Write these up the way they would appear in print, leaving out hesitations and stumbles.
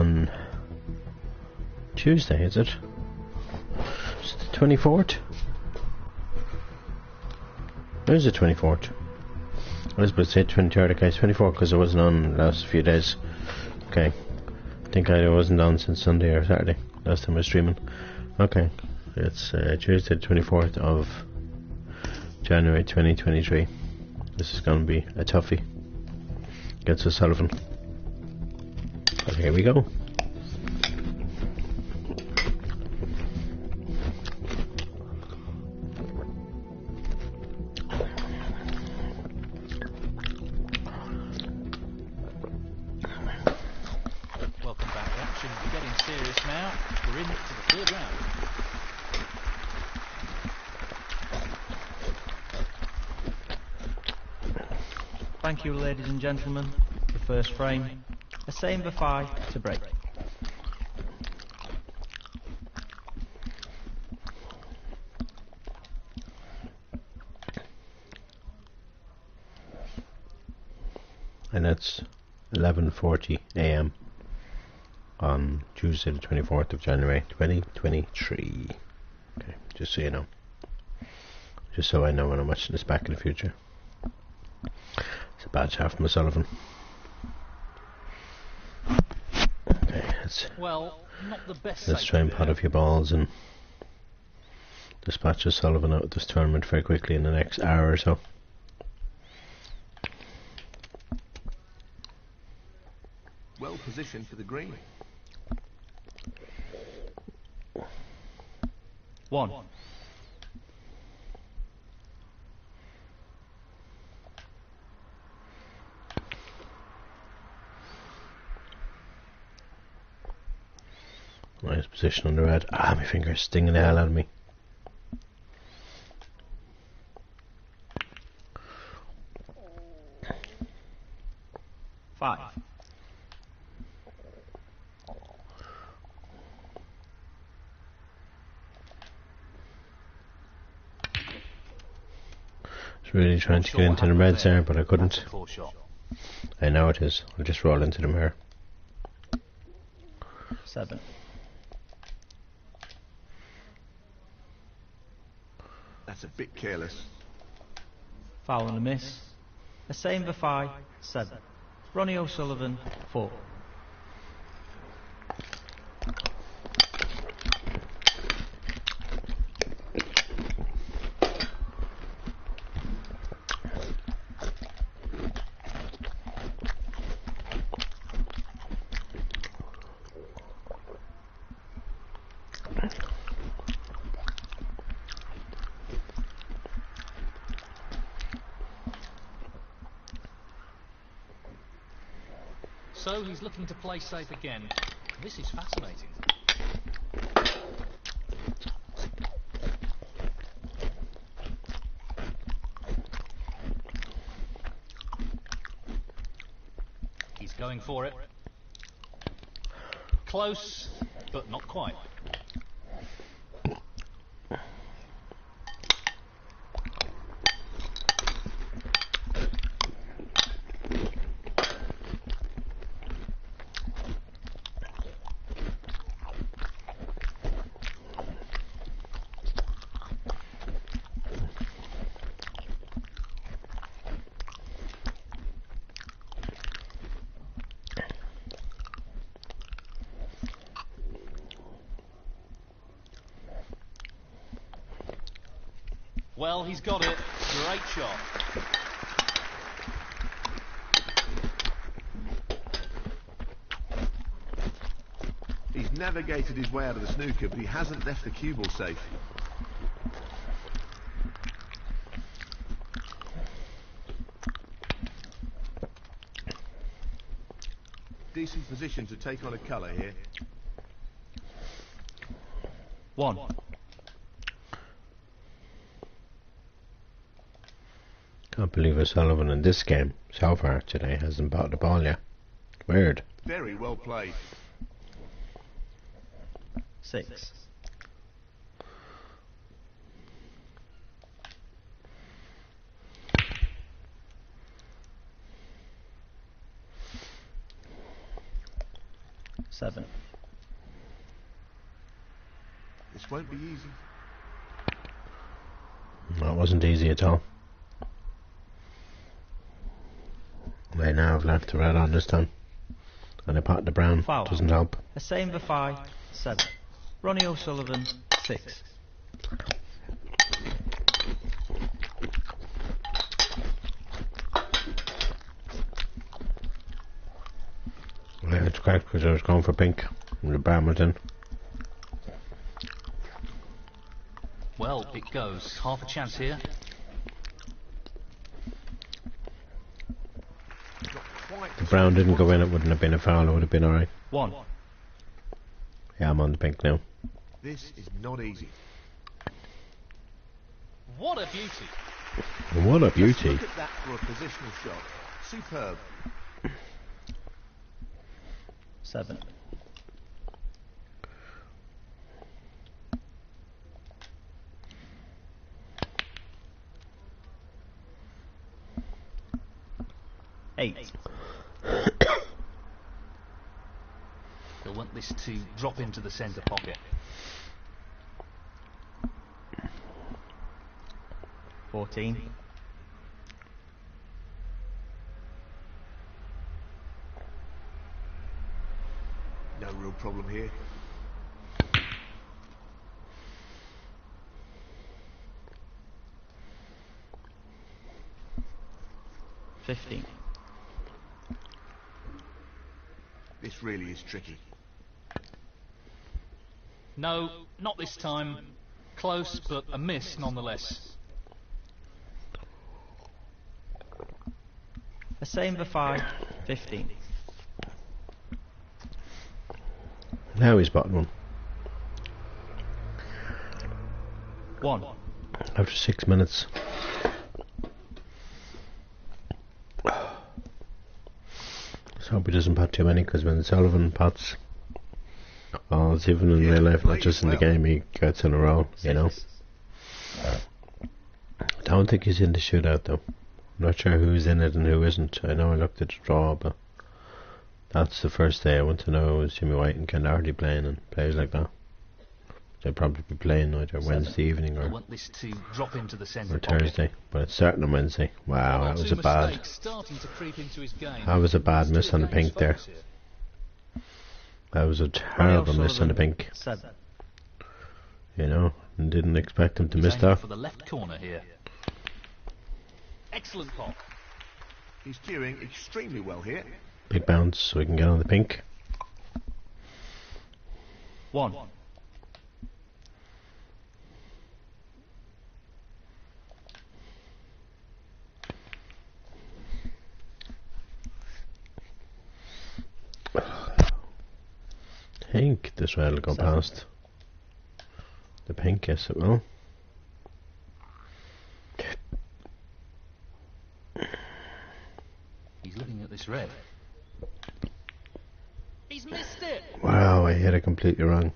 on Tuesday, is it? Is it the 24th? Where's the 24th? I was about to say 23rd, okay, it's 24th because I wasn't on the last few days. Okay. I think I wasn't on since Sunday or Saturday, last time I was streaming. Okay. It's Tuesday the 24th of January 2023. This is going to be a toughie against O'Sullivan. But here we go. Welcome back. The action is getting serious now. We're into the third round. Thank you, ladies and gentlemen. The first frame, a Sabre 5 to break. And that's 11:40 AM on Tuesday the 24th of January 2023. Okay, just so you know. Just so I know when I'm watching this back in the future. It's a bad shot from O'Sullivan. Okay, let's try and pot a few balls and dispatch O'Sullivan out of this tournament very quickly in the next hour or so. Well positioned for the green. 1. Nice position on the red. Ah, my finger's stinging the hell out of me. Five. I was really trying to get into the reds there, but I couldn't. I know it is. I'll just roll into them here. 7. That's a bit careless. Foul and a miss. A Sabre 5, 7. Ronnie O'Sullivan, 4. So he's looking to play safe again. This is fascinating. He's going for it. Close, but not quite. Well, he's got it. Great shot. He's navigated his way out of the snooker, but he hasn't left the cue ball safe. Decent position to take on a colour here. 1. Can't believe O'Sullivan in this game so far today hasn't bought the ball yet. Weird. Very well played. 6. 7. This won't be easy. That wasn't easy at all. They now have left the red on this time. And they pot the brown. Foul. Doesn't help. A same Bafai, 7. Ronnie O'Sullivan, 6. Yeah, it's correct because I was going for pink. And the brown was in. Well, it goes. Half a chance here. Quite The brown didn't go in, it wouldn't have been a foul, it would have been alright. 1. Yeah, I'm on the pink now. This is not easy. What a beauty. What a Just beauty. look at that for a positional shot. Superb. 7.8. They'll want this to drop into the centre pocket. 14. No real problem here. 15. This really is tricky. No, not this time. Close, but a miss nonetheless. A same Bafai, 15. Now he's bottom one. 1. After 6 minutes. Let's hope he doesn't pot too many, because when Sullivan pots, well, it's even in real life, not just in the game, he gets in a row, you know. I don't think he's in the shootout though. I'm not sure who's in it and who isn't. I know I looked at the draw, but that's the first day I want to know is Jimmy White and Ken Doherty playing and players like that. They'll probably be playing either Wednesday evening They'll or want this to drop into the centre pocket. Thursday, but it's certain on Wednesday. Wow, One or that was two a bad. mistakes starting to creep into his game. That was a bad Still miss on the gains pink there. focus here. That was a terrible miss on the pink. 7. You know, and didn't expect him to He's miss aiming that. for the left corner here. Excellent pop. He's queuing extremely well here. Big bounce so we can get on the pink. 1. I think this red will go 7. past the pink, yes it will. He's looking at this red. He's missed it. Wow, I hit it completely wrong.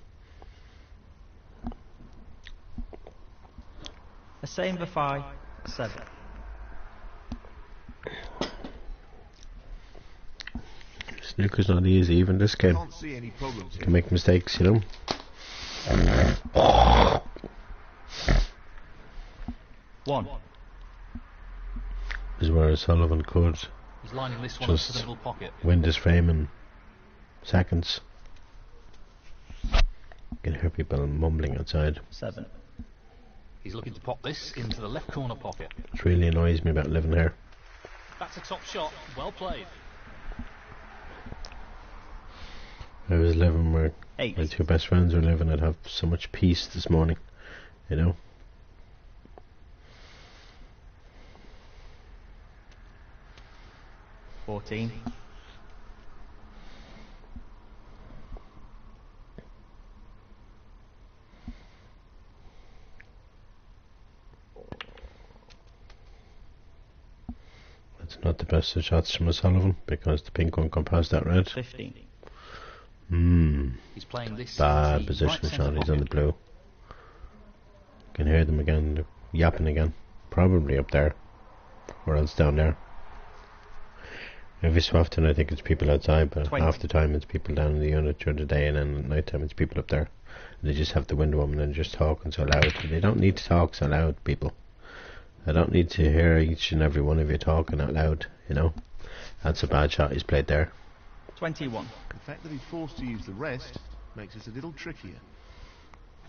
A same Bafai, 7. Snooker's not easy, even this game. Can't see any problems You here. can make mistakes, you know. 1. This is where Sullivan could He's lining this one up to the just middle pocket. win this frame in seconds. You can hear people mumbling outside. 7. He's looking to pop this into the left corner pocket. It really annoys me about living here. That's a top shot. Well played. If I was living where 8. my two best friends were living, I'd have so much peace this morning, you know. $14. It's not the best of shots from Sullivan because the pink won't come past that red. 15. He's playing this. Bad into the position right centre shot, he's on the pocket. blue. Can hear them again, they're yapping again. Probably up there, or else down there. Every so often I think it's people outside, but 20. half the time it's people down in the unit during the day, and then at night time it's people up there. And they just have the window open and just talking so loud. And they don't need to talk so loud, people. I don't need to hear each and every one of you talking out loud, you know. That's a bad shot he's played there. 21. The fact that he's forced to use the rest makes it a little trickier.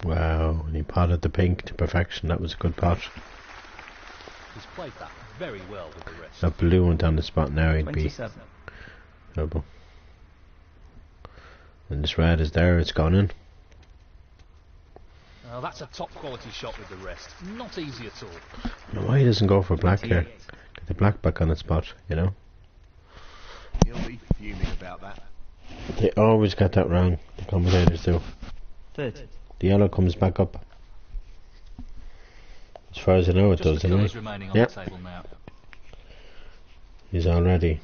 Wow, and he potted the pink to perfection. That was a good pot. He's played that very well with the rest. That blue went on the spot now, he'd be 27. trouble. And this red is there, it's gone in. Now that's a top quality shot with the rest. Not easy at all. I don't know why he doesn't go for black here. 28. Get the black back on its spot, you know. He'll be fuming about that. They always get that wrong, the commentators do. 30. The yellow comes back up. As far as I know it Just does, the anyway. colours remaining on Yep. the table now. He's already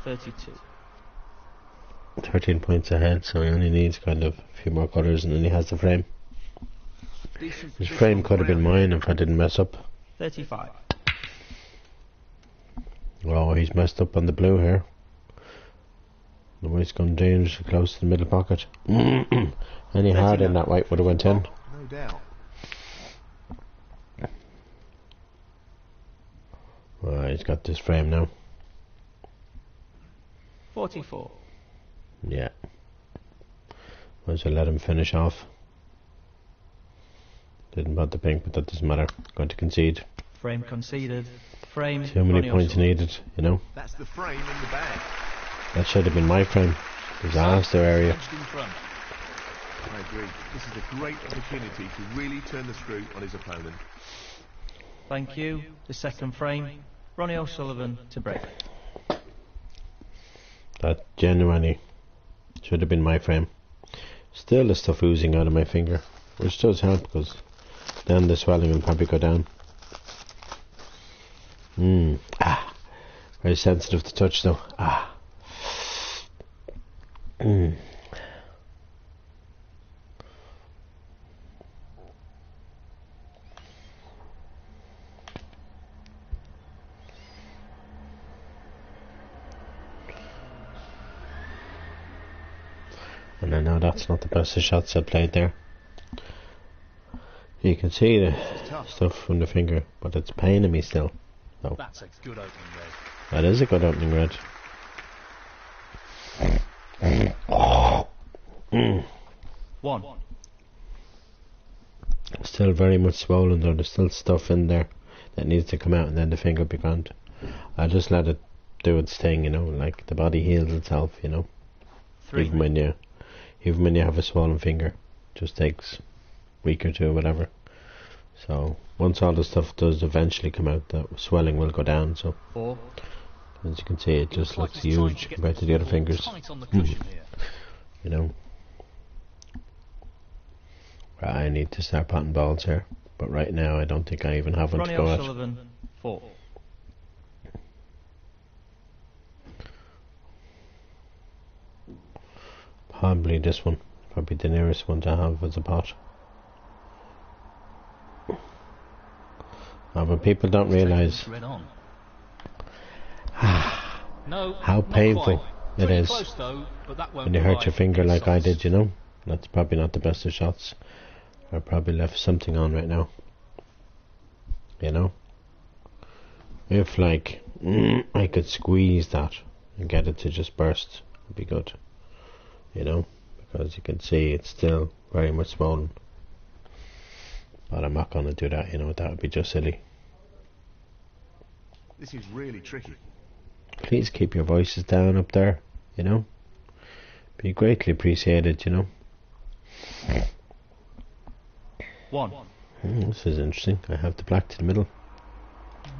32. 13 points ahead, so he only needs kind of a few more colours and then he has the frame. Decent His position frame on the could have been ground. mine if I didn't mess up. 35. Oh, he's messed up on the blue here. The white's gone dangerously close to the middle pocket. Any harder than that white would have went in. No doubt. Oh, he's got this frame now. 44. Yeah. Might as well let him finish off. Didn't bother the pink, but that doesn't matter. Going to concede. Frame conceded. Frame. Too many Ronnie points O'Sullivan. needed, you know. That's the frame in the bag. That should have been my frame. Disaster area. Edged in front. I agree. This is a great opportunity to really turn the screw on his opponent. Thank you. The second frame. Ronnie O'Sullivan to break. That genuinely should have been my frame. Still the stuff oozing out of my finger, which does help because then the swelling will probably go down. Very sensitive to touch though. And I know that's not the best of shots I played there. You can see the stuff from the finger, but it's paining me still. So That's a good opening red. that is a good opening red. 1. Still very much swollen though. There's still stuff in there that needs to come out, and then the finger will be grand. I'll just let it do its thing, you know, like the body heals itself, you know. 3. Even when you have a swollen finger, just takes a week or two or whatever. So once all the stuff does eventually come out, the swelling will go down. So 4. as you can see, it just Like looks he's trying huge get compared to the other ball fingers. tight on the cushion here. You know. Right, I need to start potting balls here, but right now I don't think I even have one Ronnie to go at. O'Sullivan 4. Probably this one. Probably the nearest one to have as a pot. But people don't realise Red on. No, how not painful quite. it Pretty is close, though, but that won't when you hurt provide your finger like I solace. did, you know. That's probably not the best of shots. I probably left something on right now. You know. If like I could squeeze that and get it to just burst, it'd be good. You know, because you can see it's still very much swollen. But I'm not going to do that, you know, that would be just silly. This is really tricky. Please keep your voices down up there, you know. Be greatly appreciated, you know. 1. This is interesting. I have the black to the middle.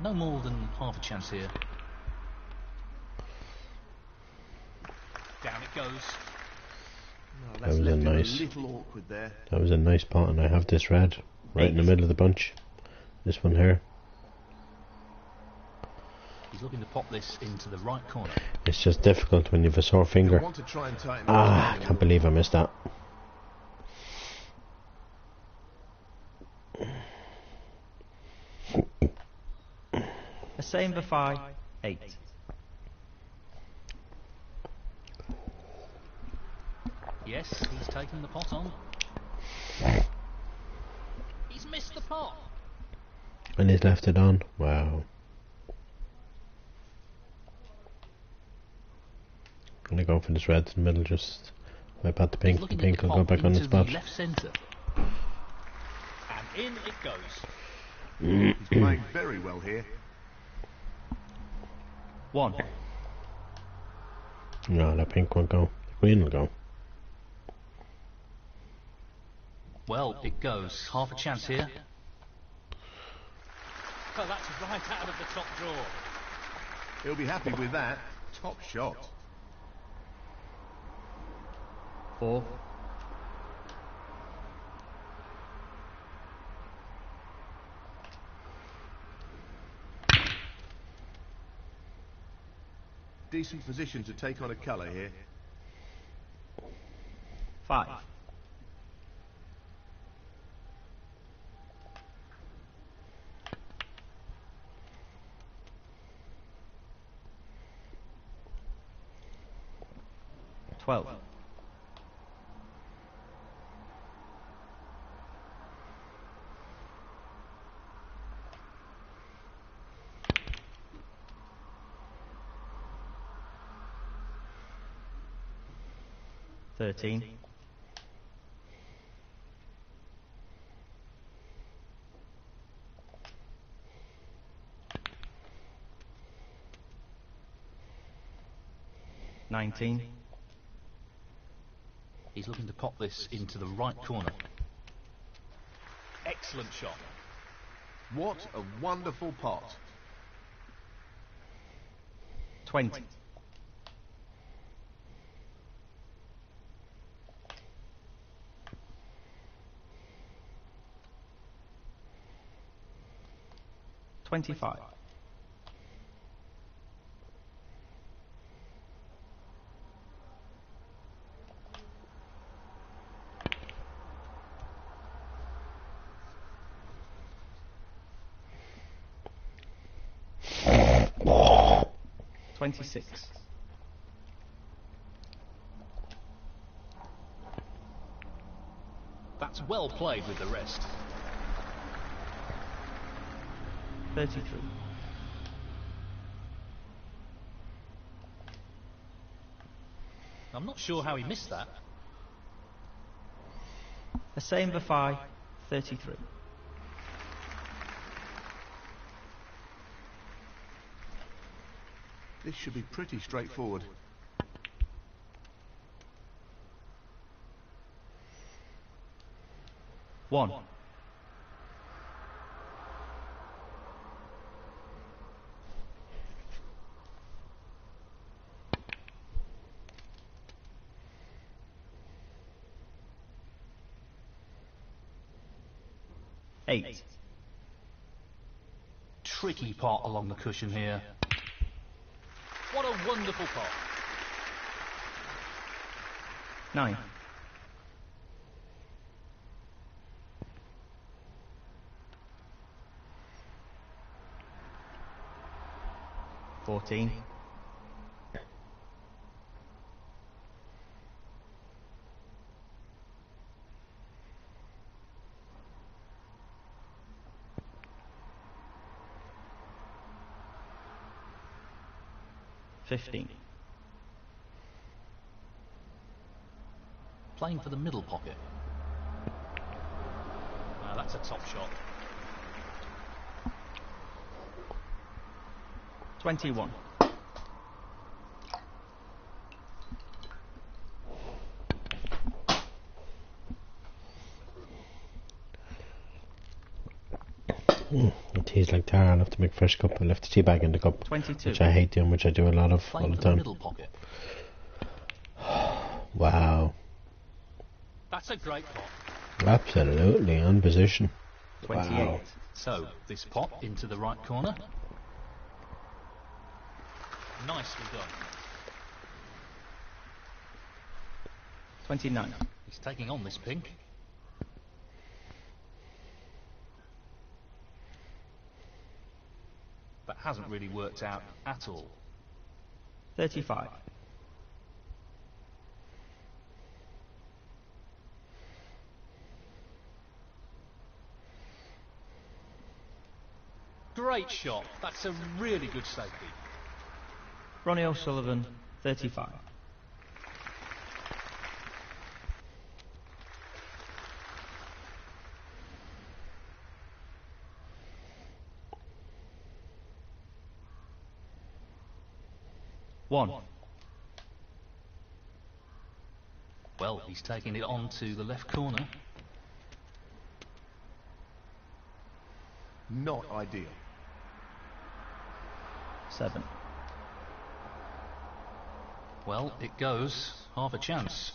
No more than half a chance here. Down it goes. No, That that's was a left him nice- a little awkward there. That was a nice pot, and I have this red right in the middle of the bunch. This one here. He's looking to pop this into the right corner. It's just difficult when you have a sore You'll finger. want to try and tighten I it. can't believe I missed that. A same for 5. 8. Yes, he's taken the pot on. He's missed the pot. And he's left it on. Wow. Gonna go for this red in the middle, just wipe out the pink. The pink will go back on the spot. Left centre. And in it goes. He's playing very well here. 1. No, that pink won't go. The green will go. Well, it goes. Half a chance here. Oh, that's right out of the top drawer. He'll be happy with that. Top shot. 4. Decent position to take on a colour here. 5. 12. 13. 19. He's looking to pop this into the right corner. Excellent shot. What a wonderful pot. 20. 25. 26. That's well played with the rest. 33. I'm not sure how he missed that. The same before 33. This should be pretty straightforward. One. Eight. Tricky pot along the cushion here. What a wonderful pot. 9. 14. 15. Playing for the middle pocket. Now that's a top shot. 21. It tastes like tar. I'll have to make fresh cup. I left the tea bag in the cup. 22. Which I hate doing, which I do a lot of Playing all the for the time. middle pocket. Wow. That's a great pot. Absolutely on position. 28. Wow. So, this pot into the right corner. Nicely done. 29. He's taking on this pink. But hasn't really worked out at all. 35. Great shot. That's a really good safety. Ronnie O'Sullivan, 35. One. Well, he's taking it on to the left corner. Not ideal. 7. Well, it goes. Half a chance.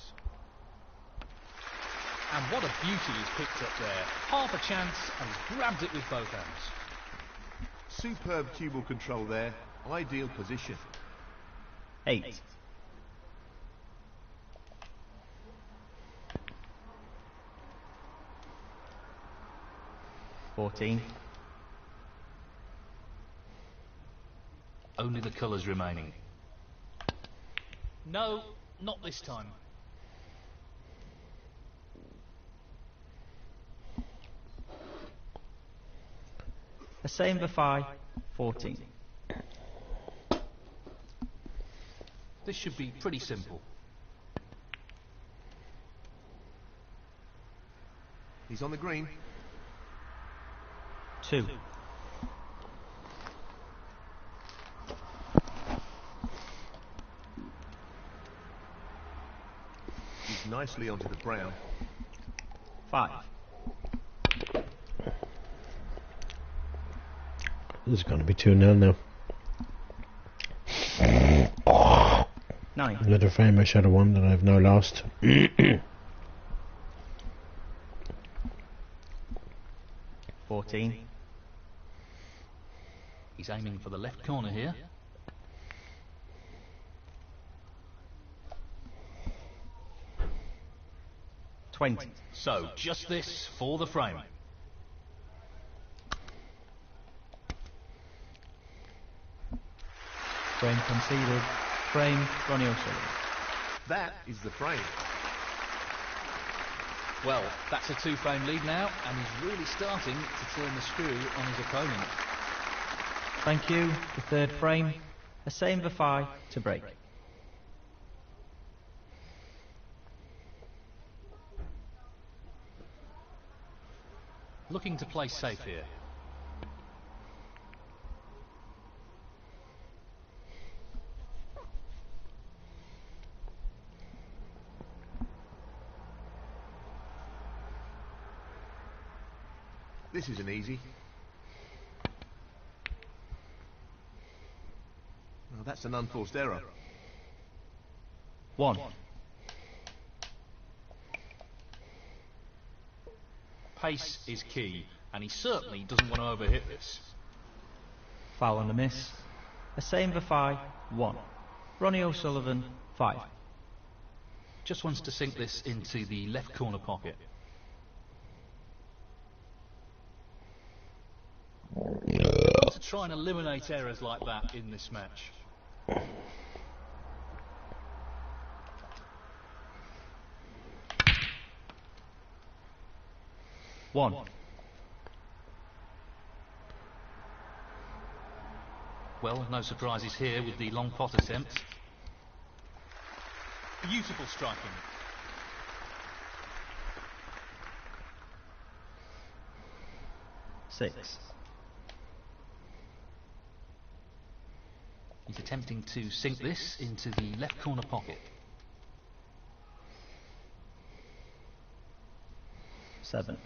And what a beauty he's picked up there. Half a chance, and he's grabbed it with both hands. Superb cue ball control there. Ideal position. 8. $14. Only the colours remaining. No, not this time. A same Bafai, 14. This should be pretty simple. He's on the green. 2. He's nicely onto the brown. 5. This is going to be 2-0 now. 9. Another frame I should have won that I've now lost. 14. He's aiming for the left corner here. 20. So, just this for the frame. Frame conceded. Frame, Ronnie O'Sullivan. That is the frame. Well, that's a 2-frame lead now, and he's really starting to turn the screw on his opponent. Thank you. The third frame. A same Bafai to break. Looking to play safe here. This isn't easy. Well, that's an unforced error. 1. Pace is key, and he certainly doesn't want to overhit this. Foul and a miss. A same Bafai, 1. Ronnie O'Sullivan, 5. Just wants to sink this into the left corner pocket. To try and eliminate errors like that in this match. One. Well, no surprises here with the long pot attempt. Beautiful striking. Six. He's attempting to sink this into the left corner pocket. 7.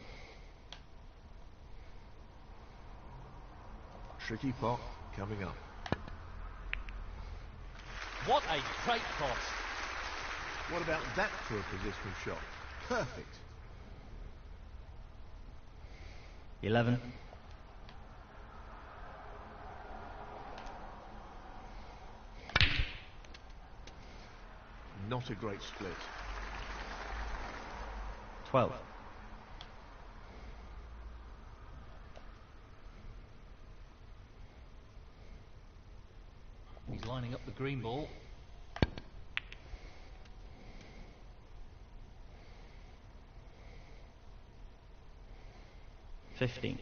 Tricky pot coming up. What a great pot! What about that for a positional shot? Perfect. 11. Not a great split. 12. He's lining up the green ball. $15.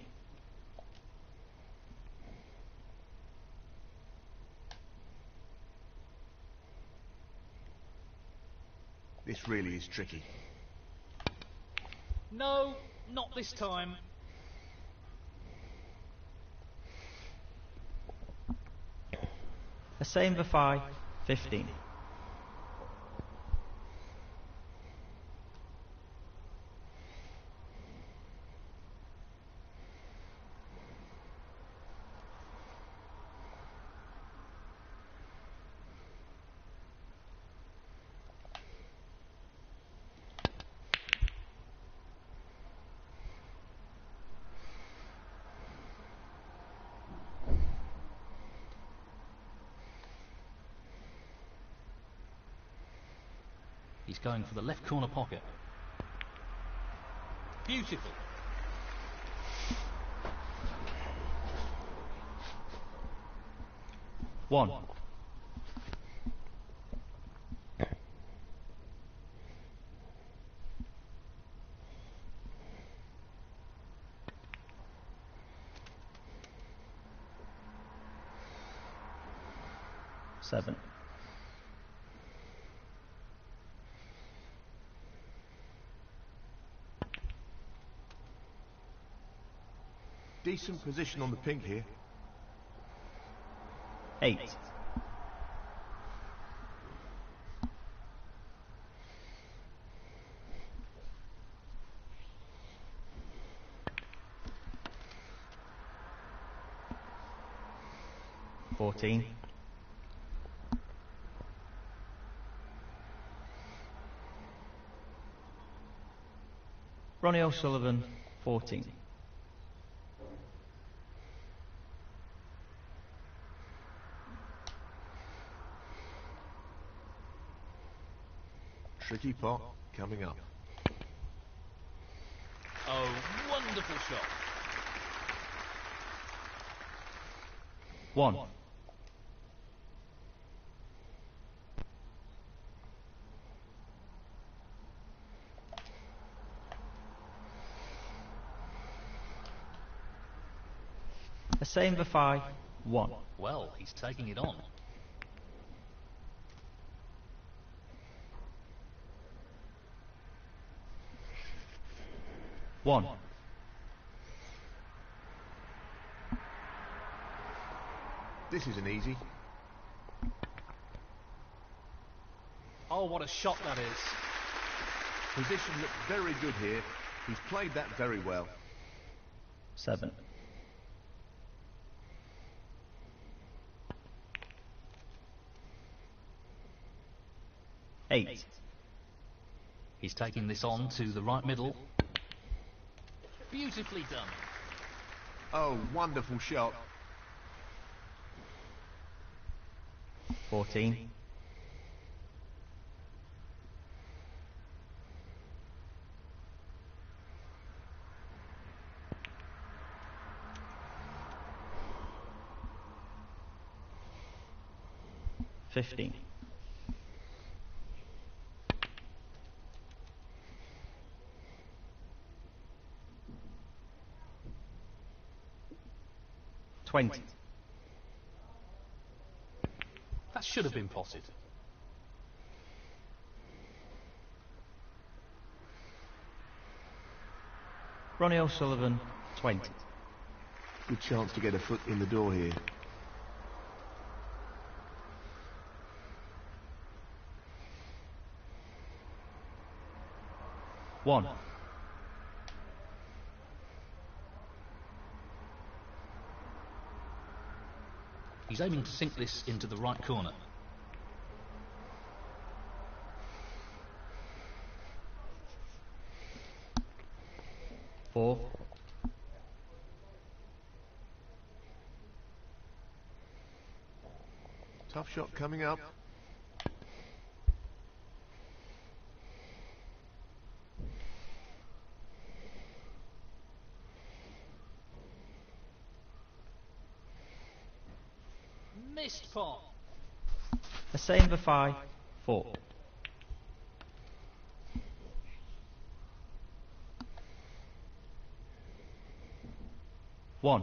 This really is tricky. No, not this time. A same for 5, 15. He's going for the left corner pocket. Beautiful. One. Seven. Decent position on the pink here. 8. $14. Ronnie O'Sullivan, 14. Tricky pot coming up. Oh, wonderful shot. 1. A same for 5, 1. Well, he's taking it on. 1. This isn't easy. Oh, what a shot that is. Position looks very good here. He's played that very well. 7. $8. He's taking this on to the right middle. Beautifully done. Oh, wonderful shot. 14. $15. $20. That should have been potted. Ronnie O'Sullivan, 20. Good chance to get a foot in the door here. 1. He's aiming to sink this into the right corner. 4. Tough shot coming up. Missed pot. The same before 4. One.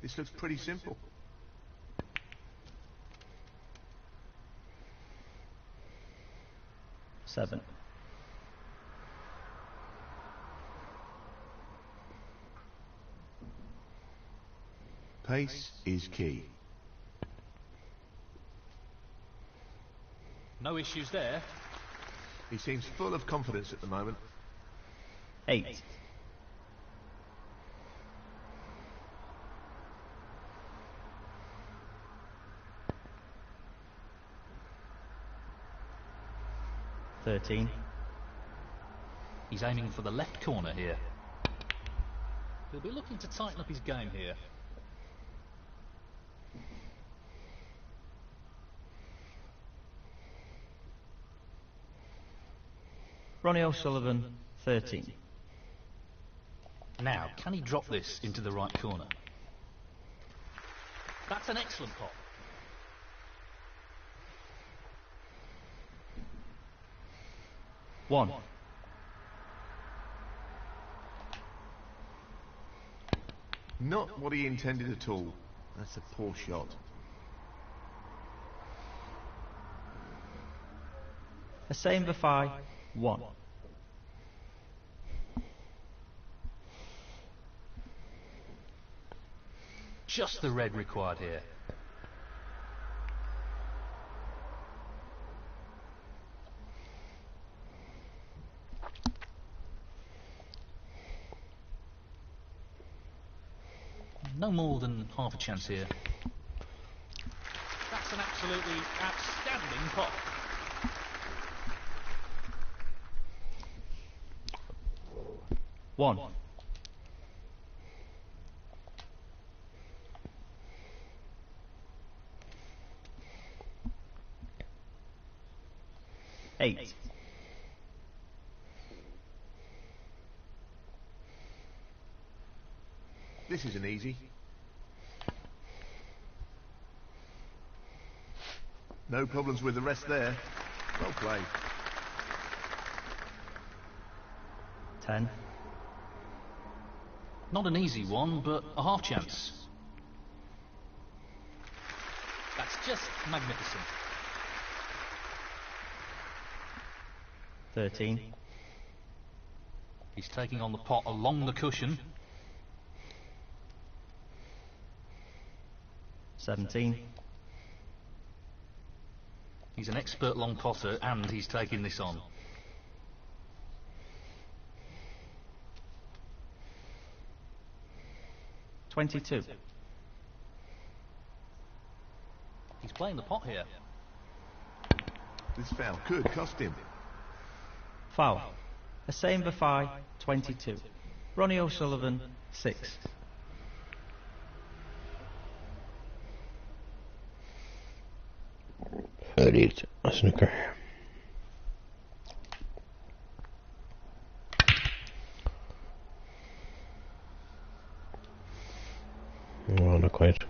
This looks pretty simple. Seven. Pace is key. No issues there. He seems full of confidence at the moment. 8. $13. He's aiming for the left corner here. He'll be looking to tighten up his game here. Ronnie O'Sullivan, 13. Now, can he drop this into the right corner? That's an excellent pot. One. Not what he intended at all. That's a poor shot. The same before 1. Just the red required here. No more than half a chance here. That's an absolutely outstanding pot. One. Eight. This isn't easy. No problems with the rest there. Well played. 10. Not an easy one, but a half chance. That's just magnificent. 13. He's taking on the pot along the cushion. 17. He's an expert long potter and he's taking this on. 22. He's playing the pot here. This foul could cost him. Foul. The same before 22. Ronnie O'Sullivan, 6. فريد snooker. Oh, not quite.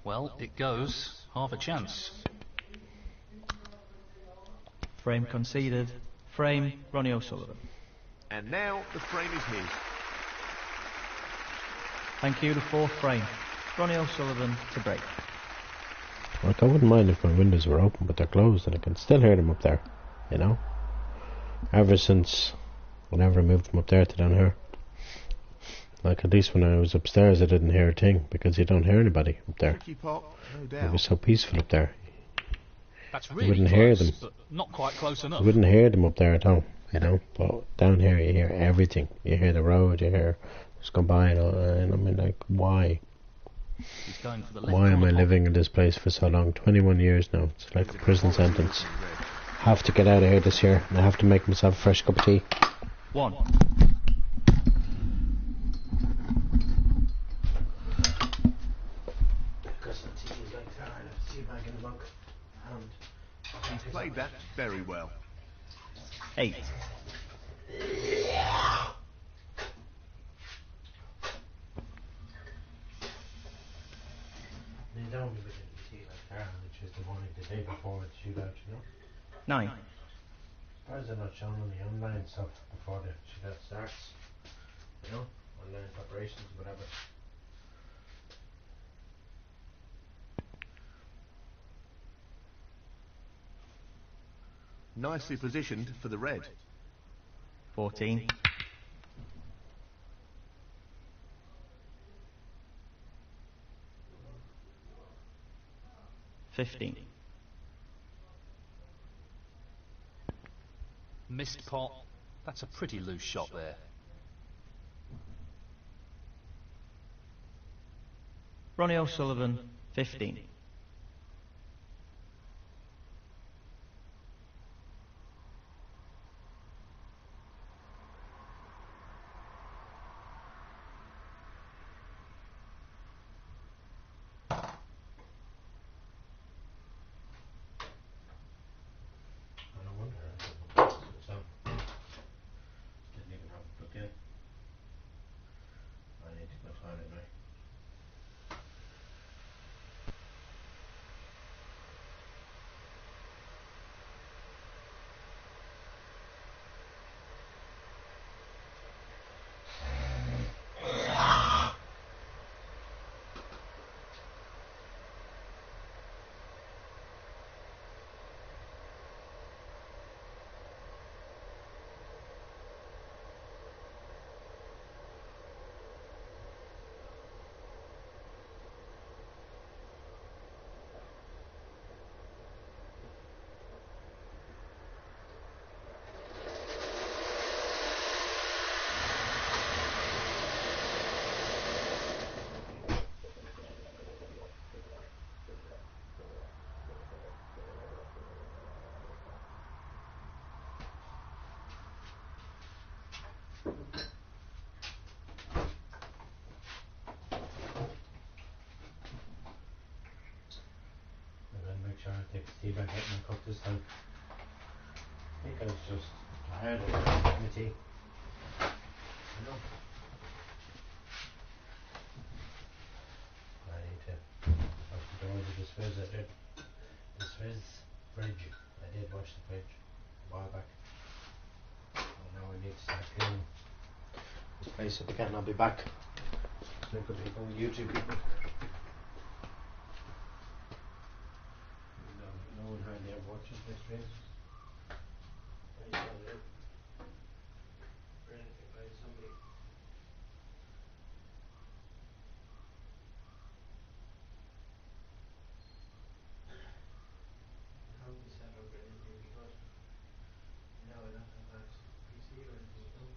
Well, it goes. Half a chance. Frame conceded. Frame, Ronnie O'Sullivan. And now the frame is his. Thank you, the 4th frame. Ronnie O'Sullivan to break. Like, I wouldn't mind if my windows were open, but they're closed and I can still hear them up there, you know? Ever since whenever I moved them up there to down here. Like, at least when I was upstairs I didn't hear a thing, because you don't hear anybody up there. Tricky pot, no doubt. It was so peaceful up there. That's You really wouldn't close, hear them. but not quite close enough. You wouldn't hear them up there at all. you know. But down here you hear everything. You hear the road, you hear what's going by, and I mean, like, why? He's going for the left Why am I corner. living in this place for so long? 21 years now. It's like a prison sentence. Have to get out of here this year, and I have to make myself a fresh cup of tea. 1. He's played that very well. 8. They don't give it tea like Karen, which is the morning the day before the shootout, you know. 9. Why is it not shown on the online stuff before the shootout starts? You know, online preparations, whatever. Nicely positioned for the red. 14. 15. Missed pot. That's a pretty loose shot there. Ronnie O'Sullivan, 15. Sure, I take the tea back out and cook this time. I think I was just tired of my tea. You know? I need to wash the doors of this fizz. I did. This fizz fridge. I did wash the fridge a while back. And now I need to start cleaning this place up again. I'll be back. Look at people, YouTube people. No one hardly ever watches my streams. I tell you, anything by somebody. How we set up or anything because I don't have access to PC or anything, you know.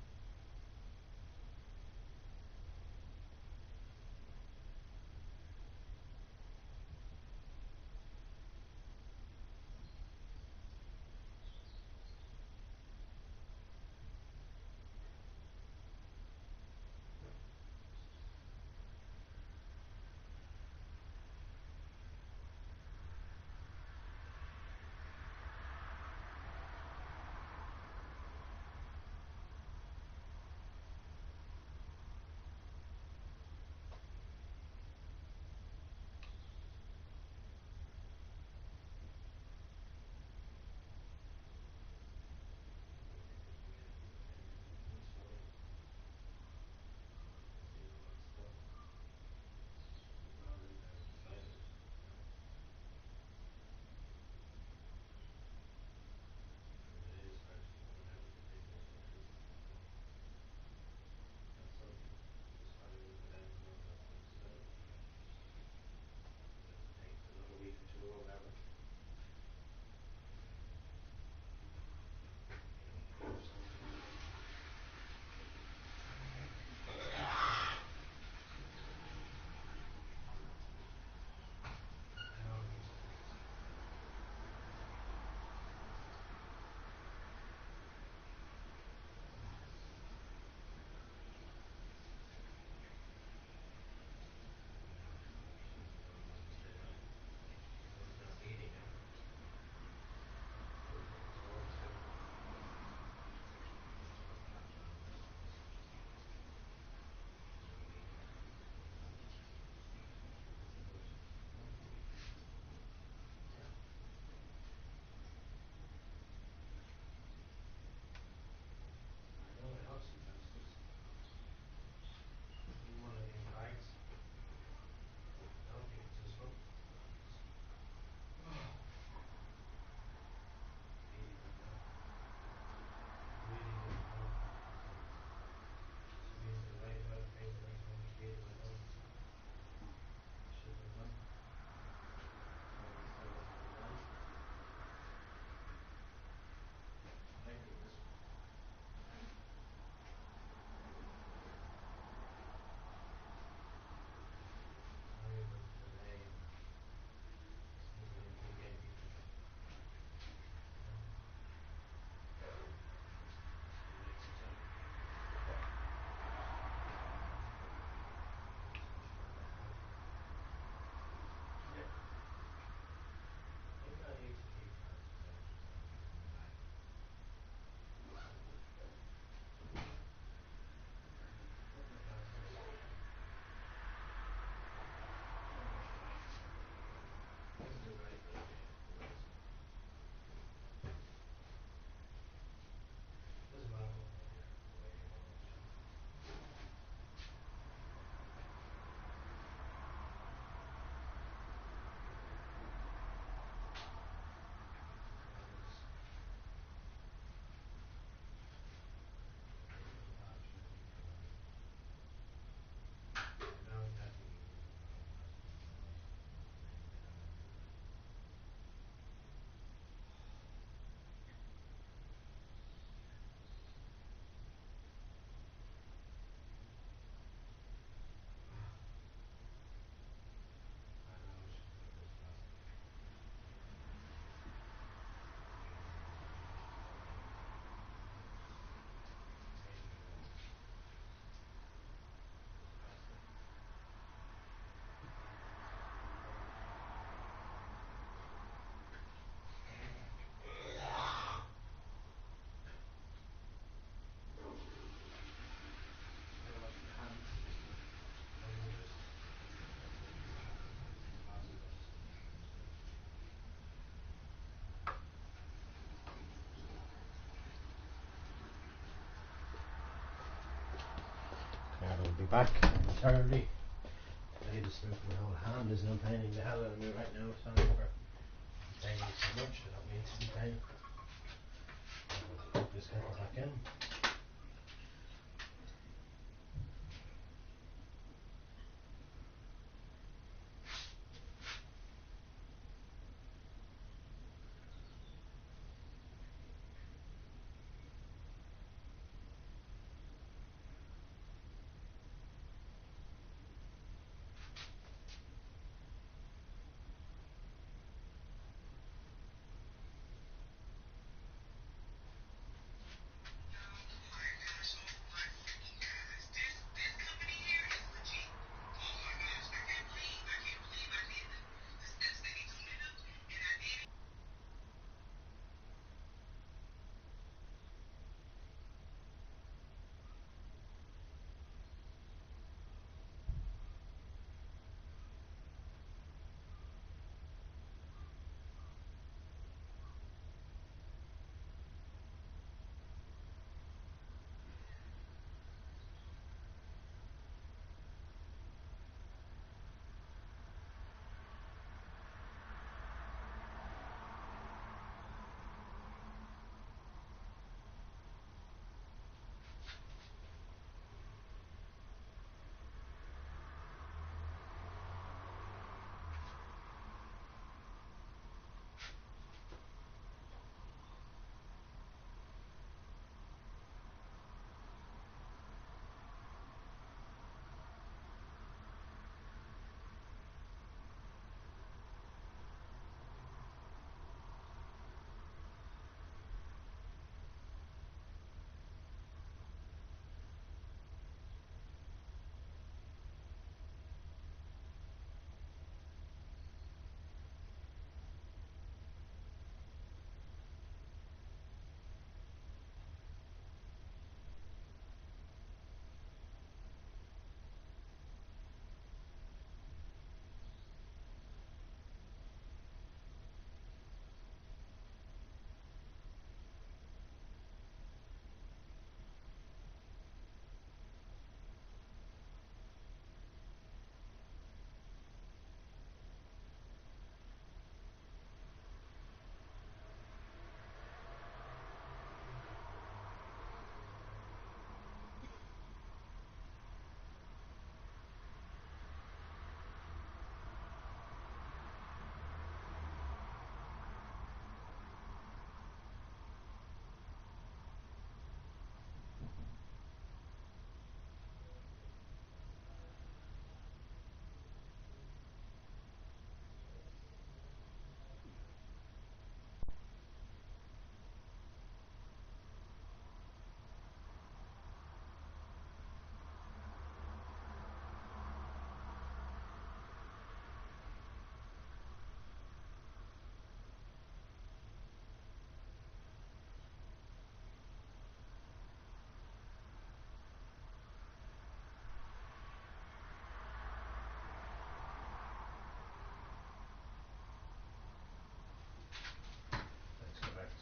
back momentarily. I just look my whole hand is now paining the hell out of me right now. Sorry for paining so much. I don't mean to be paining. Put this kettle back in.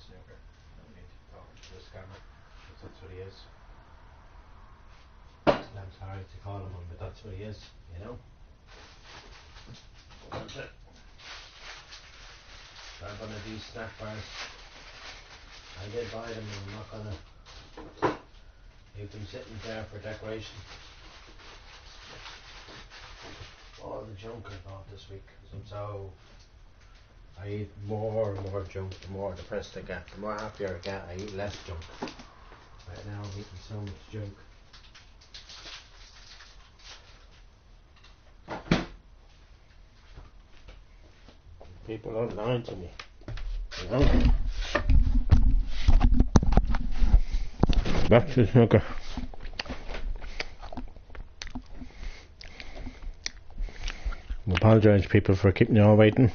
Snooker. Don't need to talk to the scammer, because that's what he is. I'm sorry to call him one, but that's what he is, you know. That's it. Grab one of these snack bars. I did buy them, and I'm not gonna leave them sitting there for decoration. All the junk I bought this week, because I eat more and more junk. The more depressed I get, the more happier I get, I eat less junk. Right now I'm eating so much junk. People aren't lying to me, you know. Back to the snooker. I apologise, people, for keeping you all waiting.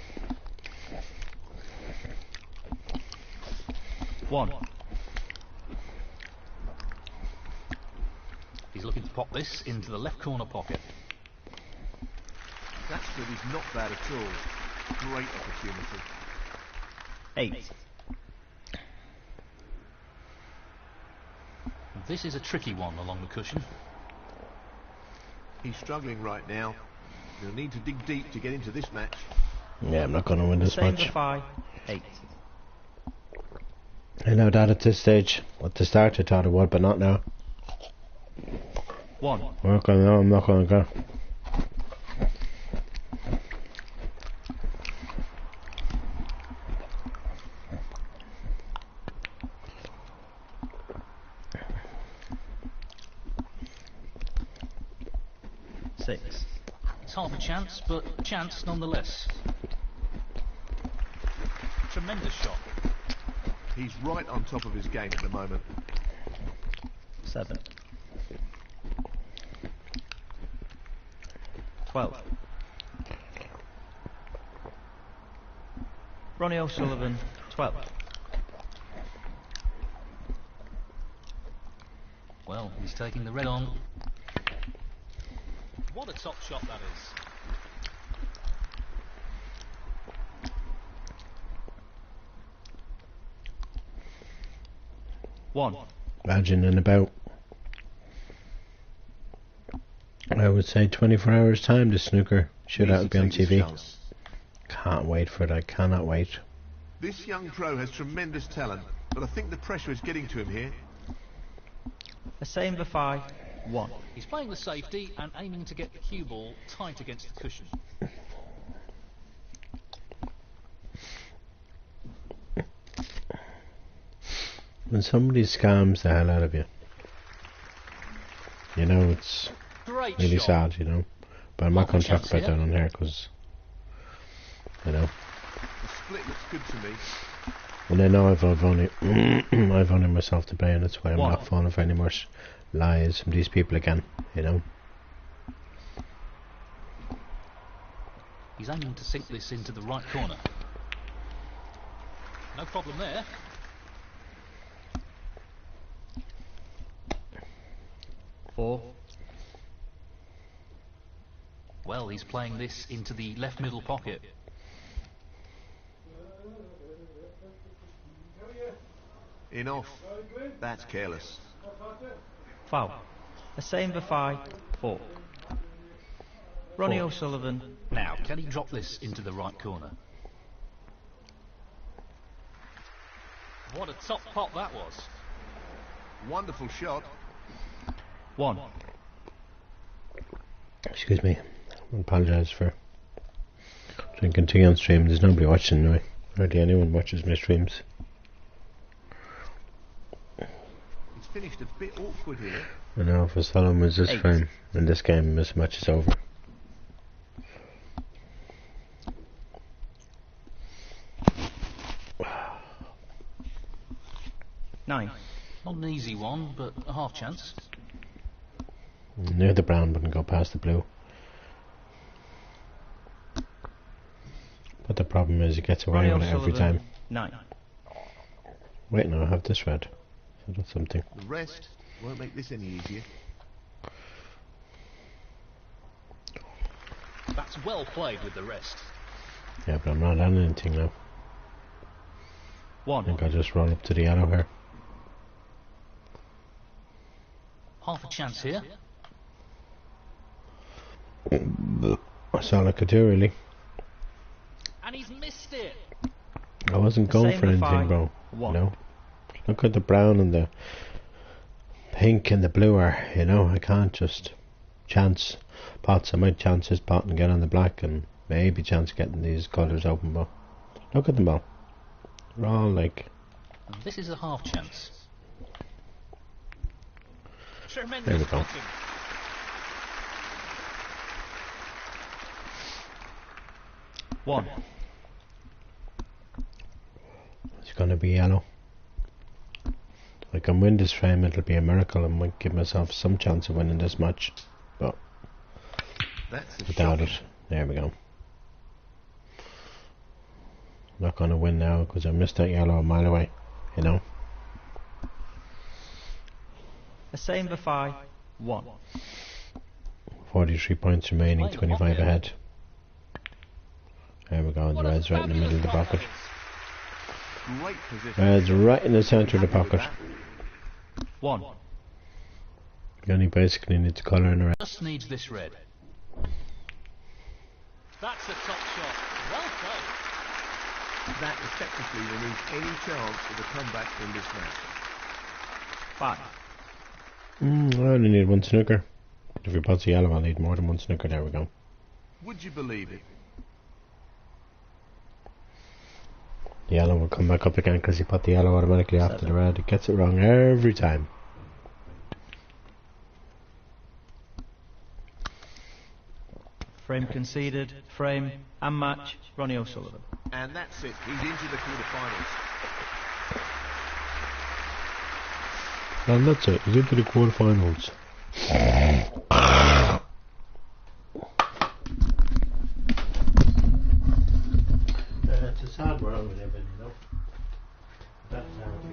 One. He's looking to pop this into the left corner pocket. That spread is not bad at all. Great opportunity. 8. This is a tricky one along the cushion. He's struggling right now. He'll need to dig deep to get into this match. Yeah, I'm not going to win this Same match. defy 8. I know that at this stage. At the start I thought it would, but not now. 1. I'm not going to know, I'm not going to go. It's half a chance, but chance nonetheless. Tremendous shot. He's right on top of his game at the moment. 7. 12. Ronnie O'Sullivan, 12. Well, he's taking the red on. What a top shot that is. One. Imagine in about, I would say 24 hours time, the snooker shootout will be on TV. Can't wait for it, I cannot wait. This young pro has tremendous talent, but I think the pressure is getting to him here. The same defy 1. He's playing the safety and aiming to get the cue ball tight against the cushion. When somebody scams the hell out of you, you know, it's Great really shot. sad, you know. But I'm not going to talk about that on here because, you know. The split looks good to me. And I know I've only I've only myself to blame, and that's why I'm not falling for any more lies from these people again, you know. He's aiming to sink this into the right corner. No problem there. Well, he's playing this into the left middle pocket. Enough. That's careless. Foul. The same defy 4. Ronnie O'Sullivan. Now, can he drop this into the right corner? What a top pot that was. Wonderful shot. 1. Excuse me, I apologise for drinking tea on stream. There's nobody watching anyway. Hardly anyone watches my streams. It's finished a bit awkward here. I know, for Solomon was this frame, and this game, this match is over. Nine. Not an easy one, but a half chance. Knew the brown wouldn't go past the blue. But the problem is he gets away with it every time. 9. Wait, no, I have this red. So that's something. The rest won't make this any easier. That's well played with the rest. Yeah, but I'm not on anything now. 1. I think I'll just roll up to the yellow here. Half a chance here. That's all I could do, really. And he's missed it. I wasn't going for anything, bro. No. Look at the brown and the pink and the blue are, you know, I can't just chance pots. I might chance this pot and get on the black and maybe chance getting these colours open, but look at them all. They're all like... And this is a half chance. Tremendous There we go. bottom. One. It's gonna be yellow. If I can win this frame, it'll be a miracle. I might give myself some chance of winning this match, but without it, there we go. Not gonna win now because I missed that yellow a mile away, you know. The same defy 1. 43 points remaining, 25 ahead. There we go, the red's right in the middle of the pocket. Great position. Red's right in the centre of the pocket. 1. You only basically need to colour in around. Just needs this red. That's a top shot. Well played. That effectively removes any chance of a comeback in this match. 5. I only need one snooker. If you put the yellow, I'll need more than one snooker. There we go. Would you believe it? The yellow will come back up again because you put the yellow automatically after the red. It gets it wrong every time. Frame conceded, frame and match, Ronnie O'Sullivan. And that's it. He's into the quarterfinals. And that's it. He's into the quarterfinals. It's a sad world we live in, you know. That's how it's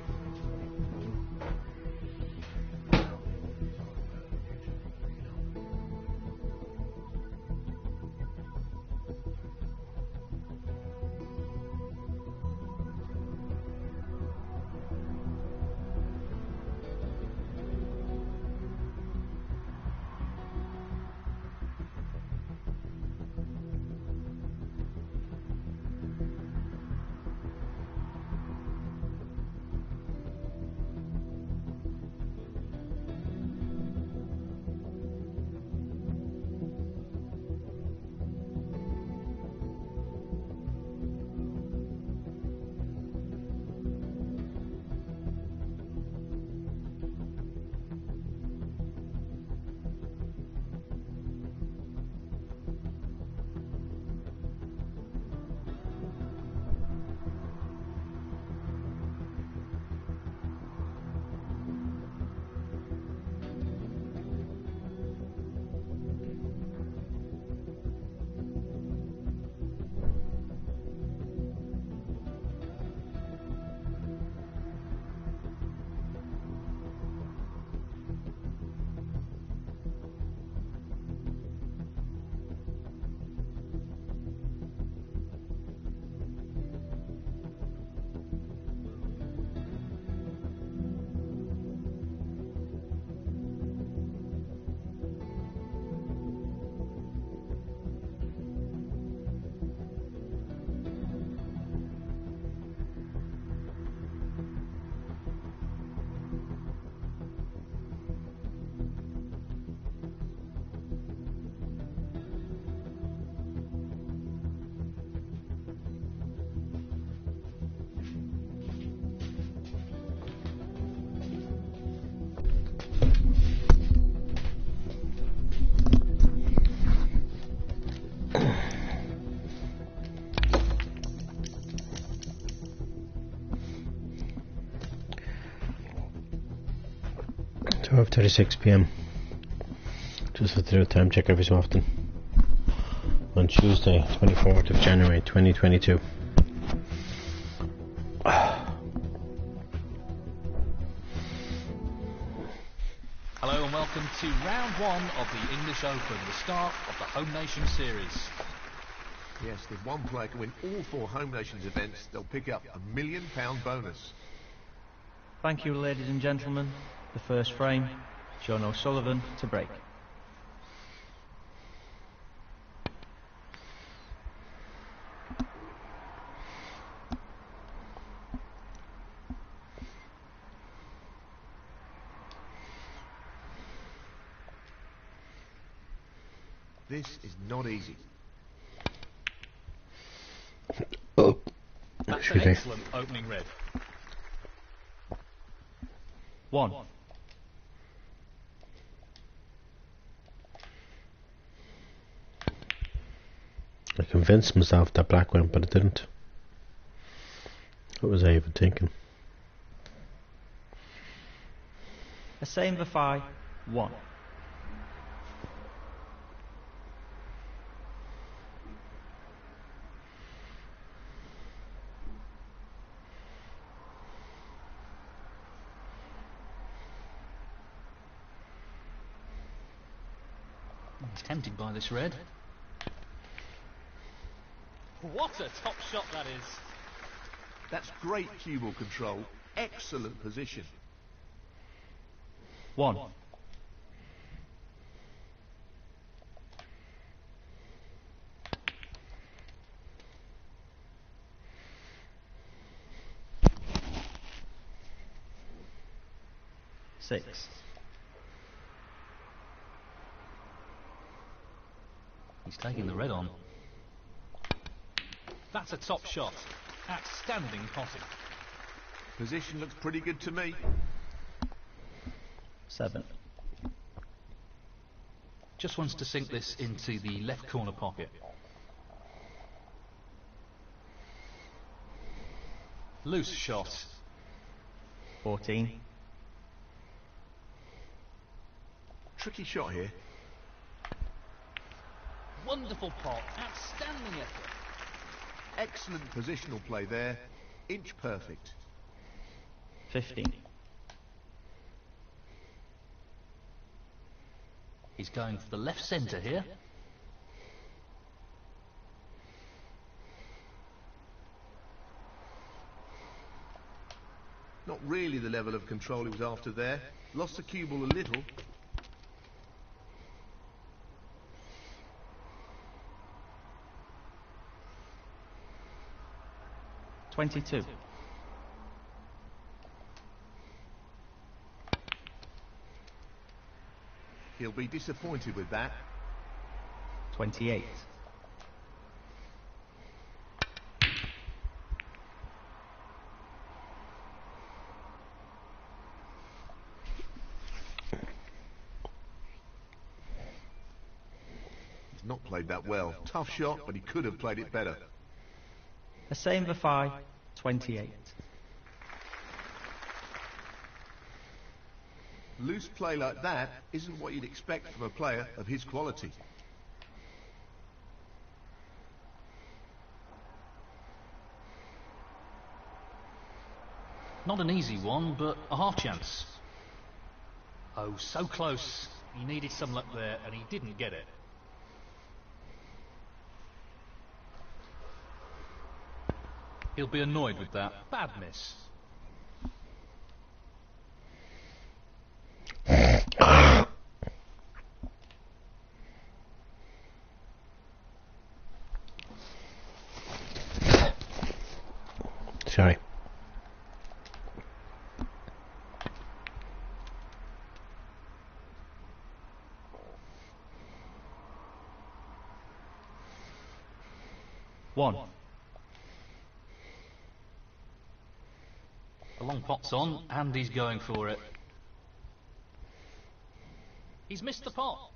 12:36 PM. Just have to do a time check every so often. On Tuesday, 24th of January 2022. Hello and welcome to round 1 of the English Open, the start of the Home Nation Series. Yes, if one player can win all 4 Home Nations events, they'll pick up £1 million bonus. Thank you, ladies and gentlemen. The first frame, John O'Sullivan to break. This is not easy. Oh, That's excuse an me. excellent opening red. 1. I convinced myself that black went, but it didn't. What was I even thinking? A same Verfi, 1. He's tempted by this red. What a top shot that is. That's great cue ball control. Excellent position. 1. 6. He's taking the red on. That's a top shot. Outstanding potting. Position looks pretty good to me. 7. Just wants to sink this into the left corner pocket. Loose shot. 14. Tricky shot here. Wonderful pot. Outstanding effort. Excellent positional play there. Inch perfect. 15. He's going for the left centre here. Not really the level of control he was after there. Lost the cue ball a little. 22. He'll be disappointed with that. 28. He's not played that well. Tough shot, but he could have played it better. A same for 28. Loose play like that isn't what you'd expect from a player of his quality. Not an easy one, but a half chance. Oh, so close. He needed some luck there, and he didn't get it. He'll be annoyed with that. Bad miss. Sorry. One. The long pot's on, and he's going for it. He's missed the pot.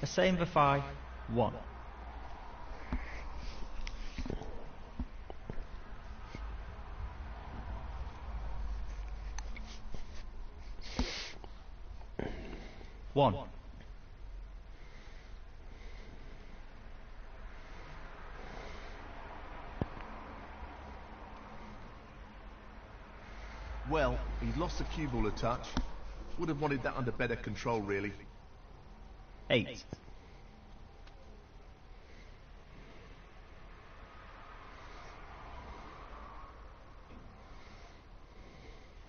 A same for 1. One. Well, he's lost the cue ball a touch. Would have wanted that under better control, really. 8.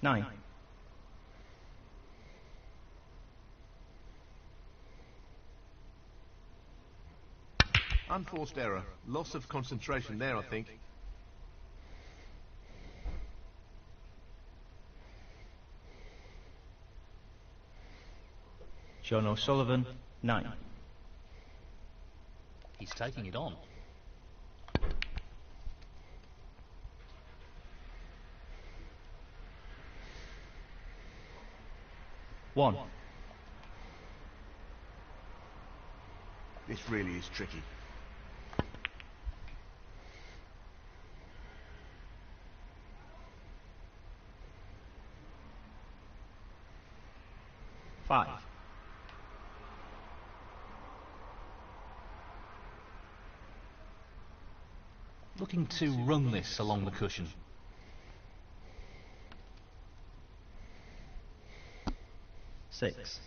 Nine. Unforced error. Loss of concentration there, I think. John O'Sullivan, 9. He's taking it on. One. This really is tricky. Five. Looking to run this along the cushion. Six.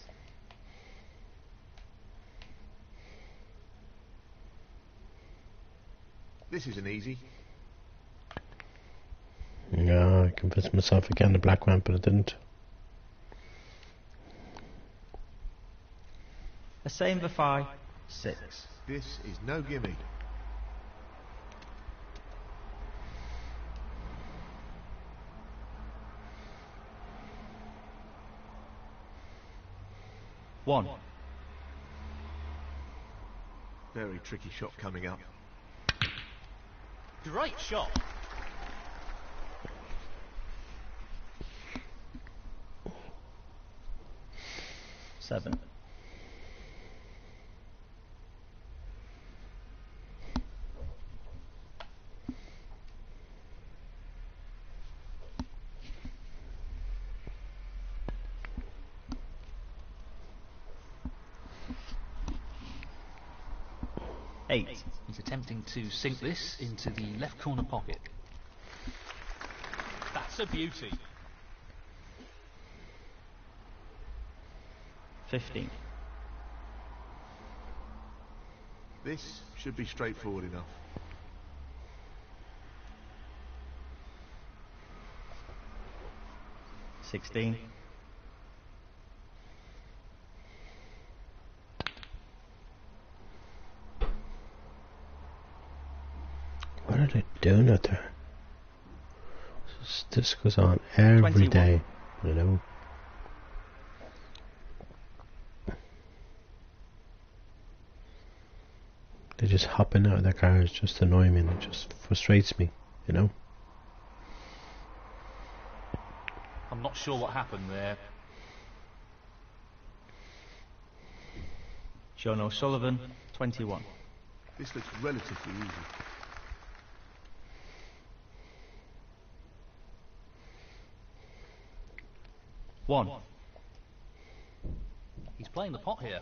This isn't easy. No, I convinced myself again the black went, but it didn't. A same for 6. This is no gimme. 1. Very tricky shot coming up. Great shot. Seven. Eight. He's attempting to sink this into the left corner pocket. That's a beauty. 15. This should be straightforward enough. 16. What are they doing out there? This goes on every 21. day, you know. They just hopping out of their cars just annoy me and it just frustrates me, you know. I'm not sure what happened there. Sean O'Sullivan, 21. This looks relatively easy. One. He's playing the pot here.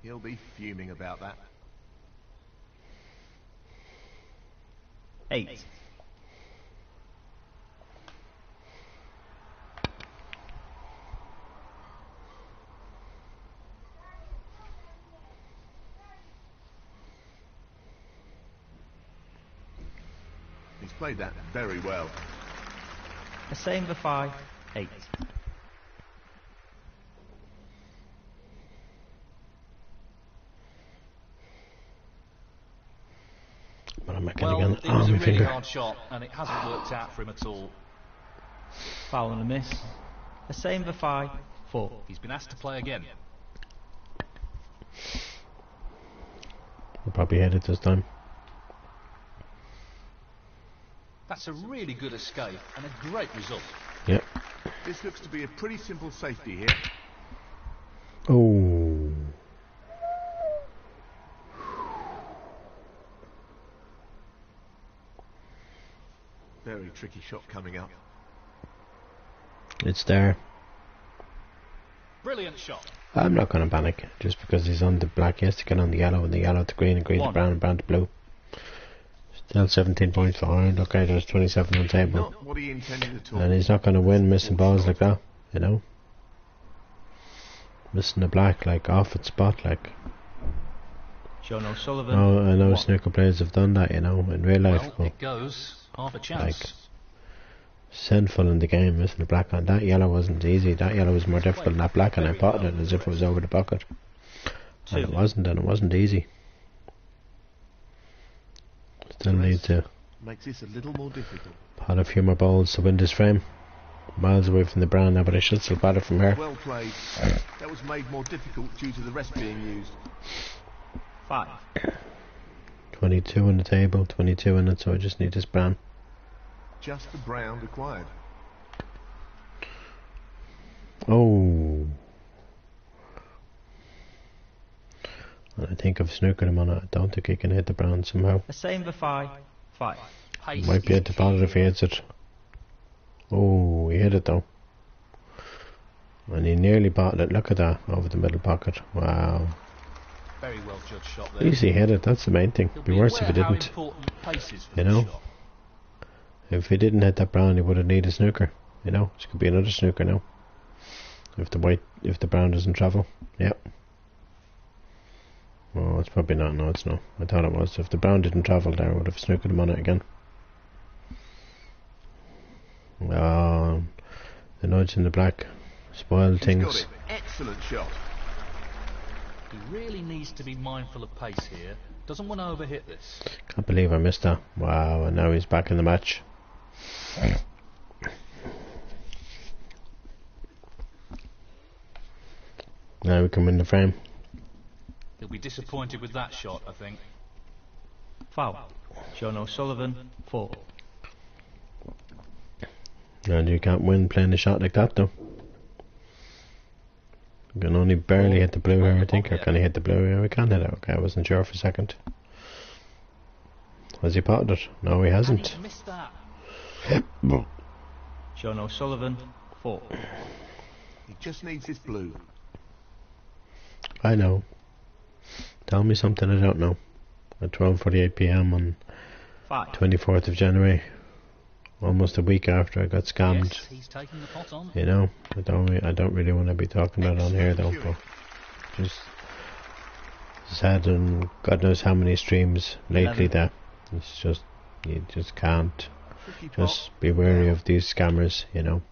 He'll be fuming about that. 8. He's played that very well. The same for 5. 8. What am I getting Well, on? it was a my really finger. hard shot, and it hasn't worked out for him at all. Foul and a miss. The same for 5. 4. He's been asked to play again. We'll probably hit it this time. That's a really good escape and a great result. Yep. This looks to be a pretty simple safety here. Oh. Very tricky shot coming up. It's there. Brilliant shot. I'm not going to panic just because he's on the black. He has to get on the yellow and the yellow to green and green to 1. brown and brown to blue. Still 17 points for Ireland. Okay, there's 27 on the table. Not what he intended at all. And he's not going to win missing balls like that, you know. Missing the black, like off its spot, like. Sean O'Sullivan. Oh, I know 1. snooker players have done that, you know, in real life. Well, but it goes. Half a like, chance. sinful in the game, missing the black on that yellow wasn't easy. That yellow was more difficult than that black, and I potted it as if it was over the bucket. And 2. it wasn't, and it wasn't easy. Still need to Makes this a little more difficult. pot a few more balls to win this frame. Miles away from the brown now, but I should still bat it from here. Well played. That was made more difficult due to the rest being used. 5. 22 on the table, 22 in it, so I just need this brown. Just the brown required. Oh. And I think I've snookered him on it. I don't think he can hit the brown somehow. The same for 5. 5. Pace Might be is able to pot it if he key. hits it. Oh, he hit it though. And he nearly bottled it. Look at that, over the middle pocket. Wow. Very well judged shot At there. least he hit it, that's the main thing. He'll Be worse if he aware how didn't. important pace is for You this know? shot. If he didn't hit that brown, he would have needed a snooker. You know, this could be another snooker now. If the brown doesn't travel. Yep. Oh, it's probably not. No, it's not. I thought it was. If the brown didn't travel there, I would have snookered him on it again. The nudge in the black spoiled He's got things. it. Excellent shot. He really needs to be mindful of pace here. Doesn't want to overhit this. Can't believe I missed that. Wow, and now he's back in the match. Now we can win the frame. He'll be disappointed with that shot, I think. Foul. Sean O'Sullivan, 4. And you can't win playing a shot like that though. You can only barely hit the blue here, I think. Or can he hit the blue here? We can't hit it. Okay, I wasn't sure for a second. Has he potted it? No, he hasn't. He missed that. Sean O'Sullivan, 4. He just needs this blue. I know. Tell me something I don't know. At 12:48 PM on 5. 24th of January, almost a week after I got scammed. Yes, he's taking the pot on. You know, I don't really want to be talking about it on here though. But just sad, and God knows how many streams lately that it's just, you just can't. Just be wary of these scammers, you know.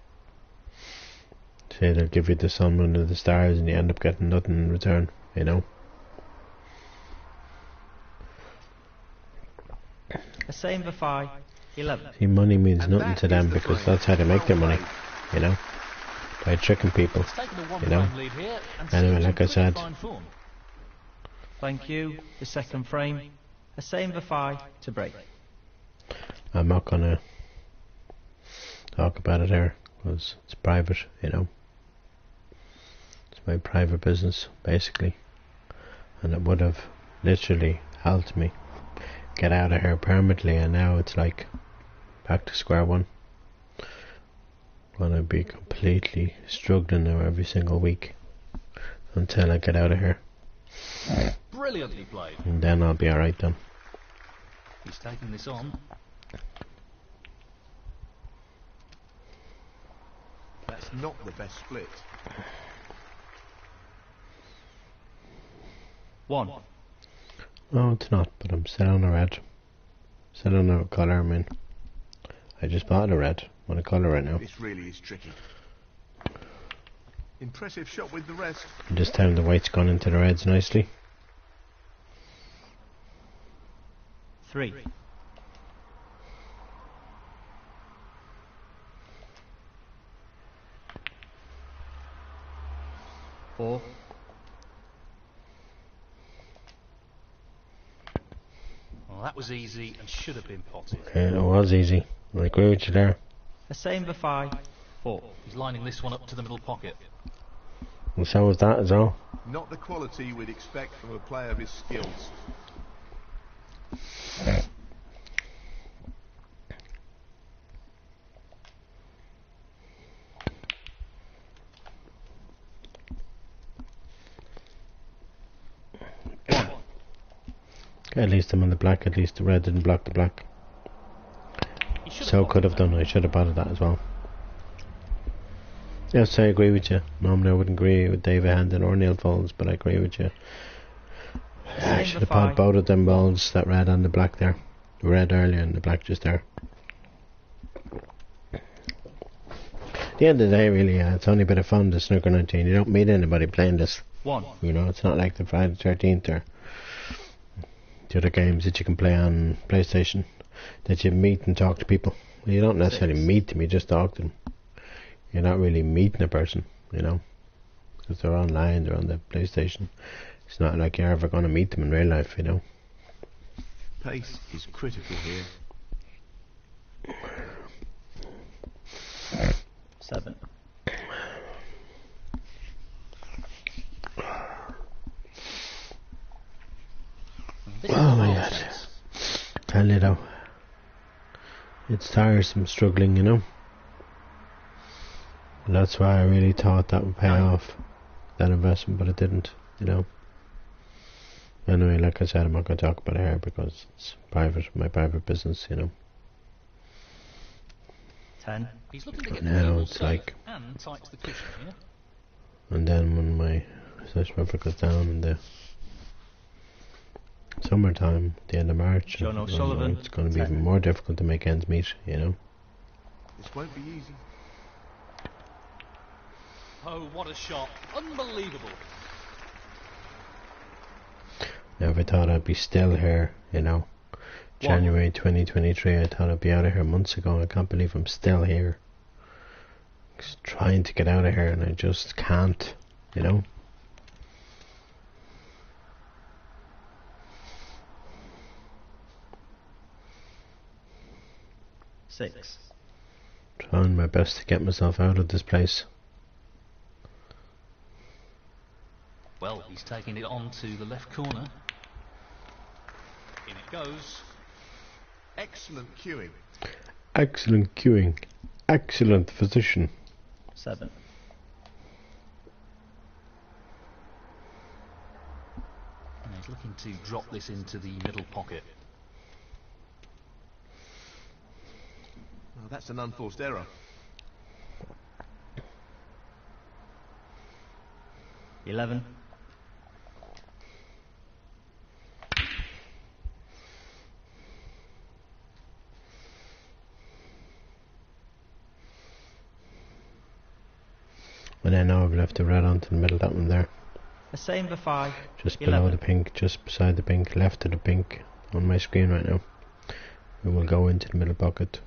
Say they'll give you the sun, moon and the stars and you end up getting nothing in return, you know. A same Vafai, 11. See, money means And nothing that to them is the because frame. that's how they make their Well money, played. you know. By tricking people, He's taken a you one-frame know. lead here and Anyway, seems in like I pretty said, fine form. Thank you. The second frame. A same Vafai to break. I'm not gonna talk about it here because it's private, you know. It's my private business, basically, and it would have literally helped me get out of here permanently, and now it's like back to square one. Gonna be completely struggling now every single week until I get out of here, Brilliantly played. and then I'll be alright then. He's taking this on. That's not the best split. 1. Oh, it's not, but I'm still on a red. Still on a colour, I mean. I just bought a red. I'm on a colour right now. This really is tricky. Impressive shot with the rest. This time the white's gone into the reds nicely. 3. Four. Well, that was easy and should have been potted. Okay, it was easy. I agree with you there. A same Vafai, 4. He's lining this one up to the middle pocket. And so was that as well. Not the quality we'd expect from a player of his skills. Okay, at least I'm on the black. At least the red didn't block the black. He should So potted could have that. done. I should have botted that as well. Yes, I agree with you. Normally I wouldn't agree with David Handon or Neil Foles, but I agree with you. I should have potted both of them balls, that red and the black there. The red earlier and the black just there. At the end of the day, really, it's only a bit of fun, the Snooker 19. You don't meet anybody playing this. 1. You know, it's not like the Friday the 13th or the other games that you can play on PlayStation, that you meet and talk to people. Well, you don't necessarily 6. meet them, you just talk to them. You're not really meeting a person, you know, because they're online, they're on the PlayStation. It's not like you're ever going to meet them in real life, you know. Pace is critical here. 7. This is Oh a my hard God. chance. Tell you though, it's tiresome struggling, you know. And that's why I really thought that would pay off, that investment, but it didn't, you know. Anyway, like I said, I'm not going to talk about it here because it's private, my private business, you know. 10. He's looking to get Now the table it's safe like- and tight to the cushion here. And then when my search buffer goes down in the summertime, the end of March, John I don't know, O'Sullivan, it's going to be 10. even more difficult to make ends meet, you know. This won't be easy. Oh, what a shot. Unbelievable. Never thought I'd be still here, you know. January 2023, I thought I'd be out of here months ago. I can't believe I'm still here. Just trying to get out of here and I just can't, you know. 6. Trying my best to get myself out of this place. Well, he's taking it on to the left corner. In it goes. Excellent queuing. Excellent queuing. Excellent position. 7. And he's looking to drop this into the middle pocket. Oh, that's an unforced error. 11. And I know I've left the red onto the middle of that one there. The same for 5. Just 11. below the pink, just beside the pink, left of the pink on my screen right now. We will go into the middle pocket.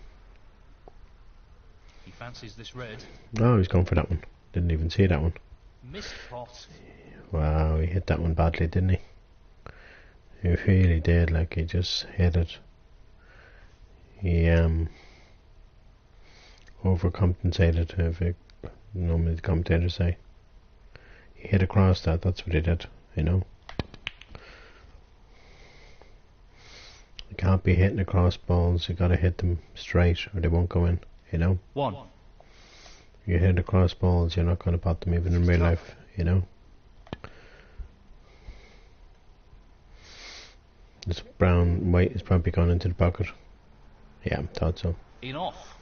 He fancies this red. Oh, he's going for that one. Didn't even see that one. Missed pot. Wow, he hit that one badly, didn't he? He really did, like he just hit it. He overcompensated, if it normally the commentators say. He hit across that, that's what he did, you know. You can't be hitting across balls, you gotta hit them straight or they won't go in, you know. 1. You hit across balls, you're not gonna pot them even in real life, you know. This brown white is probably gone into the pocket. Yeah, thought so. In off.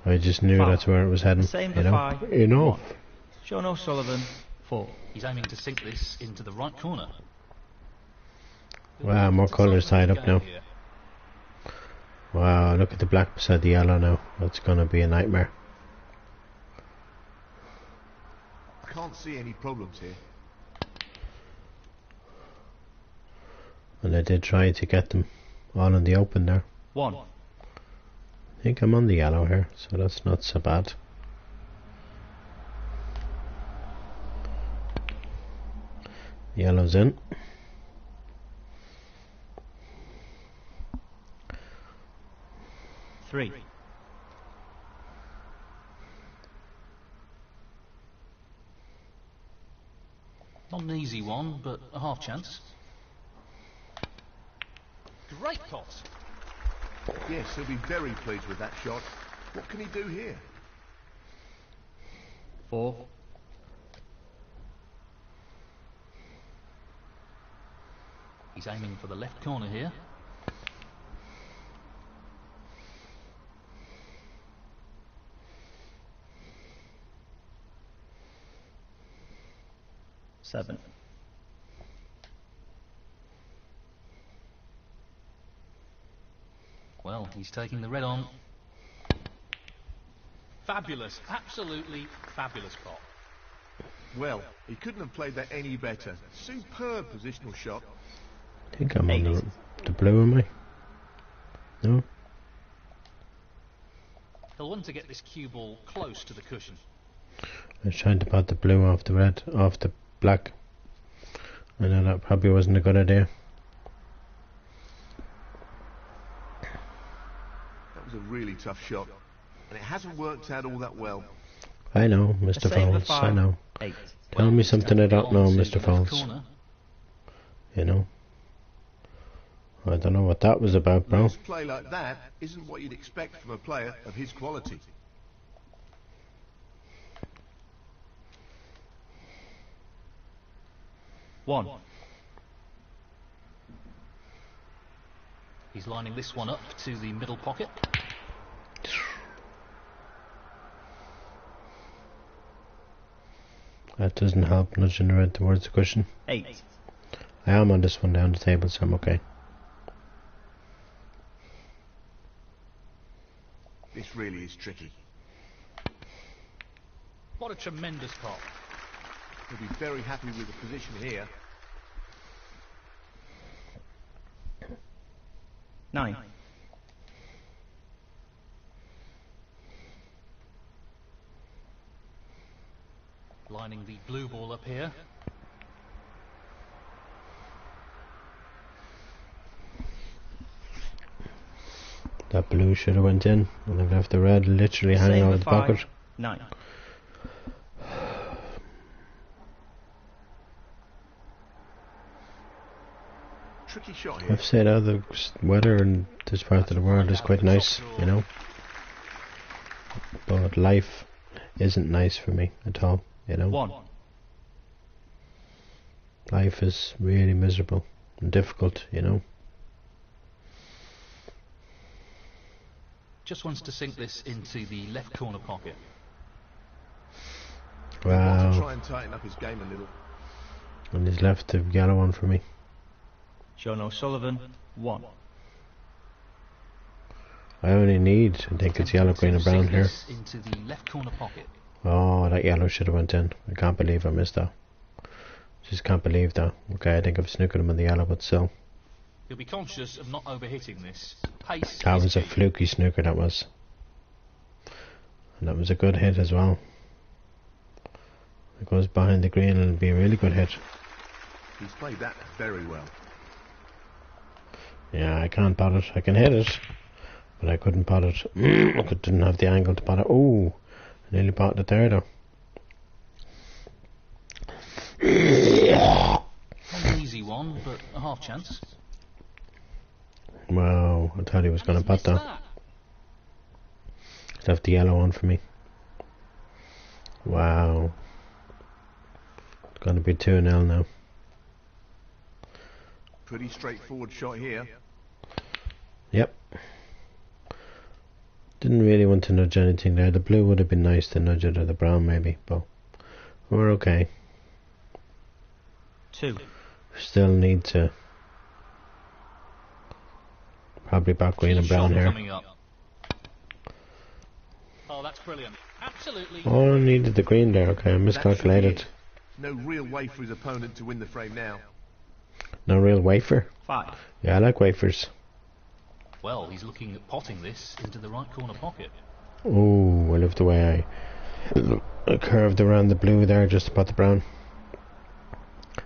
I just knew 5. that's where it was heading. Same You know? 5. Enough. 1. Sean O'Sullivan, 4. He's aiming to sink this into the right corner. Wow, more colours tied up now. Here. Wow, look at the black beside the yellow now. That's gonna be a nightmare. I can't see any problems here. And I did try to get them all in the open there. 1. I think I'm on the yellow here, so that's not so bad. Yellow's in. Three. Not an easy one, but a half chance. Great pot. Yes, he'll be very pleased with that shot. What can he do here? 4. He's aiming for the left corner here. Seven. Well, he's taking the red on. Fabulous, absolutely fabulous pot. Well, he couldn't have played that any better. Superb positional shot. I think I'm on the blue, am I? No? He'll want to get this cue ball close to the cushion. I was trying to pot the blue off the red, off the black. I know that probably wasn't a good idea. That was a really tough shot. And it hasn't worked out all that well. I know, Mr. Fowles, I know. 8. Tell me something I don't know, Mr. Fowles. You know? I don't know what that was about, bro. Loose play like that isn't what you'd expect from a player of his quality. One. He's lining this one up to the middle pocket. That doesn't help, nudging the red towards the cushion. 8. I am on this one down the table, so I'm okay. This really is tricky. What a tremendous pot. He'll be very happy with the position here. 9. Lining the blue ball up here. That blue should have went in, and I've left the red literally hanging out of the pocket. 9. Tricky shot here. I've said the weather in this part of the world is quite nice, you know. But life isn't nice for me at all, you know. 1. Life is really miserable and difficult, you know. Just wants to sink this into the left corner pocket. Want to Wow. try and tighten up his game a little. And he's left the yellow one for me. Sean O'Sullivan, 1. I only need, I think it's yellow, green and brown Sink here. this into the left corner pocket. Oh, that yellow should have went in. I can't believe I missed that. Just can't believe that. Okay, I think I've snookered him on the yellow, but still. You'll be conscious of not overhitting this. Pace That is was a key. fluky snooker, that was. And that was a good hit as well. It goes behind the green and it'll be a really good hit. He's played that very well. Yeah, I can't pot it. I can hit it, but I couldn't pot it. I didn't have the angle to pot it. Oh, I nearly potted it there though. Not an easy one, but a half chance. Wow, I thought he was going to pot Missed that. Left the yellow on for me. Wow. It's going to be 2-0 now. Pretty straightforward shot here. Yep. Didn't really want to nudge anything there. The blue would have been nice to nudge it, or the brown maybe, but we're okay. 2. Still need to probably back green and brown Shot here. coming up. Oh, that's brilliant. Absolutely. Oh, I needed the green there. Okay, I That should be miscalculated. it. No real way for his opponent to win the frame now. No real wafer. 5. Yeah, I like wafers. Well, he's looking at potting this into the right corner pocket. Oh, I love the way I curved around the blue there just to pot the brown.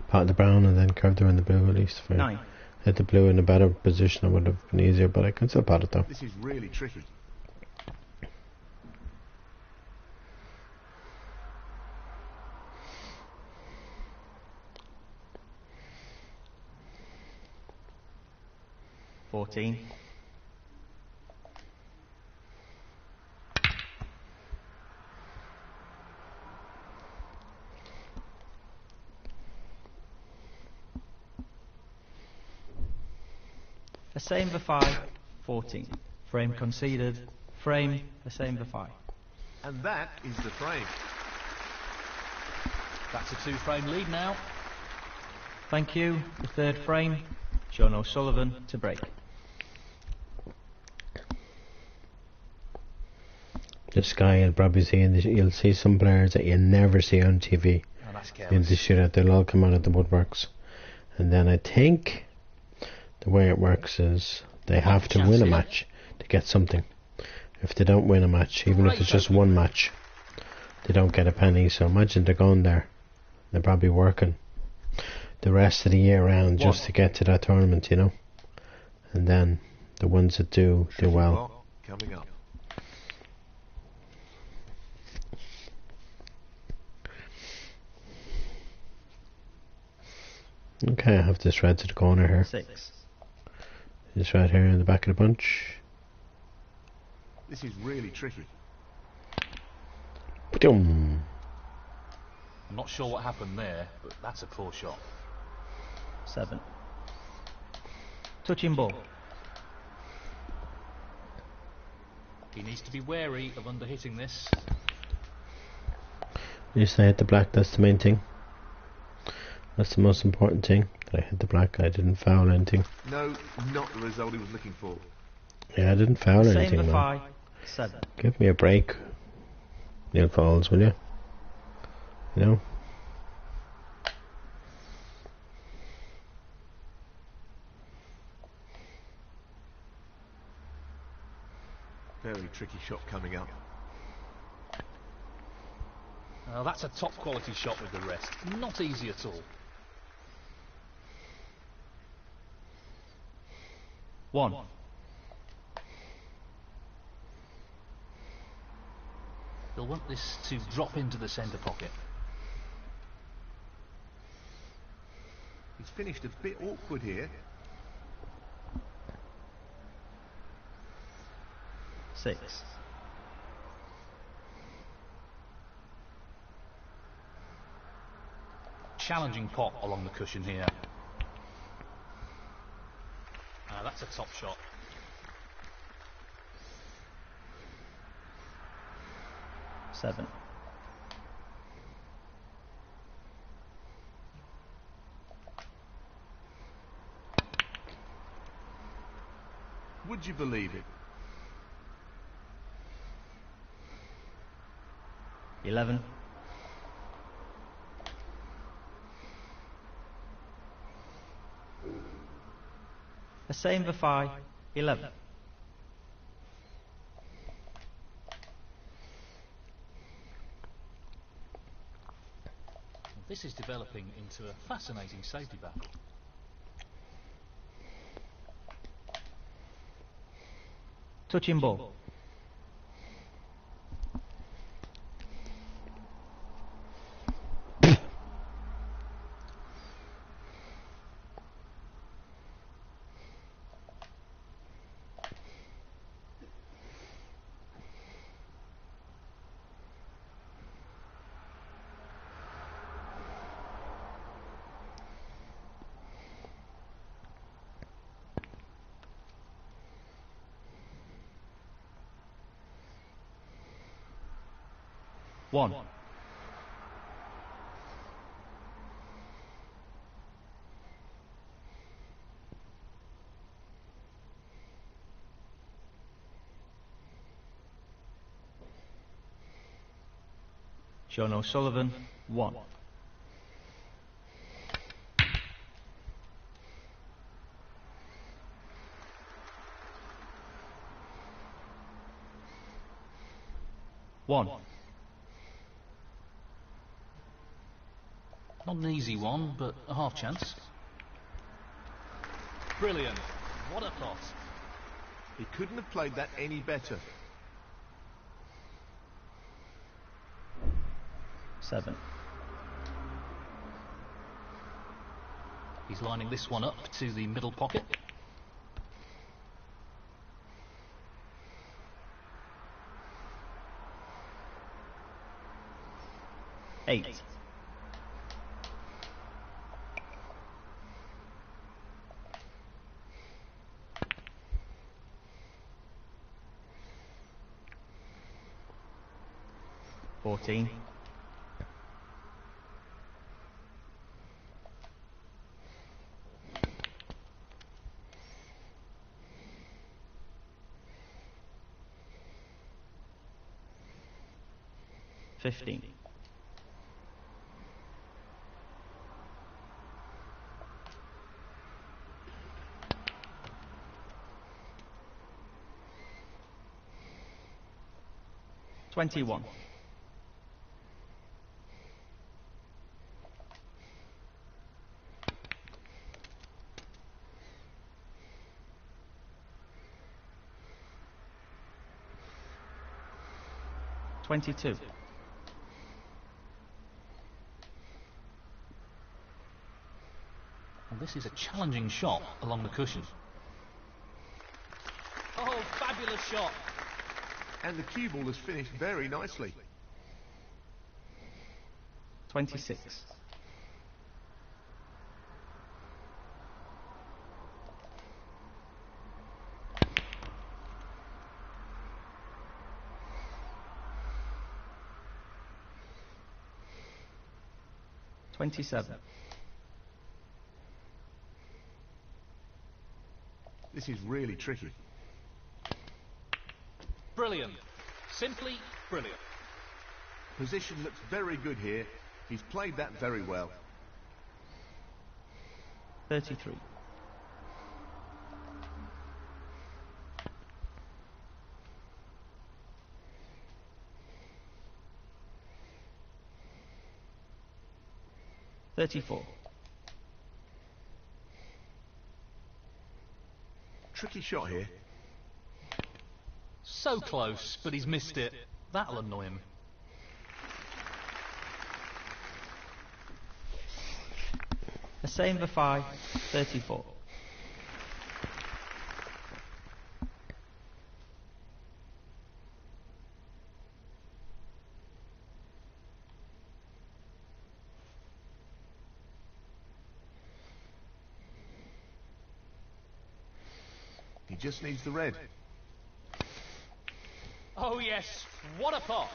Pot the brown and then curved around the blue at least. If I 9. hit the blue in a better position, it would have been easier, but I can still pot it though. This is really tricky. Fourteen. The same for 5. 14. Frame conceded. Frame, the same for 5. And that is the frame. That's a 2-frame lead now. Thank you. The third frame. Sean O'Sullivan to break. This guy you'll probably see you'll see some players that you never see on TV. Oh, that's In careless. the shootout, they'll all come out of the woodworks. And then I think the way it works is they have to win a match to get something. If they don't win a match, even if it's just one match, they don't get a penny. So imagine they're going there. They're probably working the rest of the year round just to get to that tournament, you know. And then the ones that do Tricky well. pot coming up. Okay, I have this red to the corner here. 6. This right here in the back of the bunch. This is really tricky. Ba-dum. I'm not sure what happened there, but that's a poor shot. 7. Touching ball. He needs to be wary of underhitting this. At least I hit the black, that's the main thing. That's the most important thing. That I hit the black, I didn't foul anything. No, not the result he was looking for. Yeah, I didn't foul Same anything, for man. 5. 7. Give me a break, Neil Falls, will you? You know? Very tricky shot coming up. That's a top quality shot with the rest. Not easy at all. 1. He'll want this to drop into the centre pocket. He's finished a bit awkward here. 6. Challenging pot along the cushion here. That's a top shot. 7. Would you believe it? 11. The same for 5. 11. This is developing into a fascinating safety battle. Touching ball. 1. Sean O'Sullivan, 1. One. Not an easy one, but a half chance. Brilliant. What a pot. He couldn't have played that any better. 7. He's lining this one up to the middle pocket. 8. Fourteen. 15. 21. 22. 'This is a challenging shot along the cushion. Oh, fabulous shot. And the cue ball has finished very nicely. 26. 27. This is really tricky. Brilliant. Simply brilliant. Position looks very good here. He's played that very well. 33. 34. Tricky shot here. So close, but he's missed it. That'll annoy him. The same Defy 34. He just needs the red. Oh yes, what a pot!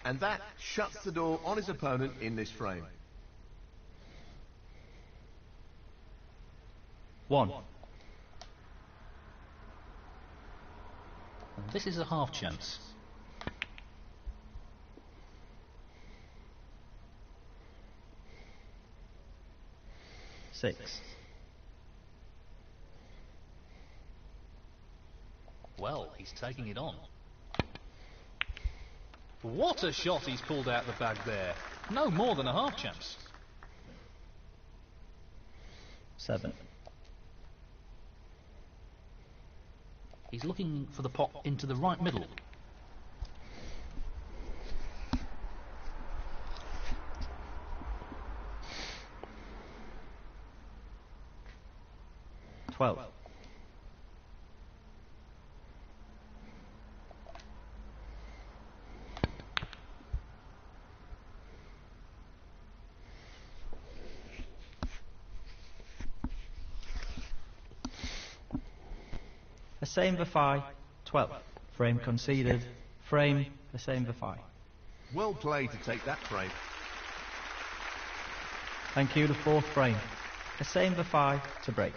And that shuts the door on his opponent in this frame. 1. And this is a half chance. Six. Well, he's taking it on. What a shot he's pulled out the bag there. No more than a half chance. 7. He's looking for the pot into the right middle. 12. The same Defy 12. Frame conceded. Frame the same Defy. Well played to take that frame. Thank you, the 4th frame. The same Defy to break.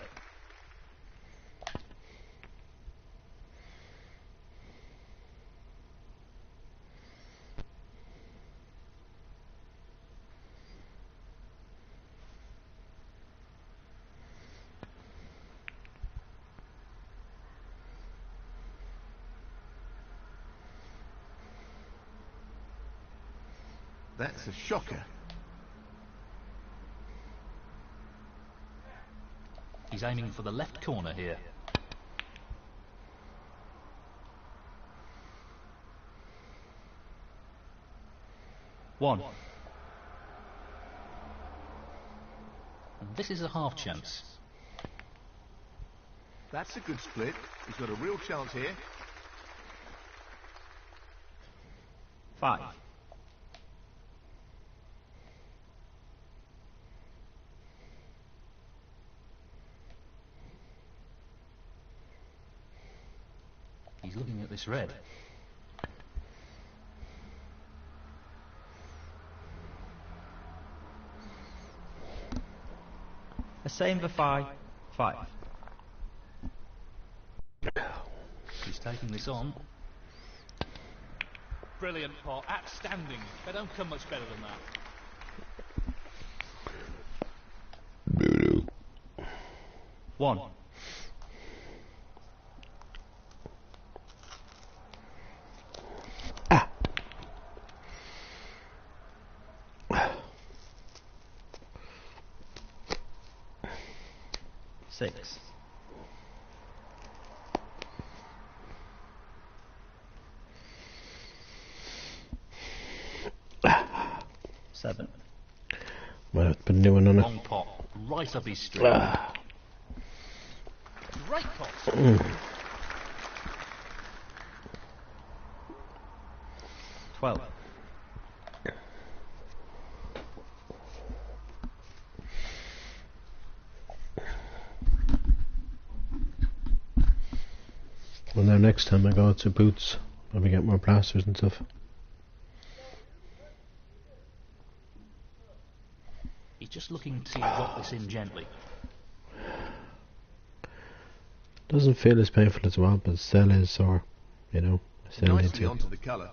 That's a shocker. He's aiming for the left corner here. One. And this is a half chance. That's a good split. He's got a real chance here. 5. He's looking at this red. The same Defy 5. He's taking this on. Brilliant pot, outstanding. They don't come much better than that. 1. Six. 7. Might have to put a new one on it. Long pot, right up his street. Great pot. 12. Well, now next time I go to Boots, maybe get more plasters and stuff. He's just looking to rock this in gently. Doesn't feel as painful as well, but still is sore, you know. Still need Nicely to. onto the colour.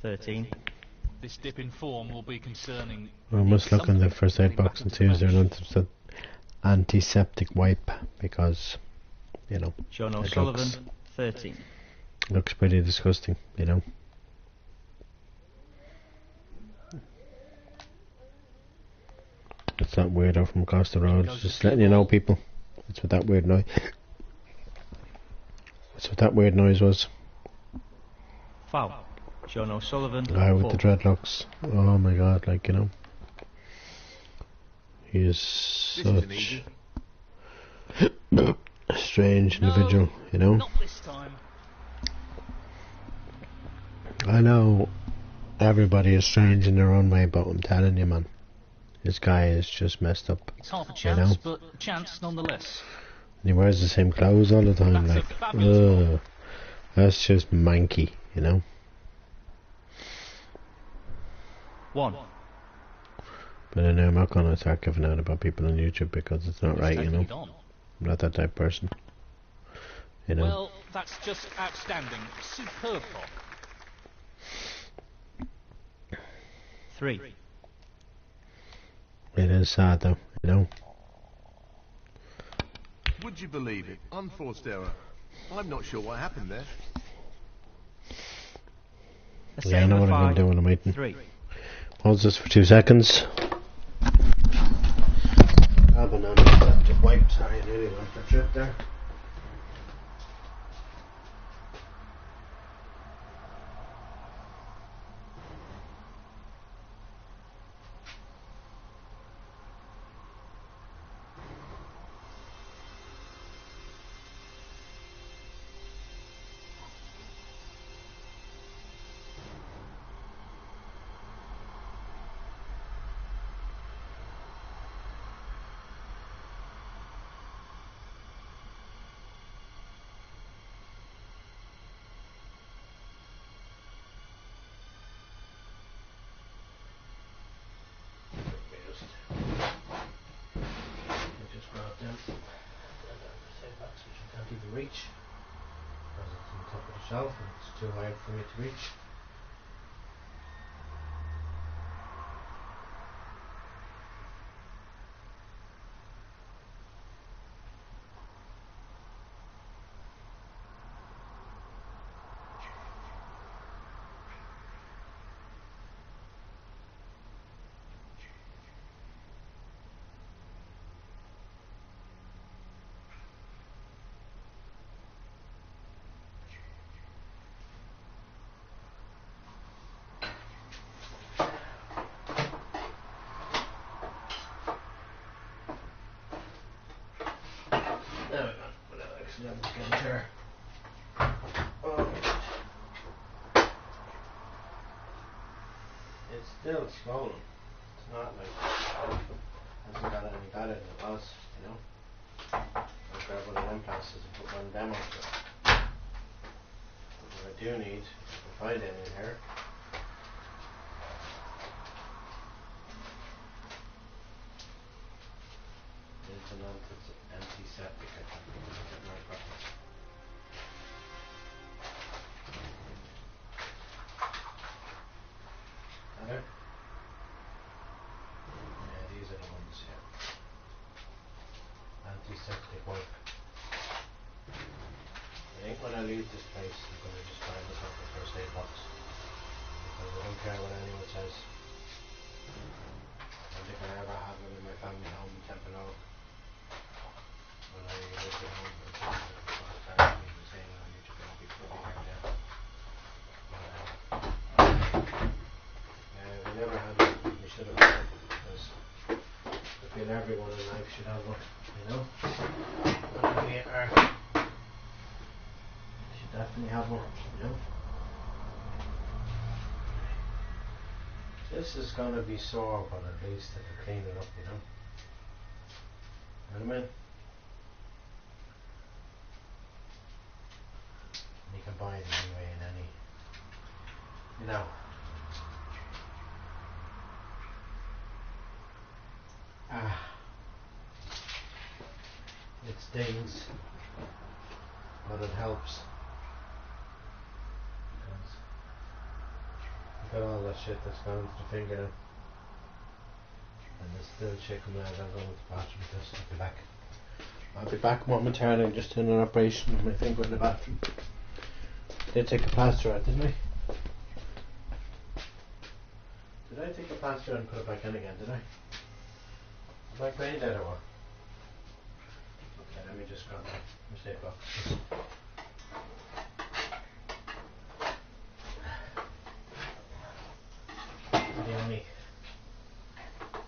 13. This dip in form will be concerning. I must look in the first aid box and see if there's an antiseptic wipe, because, you know, John it O'Sullivan 13. looks pretty disgusting, you know. It's that weirdo from across the road, just letting you know, people. That's what that weird noise. That's what that weird noise was. Foul. John O'Sullivan The guy with 4. the dreadlocks. Oh my god, like, you know. He is isn't such easy. a strange individual, you know. Not this time. I know everybody is strange in their own way, but I'm telling you, man, this guy is just messed up. It's half a You chance, know? but a chance nonetheless. And he wears the same clothes all the time, That's a like, fabulous ugh, that's just manky, you know. 1. But then I'm not gonna start giving out about people on YouTube because it's not right, you know. Taking it on. I'm not that type of person, you know. Well, that's just outstanding. Superb, Bob. 3. It is sad though, you know. Would you believe it? Unforced error. I'm not sure what happened there. The Yeah, I same know for what I'm gonna 5. do when I'm waiting. 3. Pause this for 2 seconds. Ah, banana, just wipe. Sorry, I nearly went for a trip there. Just grab them. And then the same box which I can't even reach because it's on the top of the shelf and it's too high for me to reach. There we go. Without accidentally getting there. Oh. It's still swollen. It's not like it hasn't got any better than it was, you know. I'll grab one of them plasters and put one of them onto it. But what I do need, if I can find any in here, is an antiseptic, I think. No problem. Better? Yeah, these are the ones here. Antiseptic work. I think when I leave this place, I'm going to just buy myself a first aid box. Because I don't care what anyone says. I don't think I ever had one in my family home in Templeogue. When I lived at home, I was saying on YouTube that I'd be putting here now. We never had one. We should have had one. Because I feel everyone in life should have one, you know? Not to be should definitely have one, you know? This is gonna be sore, but at least I can clean it up, you know? You know what I mean? You can buy it anyway in any, you know. It stings, but it helps. Because look at all that shit that's gone into the finger now. And there's still shit coming out. I'm going to the bathroom just I'll be back. I'll be back momentarily. I'm just doing an operation with my finger in the bathroom. Did take a plaster out, didn't I? Did I take a plaster out and put it back in again, did I? Am I brain dead or what? Okay, let me just grab my safe box.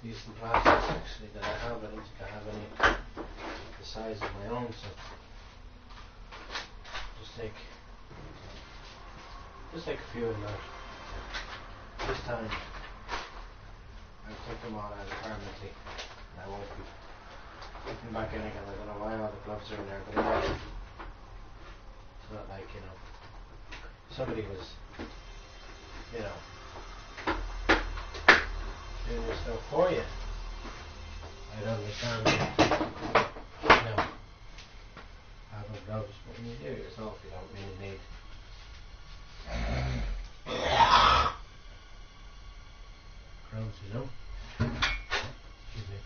decent plastics actually that I have. I don't think I have any the size of my own, so just take a few of that. This time I'll take them all out permanently and I won't be putting back in again. I don't know why all the gloves are in there, but anyway, it's not like, you know, somebody was, you know, doing your stuff for you. I'd understand, you know, having gloves, but when you do it yourself, you don't really need. Gloves, you know. Excuse me.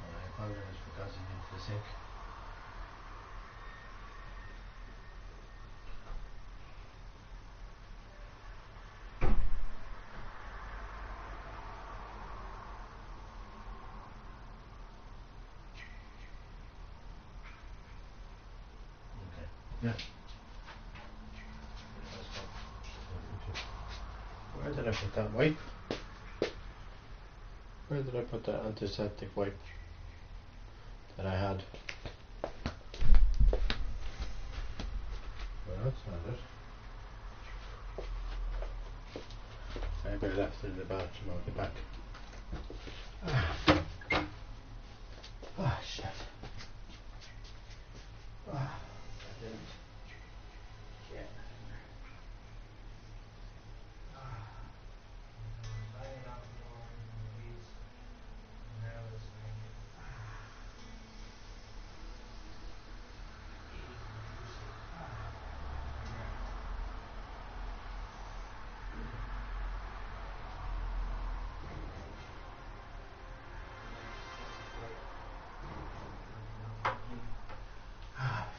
And I apologize for causing you into the sink. Okay. Yeah. Where did I put that wipe? Where did I put that antiseptic wipe that I had? Well, that's not it. Maybe I left it in the bathroom. I'll be back. Ah, shit. I didn't. Shit. Banging out the door in the weeds. Now it's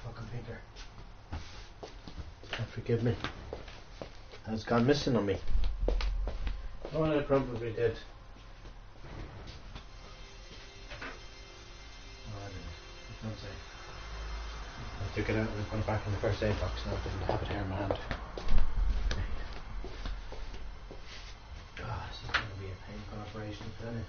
fucking pinker. Forgive me. It's gone missing on me. Oh, I probably did. Oh, I didn't. I can't say. I took it out and put it back in the first aid box. Now I didn't have it here in my hand. Oh, this is going to be a painful operation, isn't it?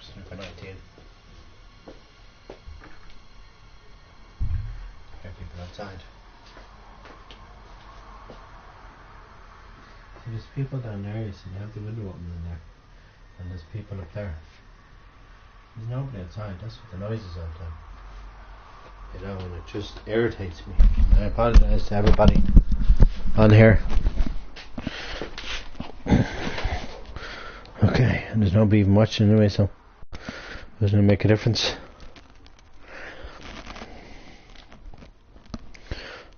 Snooker 19. Get people outside. See, there's people down there, you see, they have the window open in there. And there's people up there. There's nobody outside, that's what the noise is all the time. You know, and it just irritates me. I apologise to everybody on here. Okay, and there's nobody even watching anyway, so it doesn't make a difference.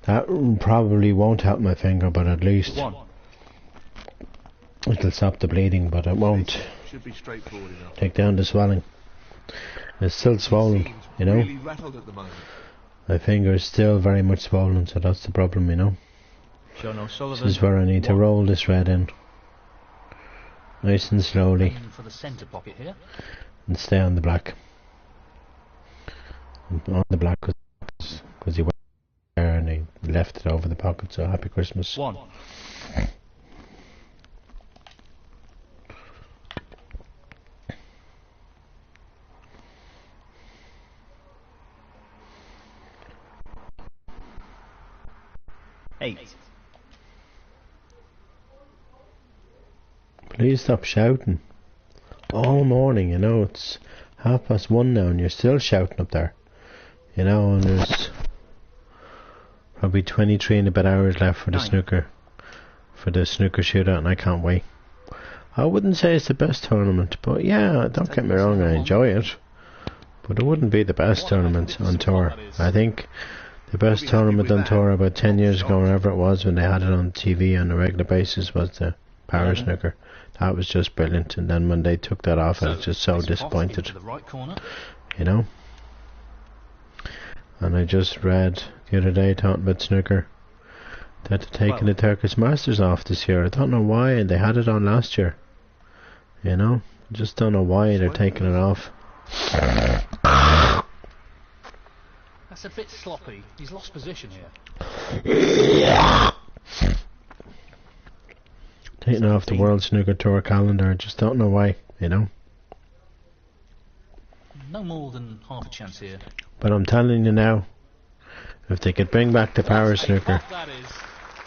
That probably won't help my finger, but at least it'll stop the bleeding, but it won't Should be straightforward enough. take down the swelling. It's still swollen, you know. Really rattled at the moment. My finger is still very much swollen, so that's the problem, you know. Sean O'Sullivan. This is where I need to roll this red in. Nice and slowly. For the centre pocket here. And stay on the black. And on the black because he went there and he left it over the pocket, so happy Christmas. 1. Eight. Please stop shouting. All morning, you know, it's 1:30 now and you're still shouting up there. You know, and there's probably 23 and a bit hours left for the snooker shootout, and I can't wait. I wouldn't say it's the best tournament, but yeah, don't get me wrong, I enjoy it. But it wouldn't be the best tournament on tour. I think the best tournament on tour about 10 years ago, whenever it was, when they had it on TV on a regular basis, was the Power Snooker. That was just brilliant, and then when they took that off, I was just so disappointed. You know? And I just read the other day, talking about snooker, that they're taking the Turkish Masters off this year. I don't know why, and they had it on last year. You know? I just don't know why they're taking it off. That's a bit sloppy. He's lost position here. Taking off the World Snooker Tour calendar. I just don't know why, you know. No more than half a chance here. But I'm telling you now, if they could bring back the Power Snooker, That is.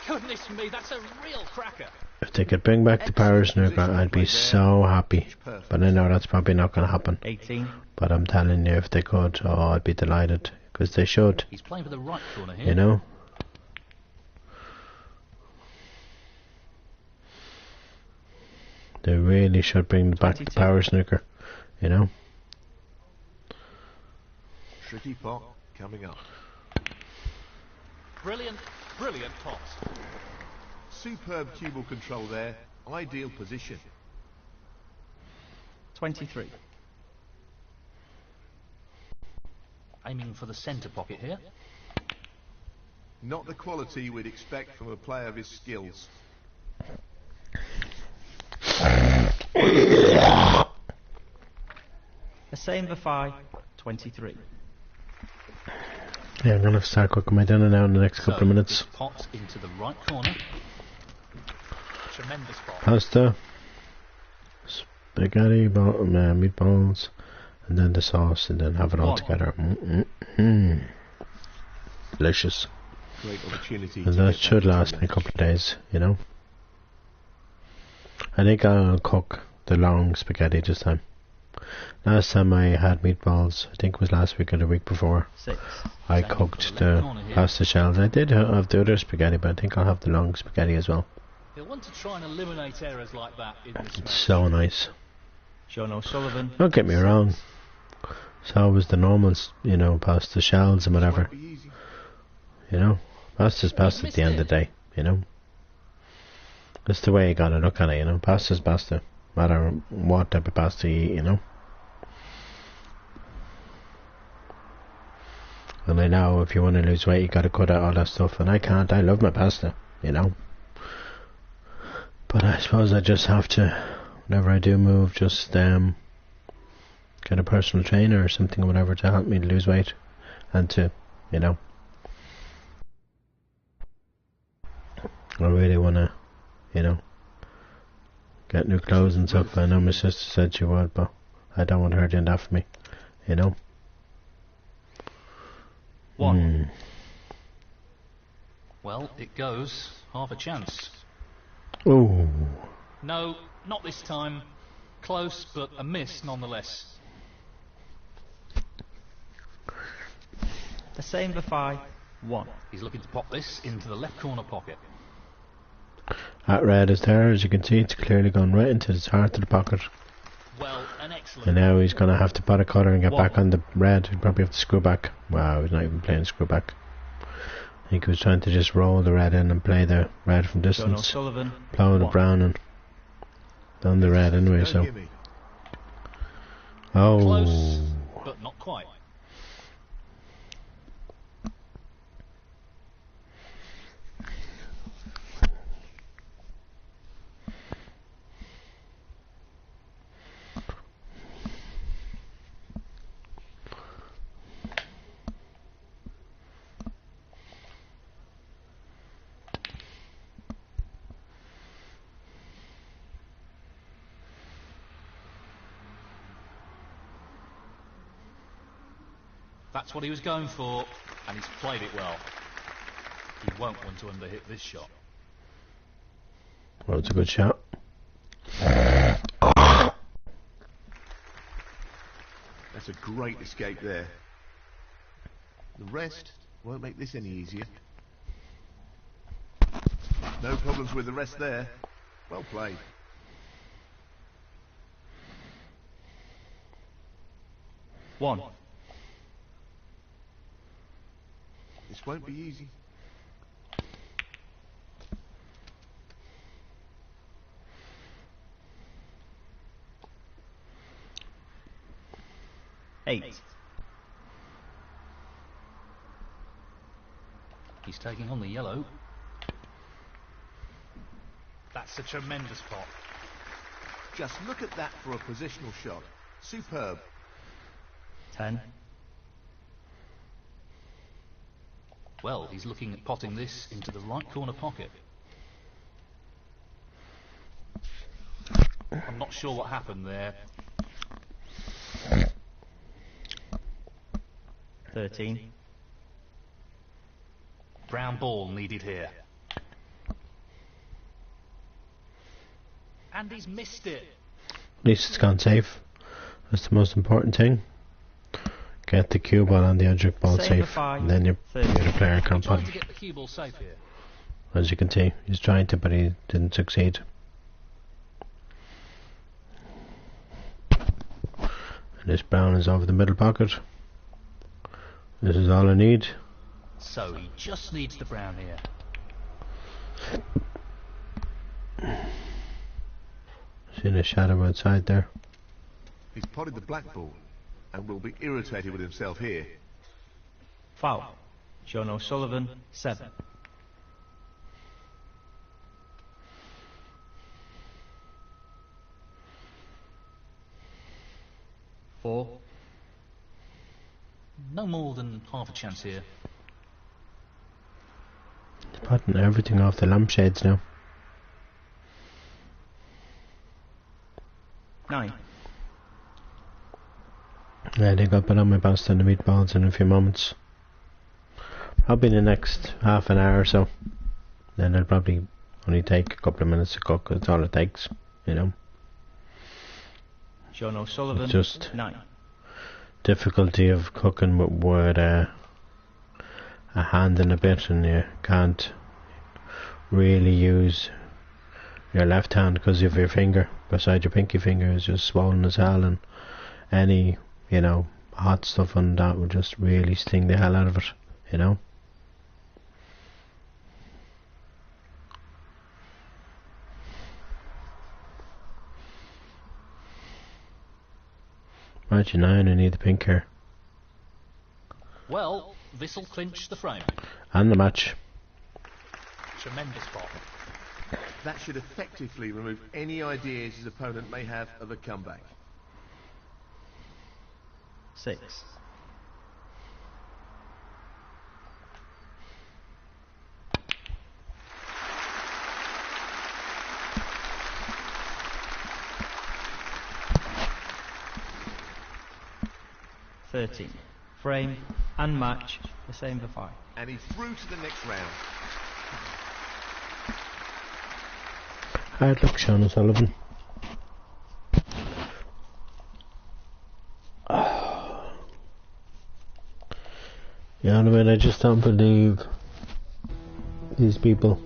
Goodness me, that's a real cracker. if they could bring back the Power Snooker, I'd be so happy. But I know that's probably not going to happen. 18. But I'm telling you, if they could, oh, I'd be delighted. Because they should. He's playing for the right corner here. You know? They really should bring back the Power Snooker. You know? Tricky pot coming up. Brilliant, brilliant pot. Superb cue ball control there. Ideal position. 23. Aiming for the centre pocket here. Not the quality we'd expect from a player of his skills. A same for 23. Yeah, I'm going to start cooking my dinner now in the next couple of minutes. Pot into the right corner. Tremendous pot. Pasta, spaghetti, meatballs, and then the sauce, and then have it all together. Delicious. Great opportunity. And that should last me a couple of days, you know. I think I'll cook the long spaghetti this time. Last time I had meatballs, I think it was last week or the week before, 6. I cooked the pasta shells. I did have the other spaghetti, but I think I'll have the long spaghetti as well. He'll want to try and eliminate errors like that in this It's match. so nice. Sean O'Sullivan. Don't get me wrong. So was the normal, you know, pasta shells and whatever. You know, pasta's pasta at the end of the day, you know. That's the way you gotta look at it, you know. Pasta's pasta. No matter what type of pasta you eat, you know. And I know if you want to lose weight, you gotta cut out all that stuff. And I can't. I love my pasta, you know. But I suppose I just have to, whenever I do move, just get a personal trainer or something or whatever to help me to lose weight. And to, you know. I really want to, you know, get new clothes and stuff. I know my sister said she would, but I don't want her doing that for me, you know. 1. Well, it goes. Half a chance. Oh, No, not this time. Close, but a miss nonetheless. The same for 5. 1. He's looking to pop this into the left corner pocket. that red is there, as you can see. It's clearly gone right into the heart of the pocket. Well, an excellent... And now he's going to have to pot a cutter and get 1. back on the red. He'll probably have to screw back. Wow, he's not even playing screw back. I think he was trying to just roll the red in and play the red from John distance. O'Sullivan. Plough the 1. brown and done the red anyway, No so. gimme. Oh. Close, but not quite. That's what he was going for, and he's played it well. He won't want to underhit this shot. Well, it's a good shot. That's a great escape there. The rest won't make this any easier. No problems with the rest there. Well played. One. This won't be easy. Eight. He's taking on the yellow. That's a tremendous pot. Just look at that for a positional shot. Superb. 10. Well, he's looking at potting this into the right corner pocket. I'm not sure what happened there. 13. Brown ball needed here. And he's missed it. At least it's gone safe. That's the most important thing. Get the cue ball on the object ball Save safe, the 5, and then your 30. the other player He can't tried pot to it. get the cue ball safe here. As you can see, he's trying to, but he didn't succeed. And this brown is over the middle pocket. This is all I need. So he just needs the brown here. Seen a shadow outside there. He's potted the black ball and will be irritated with himself here. Foul. John O'Sullivan. 7. Four. No more than half a chance here. He's potting everything off the lampshades now. 9. Yeah, I think I'll put on my pasta and the meatballs in a few moments. Probably in the next half an hour or so. Then it'll probably only take a couple of minutes to cook. That's all it takes, you know. John O'Sullivan. It's just 9. difficulty of cooking with a hand in a bit, and you can't really use your left hand because of your finger beside your pinky finger is just swollen as hell, and any, you know, hot stuff on that would just really sting the hell out of it, you know. Imagine 9, I need the pink here. Well, this'll clinch the frame. And the match. Tremendous pot. That should effectively remove any ideas his opponent may have of a comeback. 6. 13. Frame and match, the same for 5. And he's through to the next round. Hard luck, Sean O'Sullivan. You know what I mean? I just don't believe these people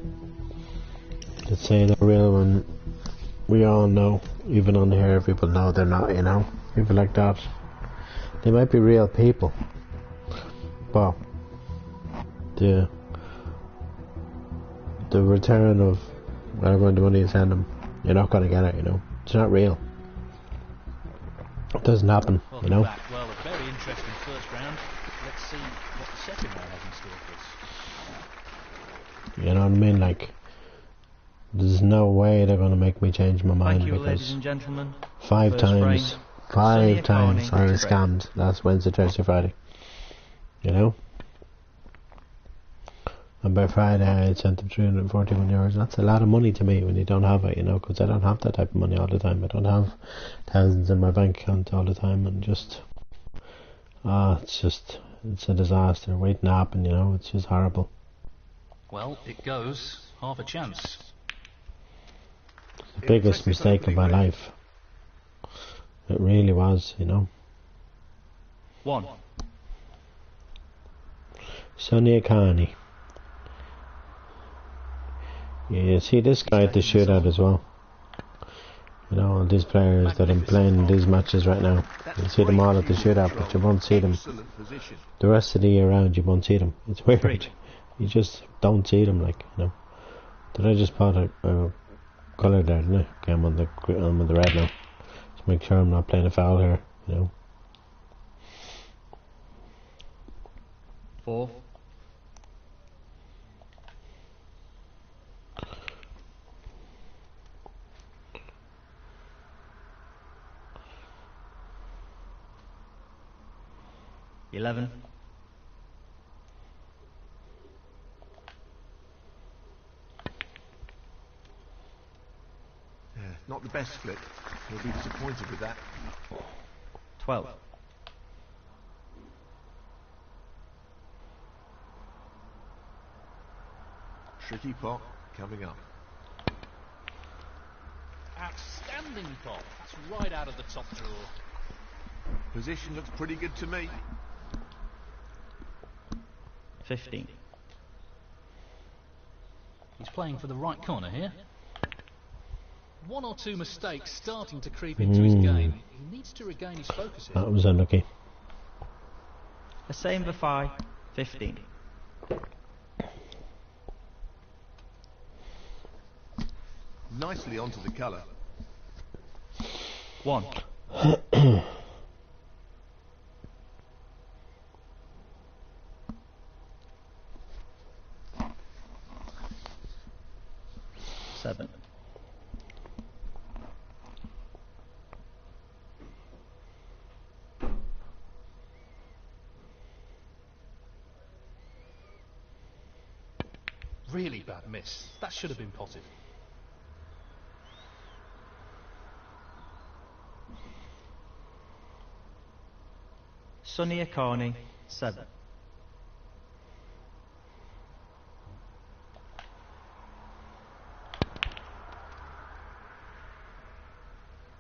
that say they're real when we all know, even on here, people know they're not, you know? People like that. They might be real people, but the return of whatever the money you send them, you're not going to get it, you know? It's not real. It doesn't happen, Well, you know? well, a very interesting first round. Let's see what the second round has in store for us. You know what I mean? Like, there's no way they're going to make me change my mind. Thank you, because ladies and gentlemen. five First frame. times Sonia I was Carney. scammed last Wednesday, Thursday, Friday. You know? And by Friday I had sent them €341. That's a lot of money to me when you don't have it, you know, because I don't have that type of money all the time. I don't have thousands in my bank account all the time, and just it's a disaster waiting to happen, you know. It's just horrible. Well, it goes half a chance. The biggest mistake of my life. It really was, you know. 1. Sonia Carney. Yeah, you see this guy at the shootout as well. You know, all these players that I'm playing these matches right now. You see them all at the shootout, but you won't see them the rest of the year round. You won't see them. It's weird. You just don't see them, like, you know. Did I just put a colour there, didn't I? Okay, I'm on the red now. Just make sure I'm not playing a foul here, you know. 4. $11. Not the best flip. He'll be disappointed with that. 12. Tricky pot coming up. Outstanding pot. That's right out of the top drawer. Position looks pretty good to me. 15. He's playing for the right corner here. One or two mistakes starting to creep into his game. He needs to regain his focus here. That was unlucky. The same for 5. 15. Nicely onto the colour. 1. $7. Really bad miss. That should have been potted. Sonia Carney. 7.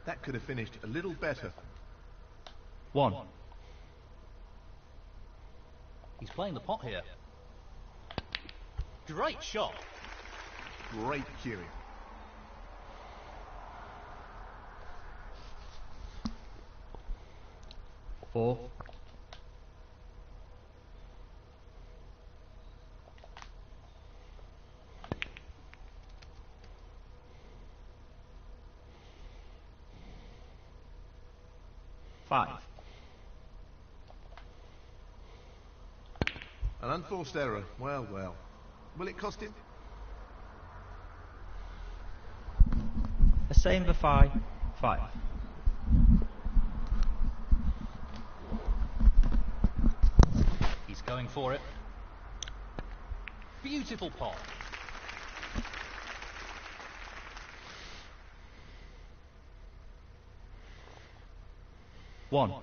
That could have finished a little better. 1. He's playing the pot here. Great shot. Great cueing. $4. $5. An unforced error. Well, well. Will it cost him? The same for 5. 5. He's going for it. Beautiful pot. $1.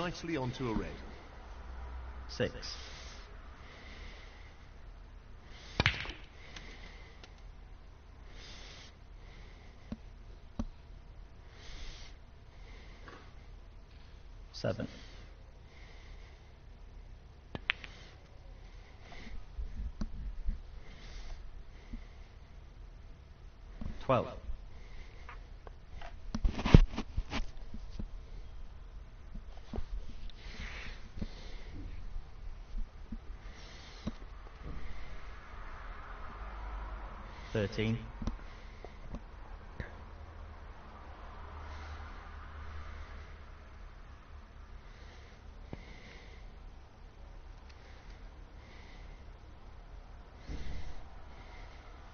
nicely onto a red. 6. 7. 12. 13.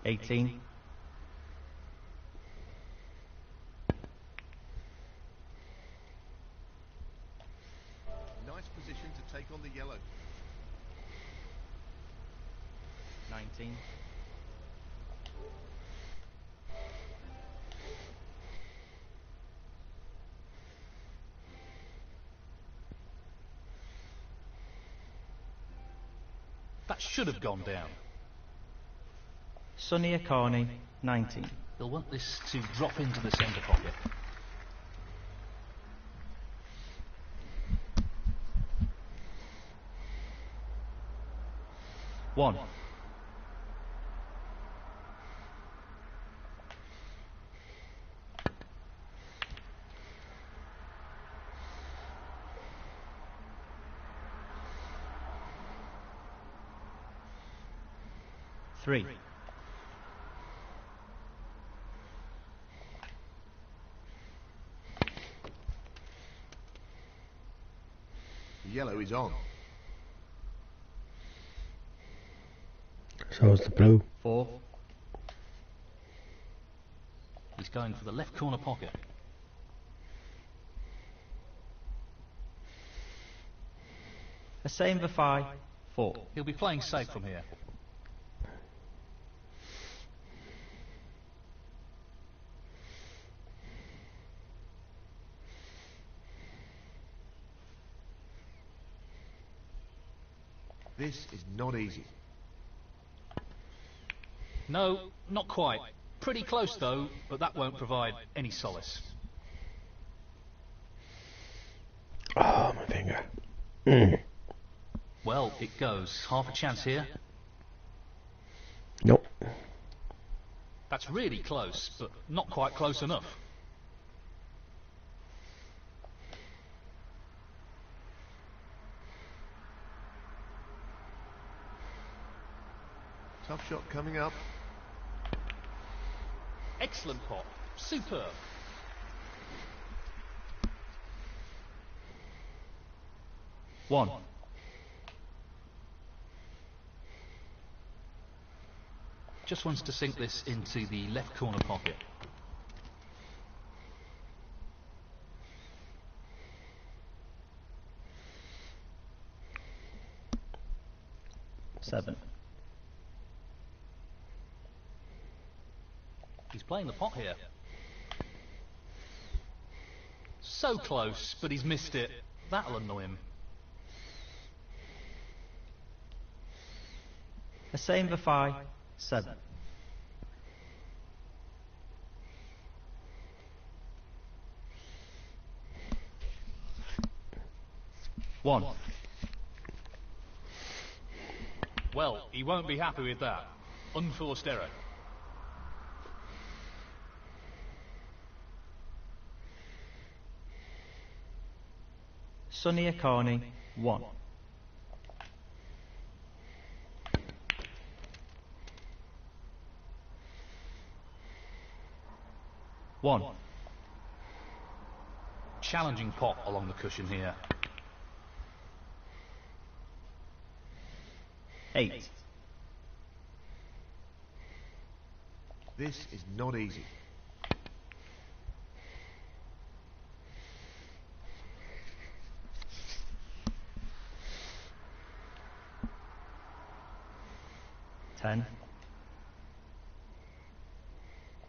18. Nice position to take on the yellow. 19. That should have gone down. Sonny Carney, 19. He'll want this to drop into the centre pocket. One. 3. 'Yellow is on. So is the blue. 4. He's going for the left corner pocket. A same for 5. 4. He'll be playing safe from here. This is not easy. No, not quite. Pretty close though, but that won't provide any solace. Oh, my finger. Well, it goes. Half a chance here. Nope. That's really close, but not quite close enough. Tough shot coming up. Excellent pot. Superb. One. Just wants to sink this into the left corner pocket. Seven. He's playing the pot here. So close, but he's missed it. That'll annoy him. A same for 5. 7. One. Well, he won't be happy with that. Unforced error. Sonny Carney, 1. One. Challenging pot along the cushion here. 8. This is not easy. Ten.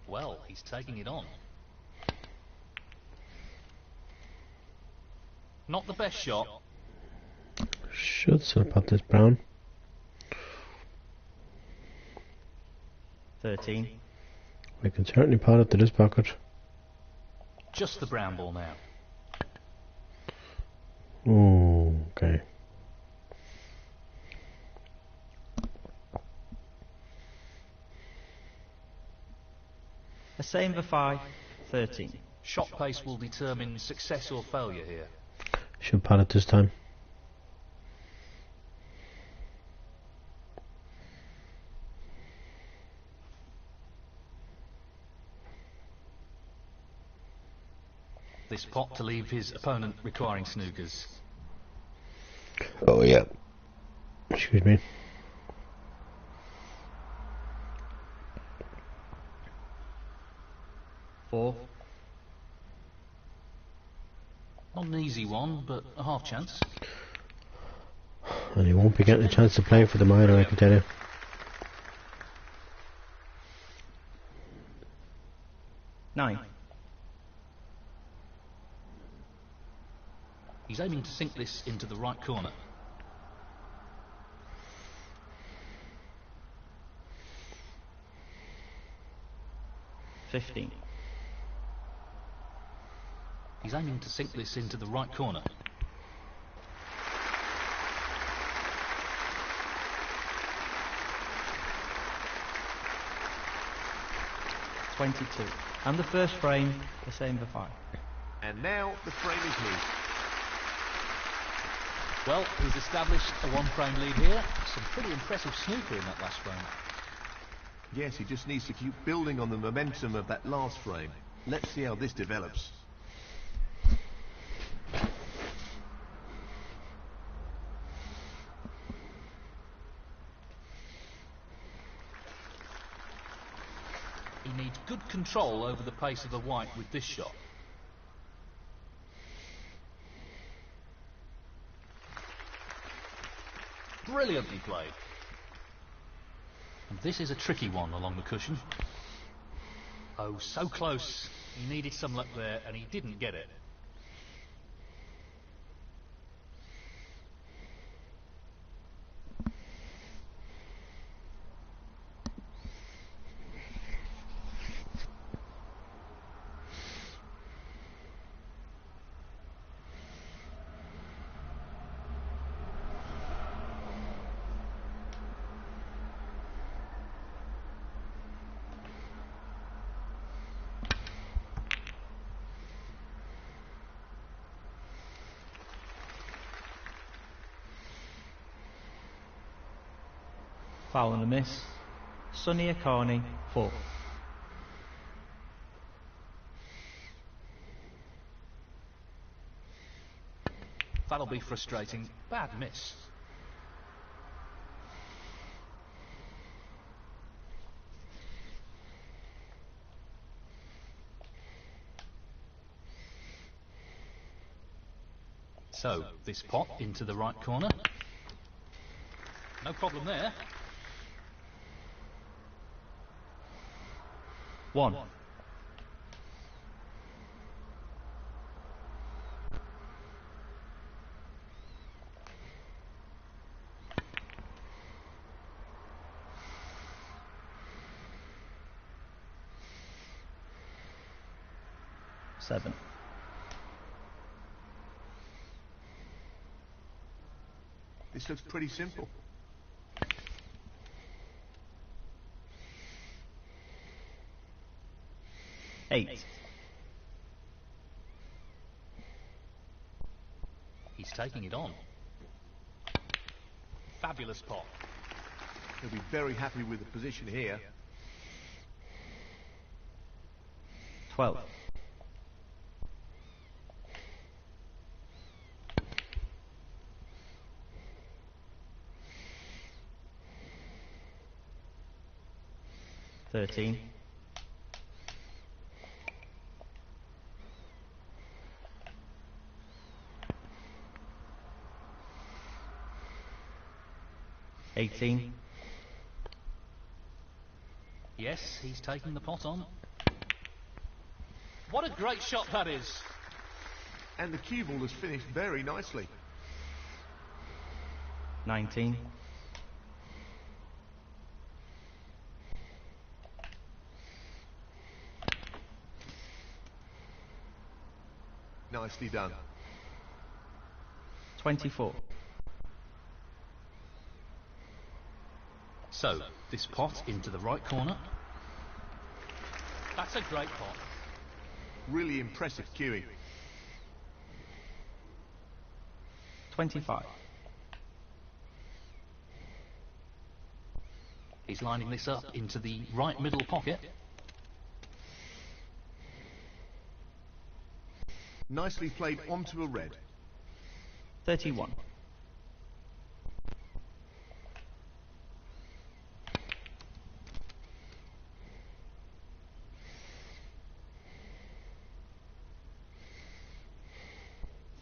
Well, he's taking it on. Not the best shot. Should still pot this brown. 13. We can certainly pot it to this pocket. Just the brown ball now. Oh, okay. A same for 5. 13. Shot pace will determine success or failure here. Should pot it this time. This pot to leave his opponent requiring snookers. Oh yeah. Excuse me. Four. Not an easy one, but a half chance. And he won't be getting a chance to play for the minor, I can tell you. Nine. He's aiming to sink this into the right corner. $15. He's aiming to sink this into the right corner. $22. And the first frame, the same for 5. And now the frame is his. Well, he's established a one-frame lead here. Some pretty impressive snooker in that last frame. Yes, he just needs to keep building on the momentum of that last frame. Let's see how this develops. He needs good control over the pace of the white with this shot. Brilliantly played. And this is a tricky one along the cushion. Oh, so close. He needed some luck there, and he didn't get it. Foul and a miss. Sonny Akani, 4. That'll be frustrating. Bad miss. So, this pot into the right corner. No problem there. 1. Seven. This looks pretty simple. Eight. He's taking it on. Fabulous pot. He'll be very happy with the position here. 12. $13. 18. Yes, he's taking the pot on. What a great shot that is. And the cue ball has finished very nicely. 19. Nicely done. 24. So, this pot into the right corner. That's a great pot. Really impressive cueing. 25. He's lining this up into the right middle pocket. Nicely played onto a red. 31.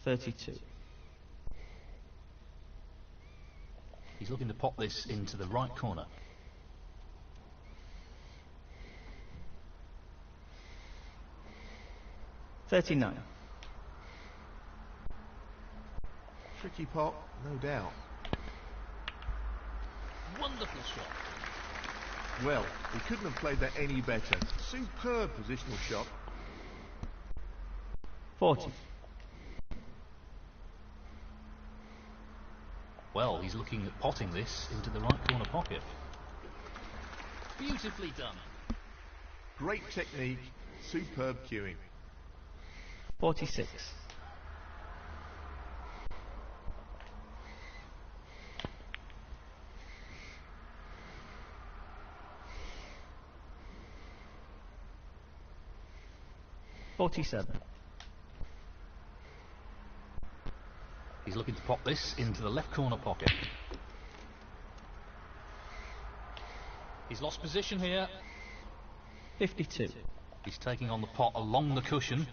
$32. He's looking to pop this into the right corner. $39. Tricky pot, no doubt. Wonderful shot. Well, he couldn't have played that any better. Superb positional shot. 40. Well, he's looking at potting this into the right corner pocket. Beautifully done. Great technique, superb cueing. 46. $47. He's looking to pop this into the left corner pocket. He's lost position here. 52. He's taking on the pot along the cushion.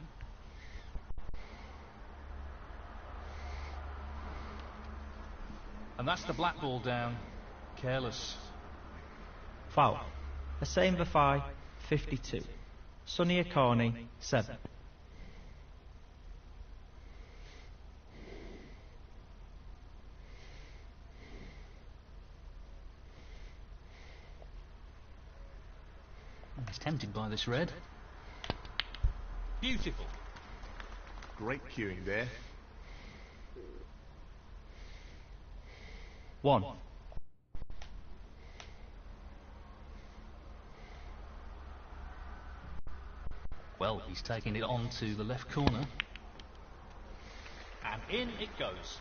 And that's the black ball down. Careless. Foul. A same for 52. Sonny Akani, 7. He's tempted by this red. Beautiful. Great cueing there. 1. Well, he's taking it on to the left corner. And in it goes.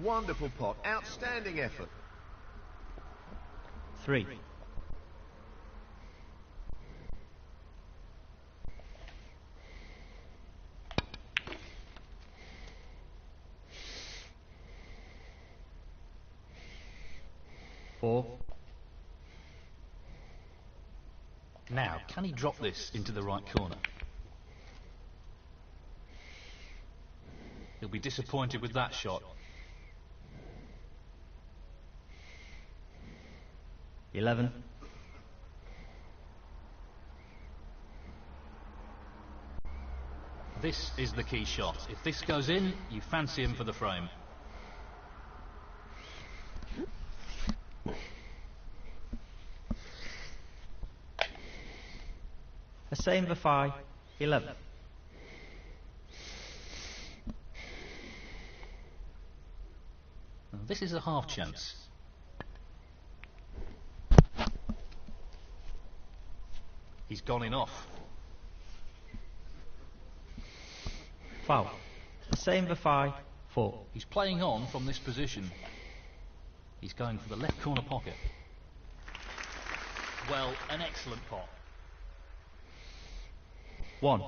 Wonderful pot, outstanding effort. 3. Four. Now, can he drop this into the right corner? He'll be disappointed with that shot. 11. This is the key shot. If this goes in, you fancy him for the frame. A same for 11. Now, this is a half chance. He's gone in off. Foul. A same for 4. He's playing on from this position. He's going for the left corner pocket. Well, an excellent pot. 1.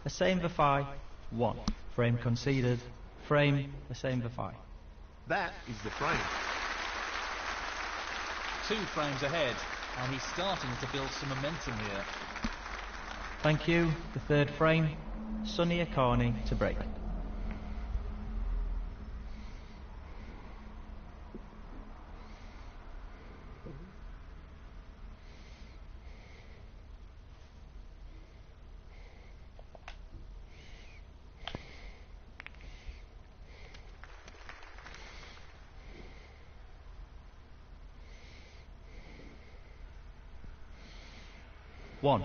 A same for 1. Frame conceded. Frame, a same for. That is the frame. 2 frames ahead, and he's starting to build some momentum here. Thank you. The third frame. Sonny Carney to break. One.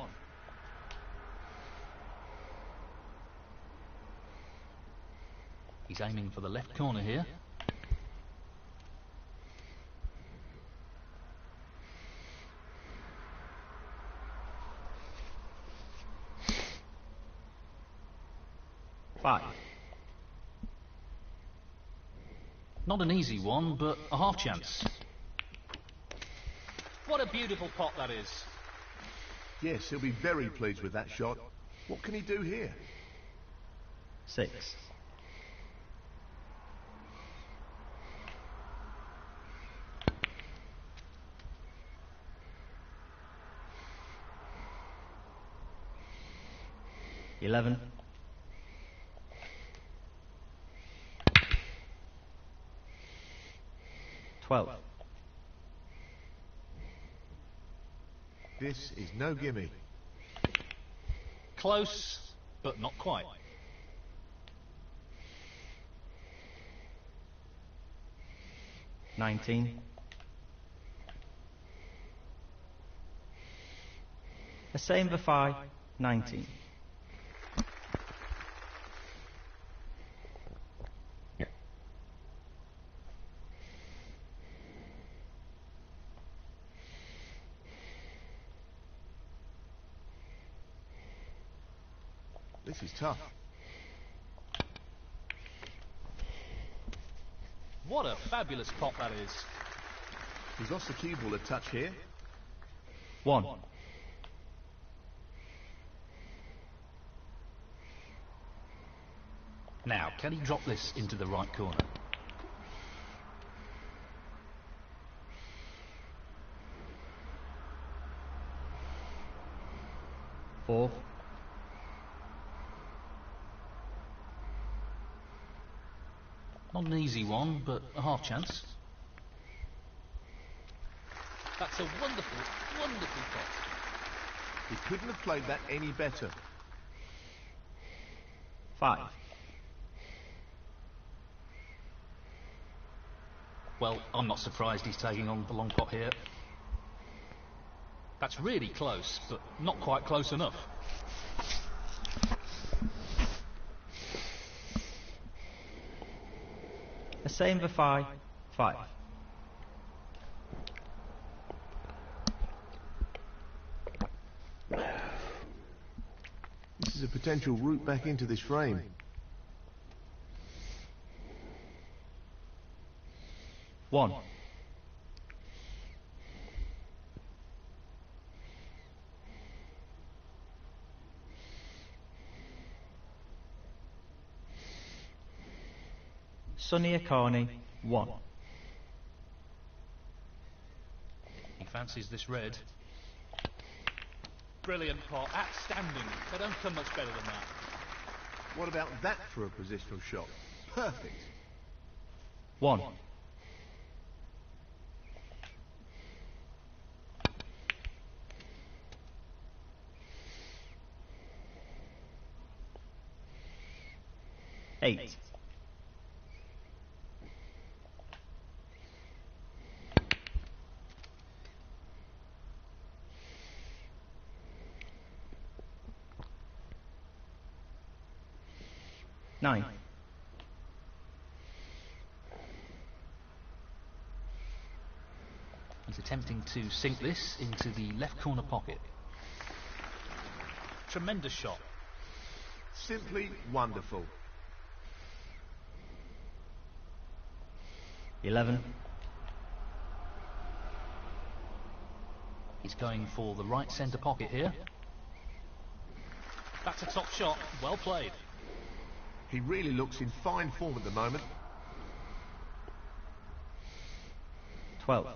He's aiming for the left corner here. Five. Not an easy one, but a half chance. What a beautiful pot that is. Yes, he'll be very pleased with that shot. What can he do here? 6. $11. 12. This is no gimme. Close, but not quite. $19. A same for 19. This is tough. What a fabulous pot that is. He's lost the cue ball a touch here. 1. Now, can he drop this into the right corner? 4. Not an easy one, but a half chance. That's a wonderful, wonderful pot. He couldn't have played that any better. 5. Well, I'm not surprised he's taking on the long pot here. That's really close, but not quite close enough. A same for 5. This is a potential route back into this frame. 1. Sonny Carney 1. He fancies this red. Brilliant pot, outstanding. They don't come much better than that. What about that for a positional shot? Perfect. 1. Eight. Nine. He's attempting to sink this into the left corner pocket. Tremendous shot. Simply wonderful. 11. He's going for the right centre pocket here. That's a top shot. Well played. He really looks in fine form at the moment. 12.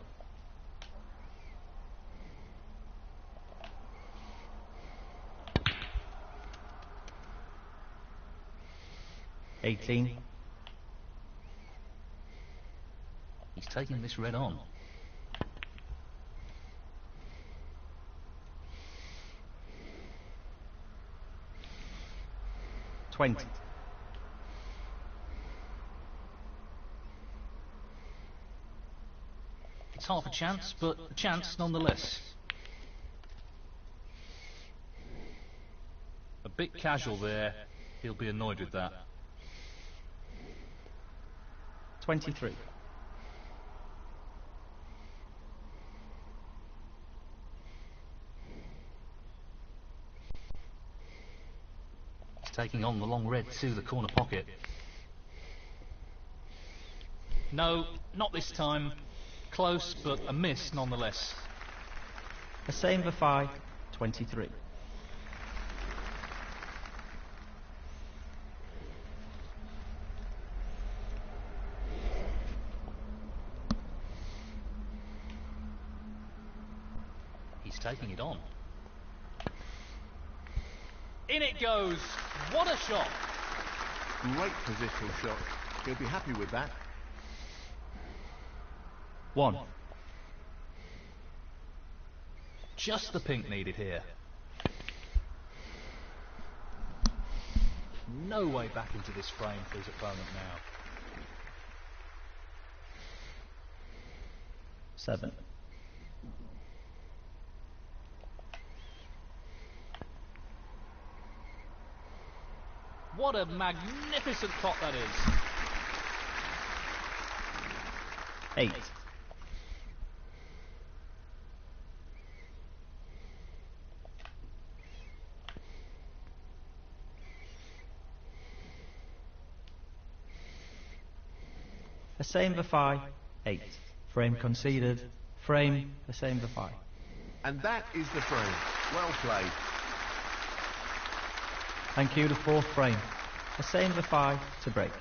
18. He's taking this red on. 20. It's half a chance, but a chance nonetheless. A bit casual there. He'll be annoyed with that. 23. He's taking on the long red to the corner pocket. No, not this time. Close, but a miss nonetheless. A same for 23. He's taking it on. In it goes. What a shot. Great positional shot. He'll be happy with that. 1. Just the pink needed here. No way back into this frame for his opponent now. 7. What a magnificent pot that is. 8. A same for 8. Frame conceded. Frame, a same for And that is the frame. Well played. Thank you, the 4th frame. A same for to break.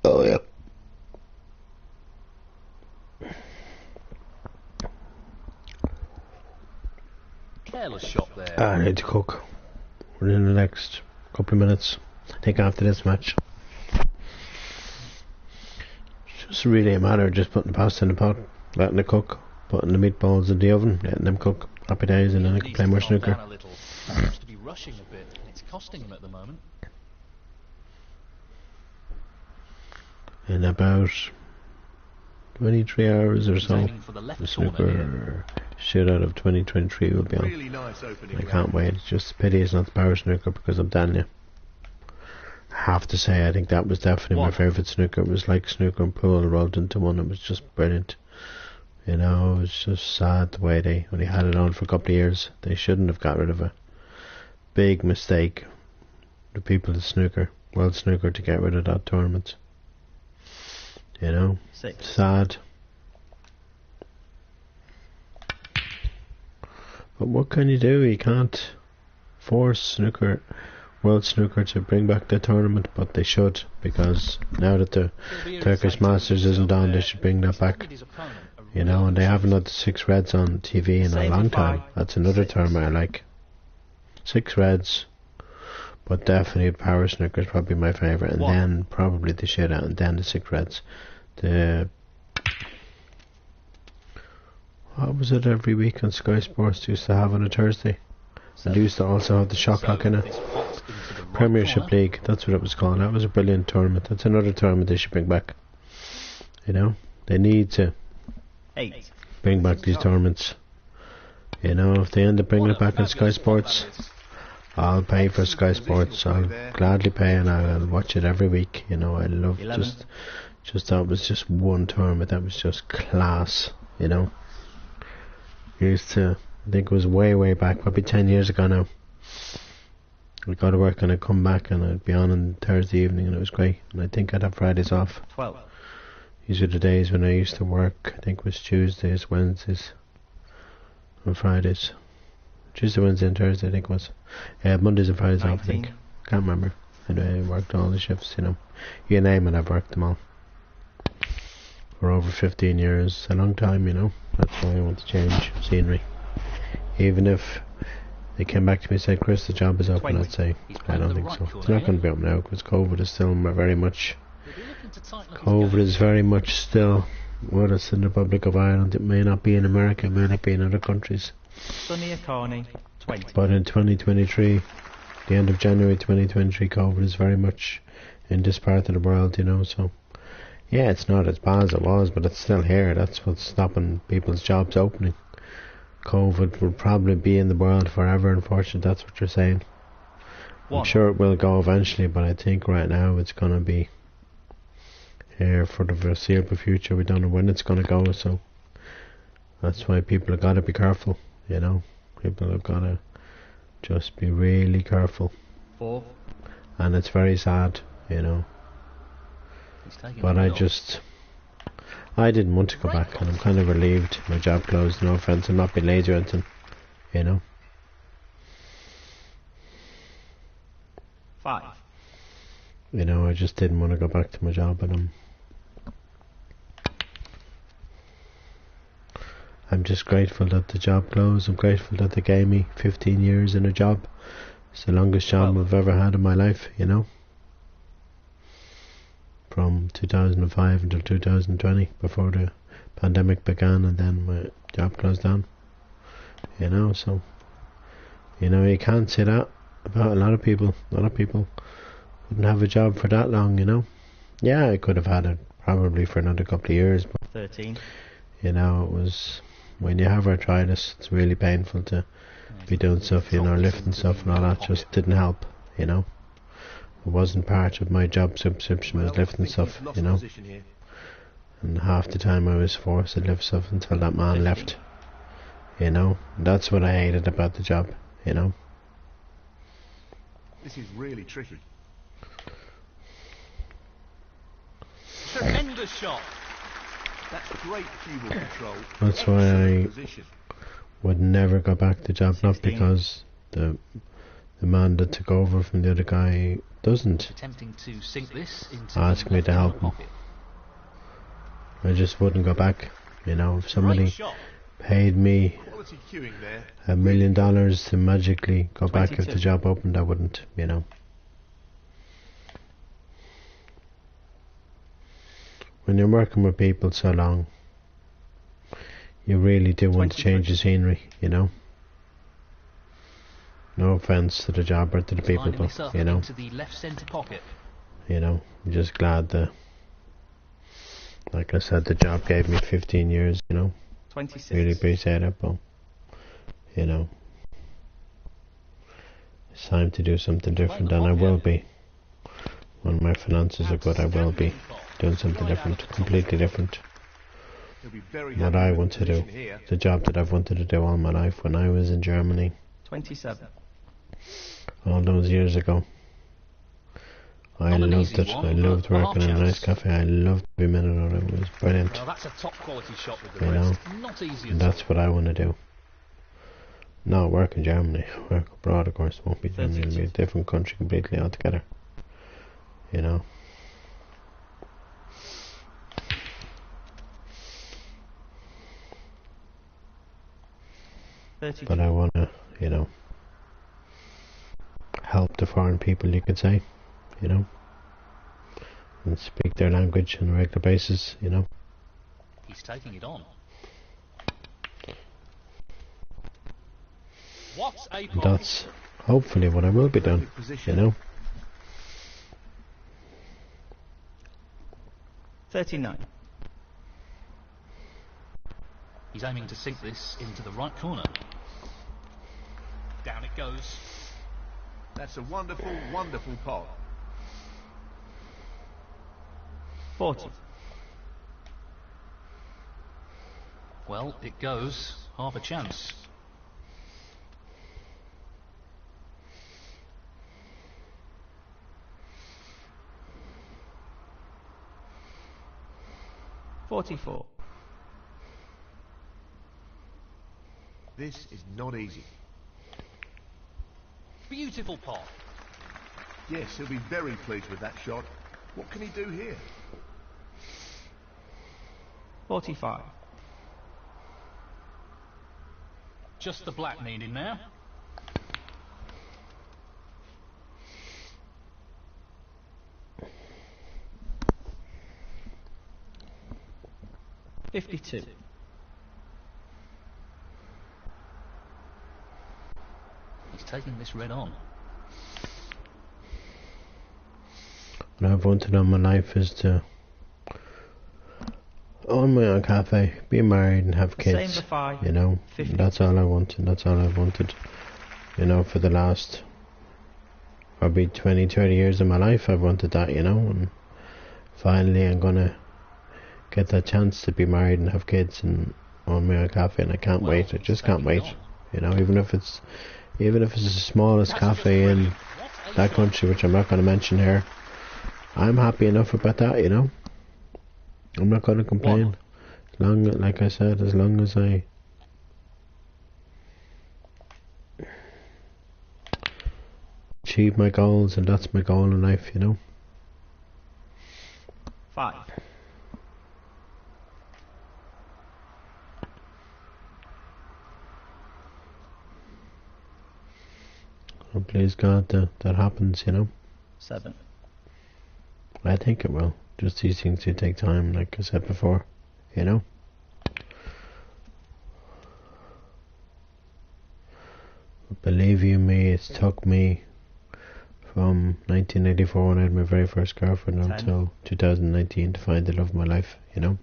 Oh, yeah. Careless shot there. I need to cook. Within the next couple of minutes. I think after this match. It's just really a matter of just putting the pasta in the pot, letting it cook, putting the meatballs in the oven, letting them cook. Happy days, and then I can play more snooker. Seems to be rushing a bit, and it's costing him at the moment. In about 23 hours or so, For the the snooker shit out of 2023 will be on. Really nice opening. I can't wait. It's just a pity it's not the power snooker, because I'm telling you, I have to say I think that was definitely my favourite snooker. It was like snooker and pool rolled into one. It was just brilliant. You know, it's just sad the way they only had it on for a couple of years. They shouldn't have got rid of it. Big mistake, the people at snooker, World Snooker, to get rid of that tournament. You know, 6. sad. But what can you do? You can't force snooker, World Snooker, to bring back the tournament, but they should, because now that the Turkish Masters isn't on, they should bring that back. You know, and they haven't had the 6 reds on TV in a long time. That's another tournament I like. 6 reds, but definitely power snooker is probably my favourite, and then probably the shit out, and then the 6 reds. The what was it every week on Sky Sports used to have on a Thursday? They used to also have the shot clock in it. Premiership League, that's what it was called. That was a brilliant tournament. That's another tournament they should bring back. You know, they need to 8. bring back these tournaments. You know, if they end up bringing it back on Sky Sports, I'll pay for Sky Sports. I'll gladly pay, and I'll watch it every week. You know, I love 11. just that was just one tournament that was just class. You know, used to, I think it was way back, probably 10 years ago now. I'd go to work and I'd come back and I'd be on Thursday evening, and it was great. And I think I'd have Fridays off. 12. These are the days when I used to work. I think it was Tuesdays, Wednesdays, and Fridays. Tuesday, Wednesday, and Thursday, I think it was. Mondays and Fridays off, I think. Can't remember. Anyway, I worked all the shifts, you know. You name it, I've worked them all. For over 15 years. A long time, you know. That's why I want to change scenery. Even if they came back to me and said, Chris, the job is open, I'd say, I don't think so. It's not going to be open now because COVID is still very much... COVID is very much still with us in the Republic of Ireland. It may not be in America, it may not be in other countries. Sunny Carney, 20. But in 2023, the end of January 2023, COVID is very much in this part of the world, you know, so... Yeah, it's not as bad as it was, but it's still here. That's what's stopping people's jobs opening. COVID will probably be in the world forever, unfortunately, that's what you're saying. I'm sure it will go eventually, but I think right now it's going to be here for the foreseeable future. We don't know when it's going to go, so that's why people have got to be careful, you know. People have got to just be really careful. 4. And it's very sad, you know. But I didn't want to go back, and I'm kind of relieved my job closed. No offense, I'm not being lazy or anything, you know. 5. You know, I just didn't want to go back to my job, and I'm just grateful that the job closed. I'm grateful that they gave me 15 years in a job. It's the longest job I've ever had in my life, you know. From 2005 until 2020, before the pandemic began, and then my job closed down. You know, so, you know, you can't say that about a lot of people. A lot of people wouldn't have a job for that long, you know. Yeah, I could have had it probably for another couple of years, but 13. You know, it was, when you have arthritis, it's really painful to be doing stuff, you know, lifting stuff and all that just didn't help, you know. It wasn't part of my job subscription, was lifting stuff, you know. And half the time I was forced to lift stuff until that man left, you know. And that's what I hated about the job, you know. This is really tricky. Tremendous shot. That's great fuel control. That's why I would never go back to the job, 16. not because the man that took over from the other guy doesn't Attempting to sink this into ask me to help him. I just wouldn't go back, you know. If somebody paid me $1 million to magically go back if 22. the job opened, I wouldn't, you know. When you're working with people so long, you really do want to change the scenery, you know. No offense to the job or to the people, but you know, into the left centre pocket. you know, I'm just glad that, like I said, the job gave me 15 years, you know. 26. Really appreciate it, but you know, it's time to do something different, and I will be. When my finances are good, I will be doing something different, completely different. What I want to do, the job that I've wanted to do all my life. When I was in Germany 27. all those years ago, I loved it. I loved working in a nice cafe. I loved every minute of it. It was brilliant. Well, that's a top quality shot with the You know, wrist. Not easy and at all. that's what I want to do. Not work in Germany. Work abroad, of course, won't be Germany. It'll be a different country completely altogether. You know. But I want to, you know, help the foreign people, you could say, you know, and speak their language on a regular basis, you know. He's taking it on. What a And point. that's hopefully what I will be doing, you know. 39. He's aiming to sink this into the right corner. Down it goes. That's a wonderful, wonderful pot. 40. Well, it goes. Half a chance. $44. This is not easy. Beautiful pot. Yes, he'll be very pleased with that shot. What can he do here? 45. Just the black needed now. 52. He's taking this red on. What I've wanted in my life is to own my own cafe, be married and have kids. Same before You know, 50. that's all I wanted. That's all I've wanted. You know, for the last probably 20, 30 years of my life, I've wanted that, you know, and finally I'm gonna get that chance to be married and have kids and own my own cafe, and I can't wait. I just can't wait. You know, even if it's the smallest cafe in that country, which I'm not going to mention here, I'm happy enough about that, you know. I'm not going to complain. As long, like I said, as long as I achieve my goals, and that's my goal in life, you know. 5. And please God that happens, you know. 7. I think it will. Just these things do take time, like I said before, you know. But believe you me, it's took me from 1984 when I had my very first girlfriend 10. until 2019 to find the love of my life, you know.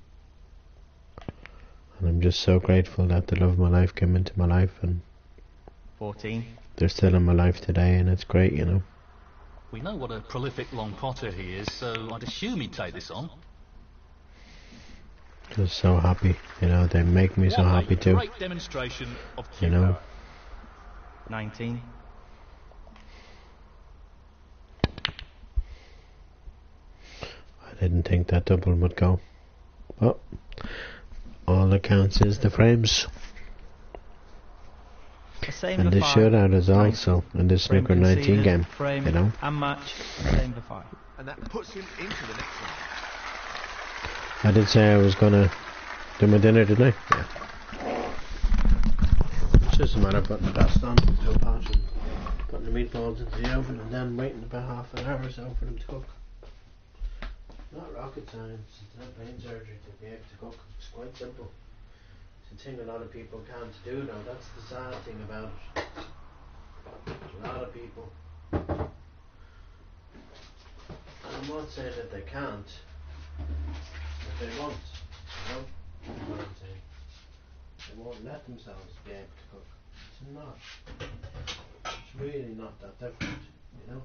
And I'm just so grateful that the love of my life came into my life, and 14. they're still in my life today, and it's great, you know. We know what a prolific long potter he is, so I'd assume he'd take this on. Just so happy, you know. They make me so happy too, Great demonstration of you know. 19. I didn't think that double would go, but all that counts is the frames. The same And the before shootout is 90. also in the Frame snooker 19 conceded, game, frame you know. and match, same before. And that puts him into the next one. I did say I was gonna do my dinner, didn't I? Yeah. It's just a matter of putting the dust on to a pot and putting the meatballs into the oven and then waiting about half an hour or so for them to cook. Not rocket science, it's not brain surgery to be able to cook. It's quite simple. It's a thing a lot of people can't do though. That's the sad thing about it. A lot of people. And I'm not saying that they can't, but they won't. You know? That's what I'm saying. They won't let themselves be able to cook. It's not. It's really not that different, you know?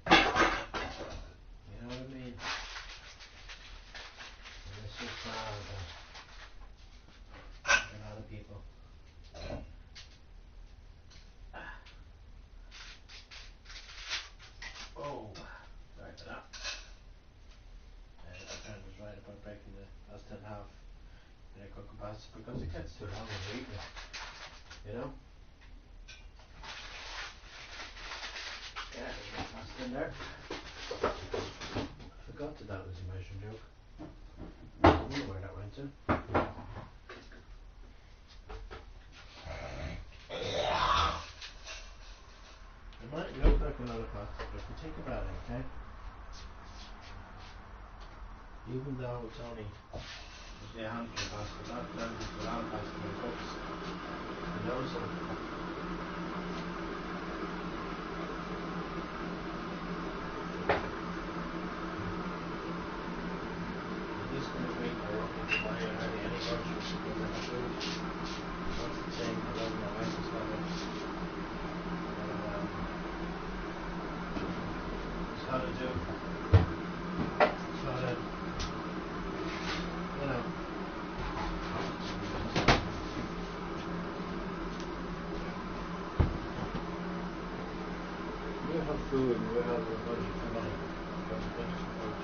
You know what I mean? And it's just sad that a lot of people oh, sorry for that. The friend was right about breaking the last in half in a cooking pasta because it gets too long in eating it, you know? Yeah, there's no pasta in there. I forgot that was a measuring joke. I don't know where that went to. It might look like a lot of pasta, but if you think about it, okay? Even though it's only a handful of pasta, that turns into a lot of pasta when it cooks. You know, so this kind of week we're looking to buy hardly any groceries because of the food. That's the thing, I love my wife has got it. It's got to do. It's got to, you know. We have food and we have a budget for money. We have a budget for food.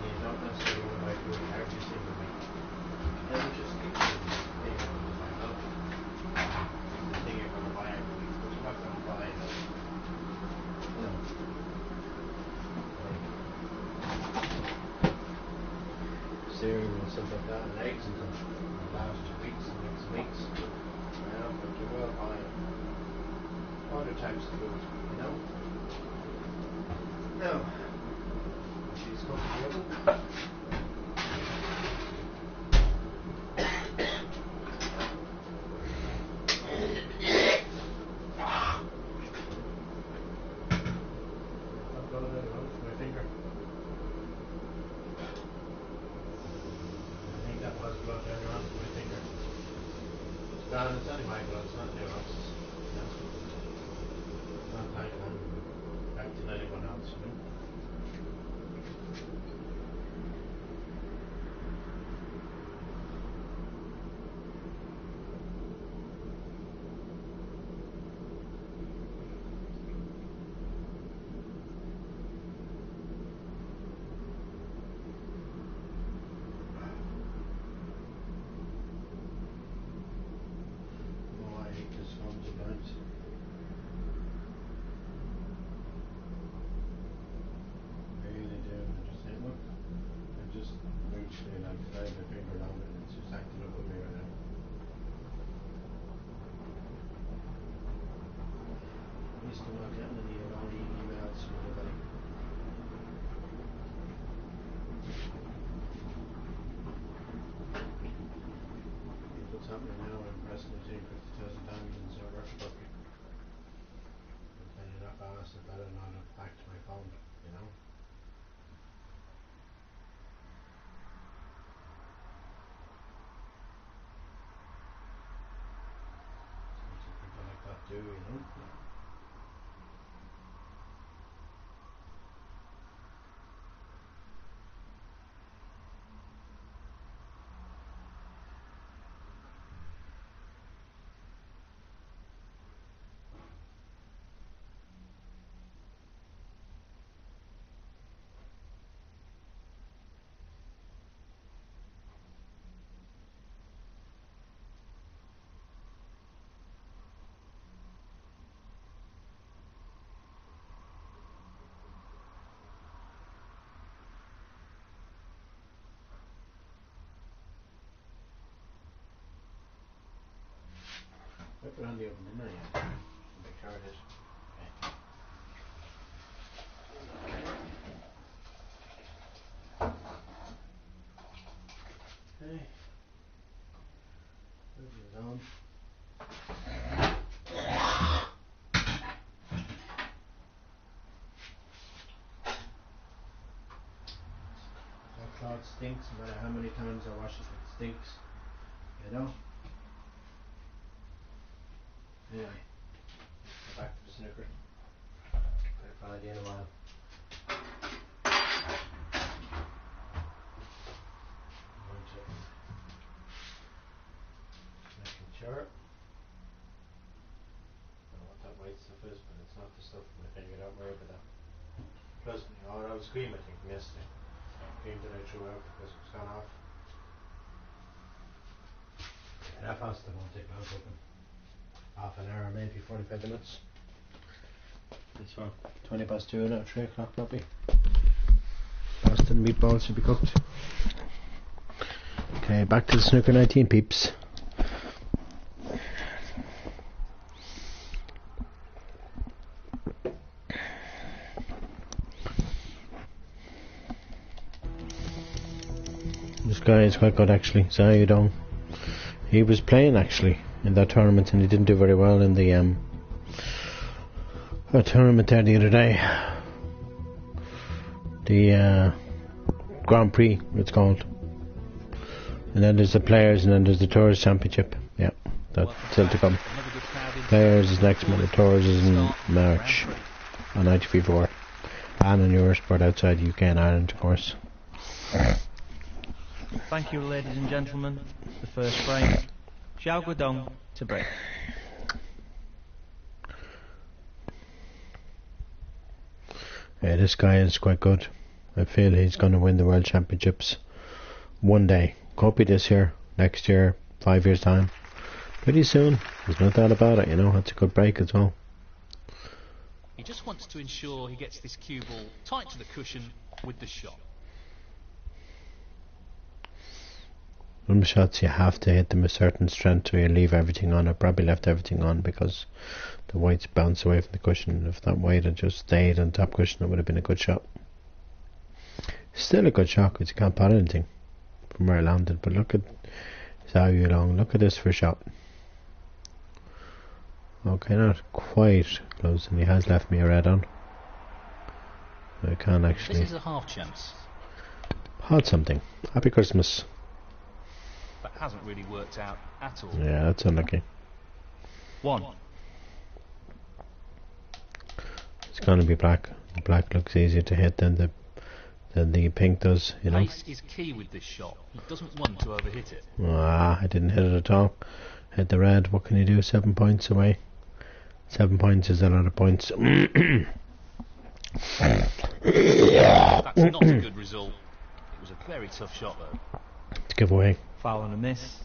You don't necessarily want to buy food every single week. Then you just keep it. Then you want to buy milk. The thing you're going to buy every week, but you're not going to buy it. You know. Cereal and stuff like that, and eggs and stuff. The last 2 weeks and next weeks. You know, but you will buy it. types of food, you know. Now, she's going to the oven. It's only my blood, it's not anyone else's. It's not like I'm acting anyone else, you know. Happening now, I'm pressing the 250,000 times and so rush properly. And then you're not fast, I better not have back to my phone, you know. Some people like that do, you know. I put on the oven, didn't I? They carried it. Okay. Put it on. That cloth stinks, no matter how many times I wash it, it stinks. You know? Anyway, go back to the snooker. Better find you in a while. Making sure. I don't know what that white stuff is, but it's not the stuff from my finger, don't worry about that. Plus, I was cream, I think, from yesterday. Cream that I threw out because it was gone off. That fast, it won't take long to open. Half an hour, maybe 45 minutes. This one, 20 past 2 now, 3 o'clock probably. Pasta and meatballs should be cooked. Okay, back to the snooker 19 peeps. This guy is quite good actually, Zayudong. He was playing actually in that tournament and he didn't do very well in the tournament there the other day. The Grand Prix it's called. And then there's the Players and then there's the Tours Championship. Yeah, that's still to come. Players is next month, the Tours is in March on ITV4 and on Eurosport outside UK and Ireland of course. Thank you, ladies and gentlemen. The first frame. Xiao Guodong to break. Yeah, this guy is quite good. I feel he's going to win the World Championships one day. Could be this year, next year, 5 years time. Pretty soon. There's no doubt about it, you know. That's a good break as well. He just wants to ensure he gets this cue ball tight to the cushion with the shot. Some shots you have to hit them a certain strength or you leave everything on. I probably left everything on because The whites bounce away from the cushion. If that white had just stayed on top cushion, it would have been a good shot. Still a good shot because you can't pot anything from where I landed. But look at Xavier Long. Look at this for a shot. Okay, not quite close, and he has left me a red on. I can't actually. This is a half chance. Hot something. Happy Christmas. That hasn't really worked out at all. Yeah, that's unlucky. 1. It's gonna be black. The black looks easier to hit than the pink does, you know. Pace is key with this shot. He doesn't want to overhit it. Ah, I didn't hit it at all. Hit the red. What can you do? 7 points away. 7 points is a lot of points. That's not a good result. It was a very tough shot though. To give away. Foul and a miss.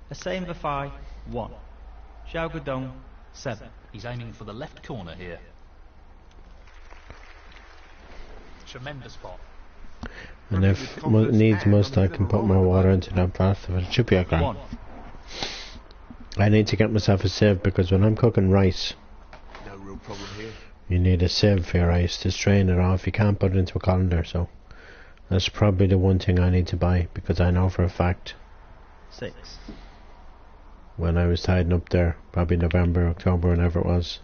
Hussein Vafai, 1. Xiao Guodong, 7. He's aiming for the left corner here. Tremendous pot. And if needs must, I can put more water into that bath. It should be okay. 1. I need to get myself a sieve because when I'm cooking rice, No real problem here. you need a sieve for your rice to strain it off. You can't put it into a colander, so that's probably the one thing I need to buy because I know for a fact 6. when I was tidying up there, probably November, October, whenever it was,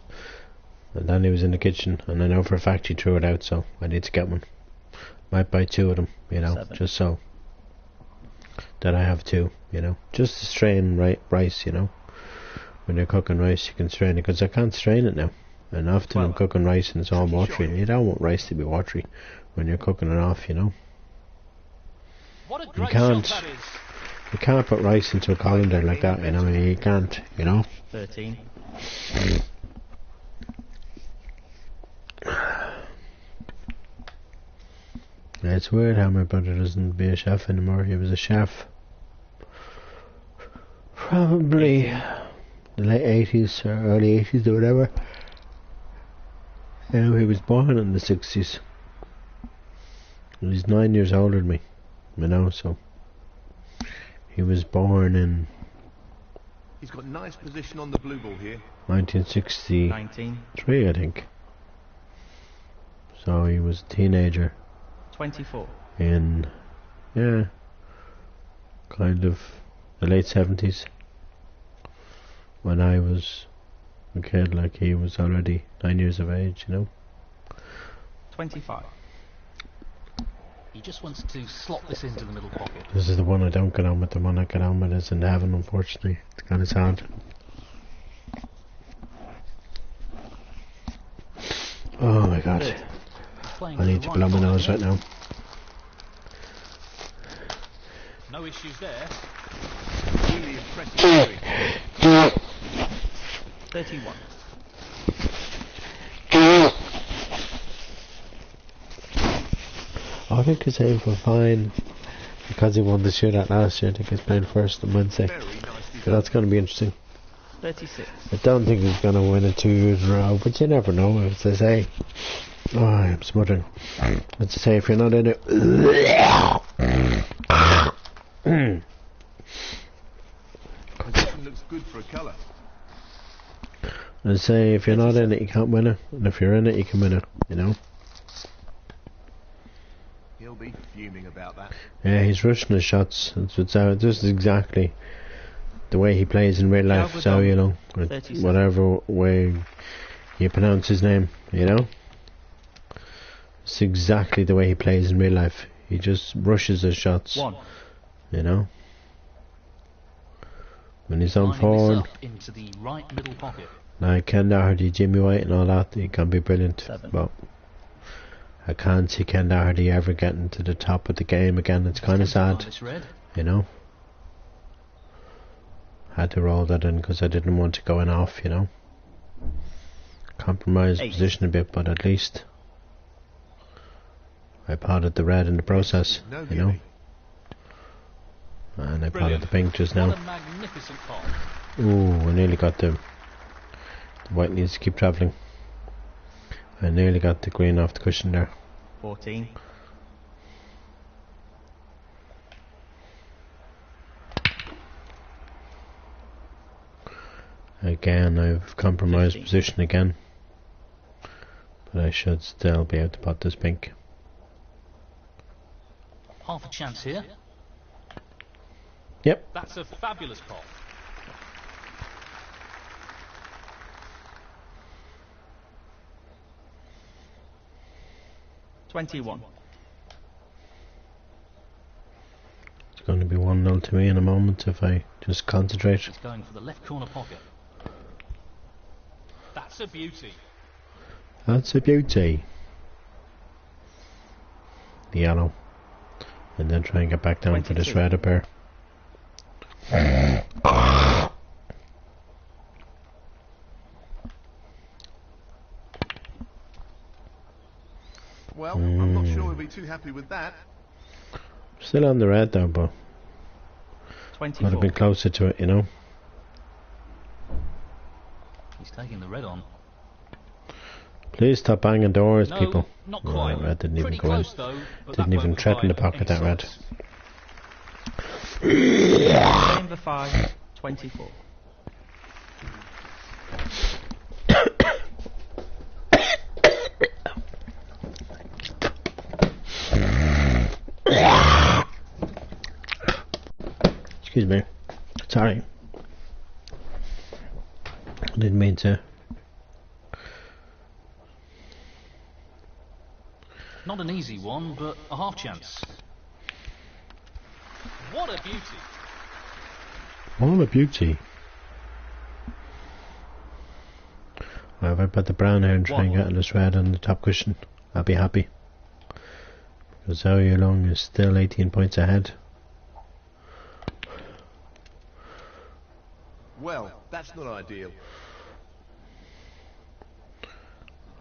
and then he was in the kitchen, and I know for a fact he threw it out, so I need to get one. Might buy 2 of them, you know, 7. just so that I have 2, you know, just to strain rice, you know. When you're cooking rice, you can strain it, because I can't strain it now. And often I'm cooking rice and it's all watery, and you don't want rice to be watery when you're cooking it off, you know. What a You great can't. shot that is. You can't put rice into a colander like that, you know. You can't, you know. 13. Yeah, it's weird how my brother doesn't be a chef anymore. He was a chef probably the late 80s or early 80s or whatever. You know, he was born in the 60s. He's 9 years older than me, you know, so he was born in He's got nice position on the blue ball here. 1963, 19. I think. So he was a teenager 24. in, yeah, kind of the late 70s. When I was a kid, like he was already 9 years of age, you know. 25. He just wants to slot this into the middle pocket. This is the one I don't get on with. The one I get on with is in heaven, unfortunately. It's kind of sad. Oh my god. Good. Playing I to need the to right blow my corner nose here. right now. No issues there. Really impressive. Doing. 31. I think he's aiming for fine because he won the shootout last year. I think he's playing first on Wednesday. Very nicely So that's going to be interesting. 36. I don't think he's going to win it 2 years in a row, but you never know, as they say. Oh, I'm smuttering. As they say, if you're not in it... Position looks good for a colour. I say, if you're not in it, you can't win it. And if you're in it, you can win it, you know? He'll be fuming about that. Yeah, he's rushing his shots. This is exactly the way he plays in real life, Albert so, you Dom, know, with 37. whatever way you pronounce his name, you know? It's exactly the way he plays in real life. He just rushes his shots, 1. you know? When he's on Lining this forward, up into the right middle pocket. like Ken Doherty, Jimmy White and all that, he can be brilliant. 7. But I can't see Ken Doherty ever getting to the top of the game again. It's kind of sad, This red. you know? Had to roll that in because I didn't want to go in off, you know? Compromise 8. position a bit, but at least I potted the red in the process, No you know? giving. And I potted Brilliant. the pink just What now. a magnificent pot. Ooh, I nearly got the white needs to keep travelling. I nearly got the green off the cushion there. 14. Again, I've compromised 15. position again. But I should still be able to pot this pink. Half a chance here. Yep. That's a fabulous pot. $21. It's going to be 1-0 to me in a moment if I just concentrate. He's going for the left corner pocket. That's a beauty. That's a beauty. The yellow. And then try and get back down for this 22. red up here. Well, I'm not sure we'll be too happy with that. Still on the red though, but would have 24. been closer to it, you know. He's taking the red on. Please stop banging doors, No, people. not Oh, quite. that red didn't even Pretty go in. close though, but Didn't that even won't threaten the provide pocket, that any red. slots. Chamber 5. 24. Excuse me. Sorry. I didn't mean to. Not an easy one, but a half chance. What a beauty. What a beauty. Well, if I put the brown here and try and get on this red on the top cushion, I'll be happy. Because Zhao Yulong is still 18 points ahead. Well, that's not ideal.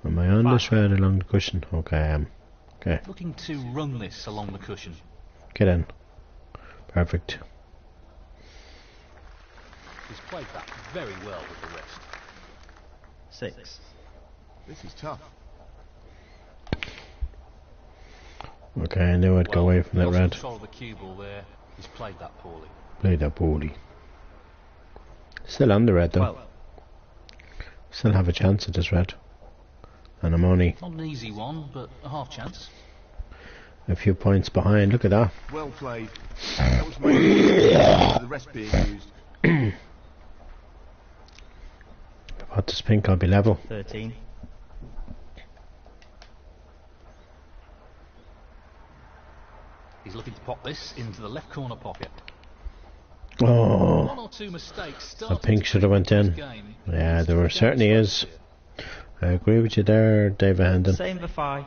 Am I on this red along the cushion? Okay, I am. Okay, Looking to run this along the cushion. get in. Perfect. He's played that very well with the rest. 6. This is tough. Okay, I knew I'd go away from that lost red. control of the cue ball there. He's played that poorly. Played that poorly. Still on the red though. 12. Still have a chance at this red. And I'm only Not an easy one, but a half chance. a few points behind. Look at that. Well played. That was the rest being used. What this pink, I'll be level. 13. He's looking to pop this into the left corner pocket. Oh, One or two mistakes the starting pink to should have went in. game. Yeah, there were certainly is. I agree with you there, David Hendon. Chamber 5.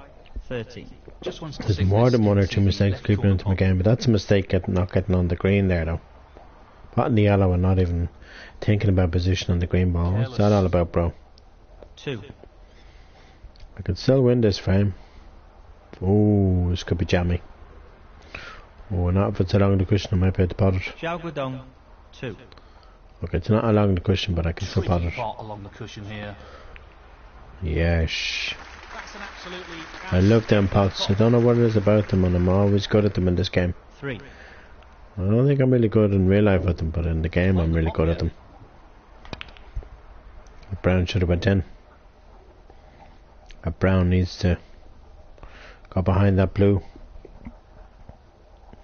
13. Just wants to There's sink more this than one or into two the mistakes left creeping corner into my pocket. game, but that's a mistake not getting on the green there though. Potting the yellow and not even thinking about position on the green ball. What's that all about, bro? 2. I could still win this frame. Oh, this could be jammy. Oh, not if it's along the cushion, I might be able to pot it. Zhao Guodong. 2. Okay, it's not along the cushion, but I can still pot Tricky it. pot along the cushion here. Yes. That's an absolutely I love them pots. I don't know what it is about them, and I'm always good at them in this game. 3. I don't think I'm really good in real life with them, but in the game I'm really good at them. Brown should have went in. A brown needs to go behind that blue.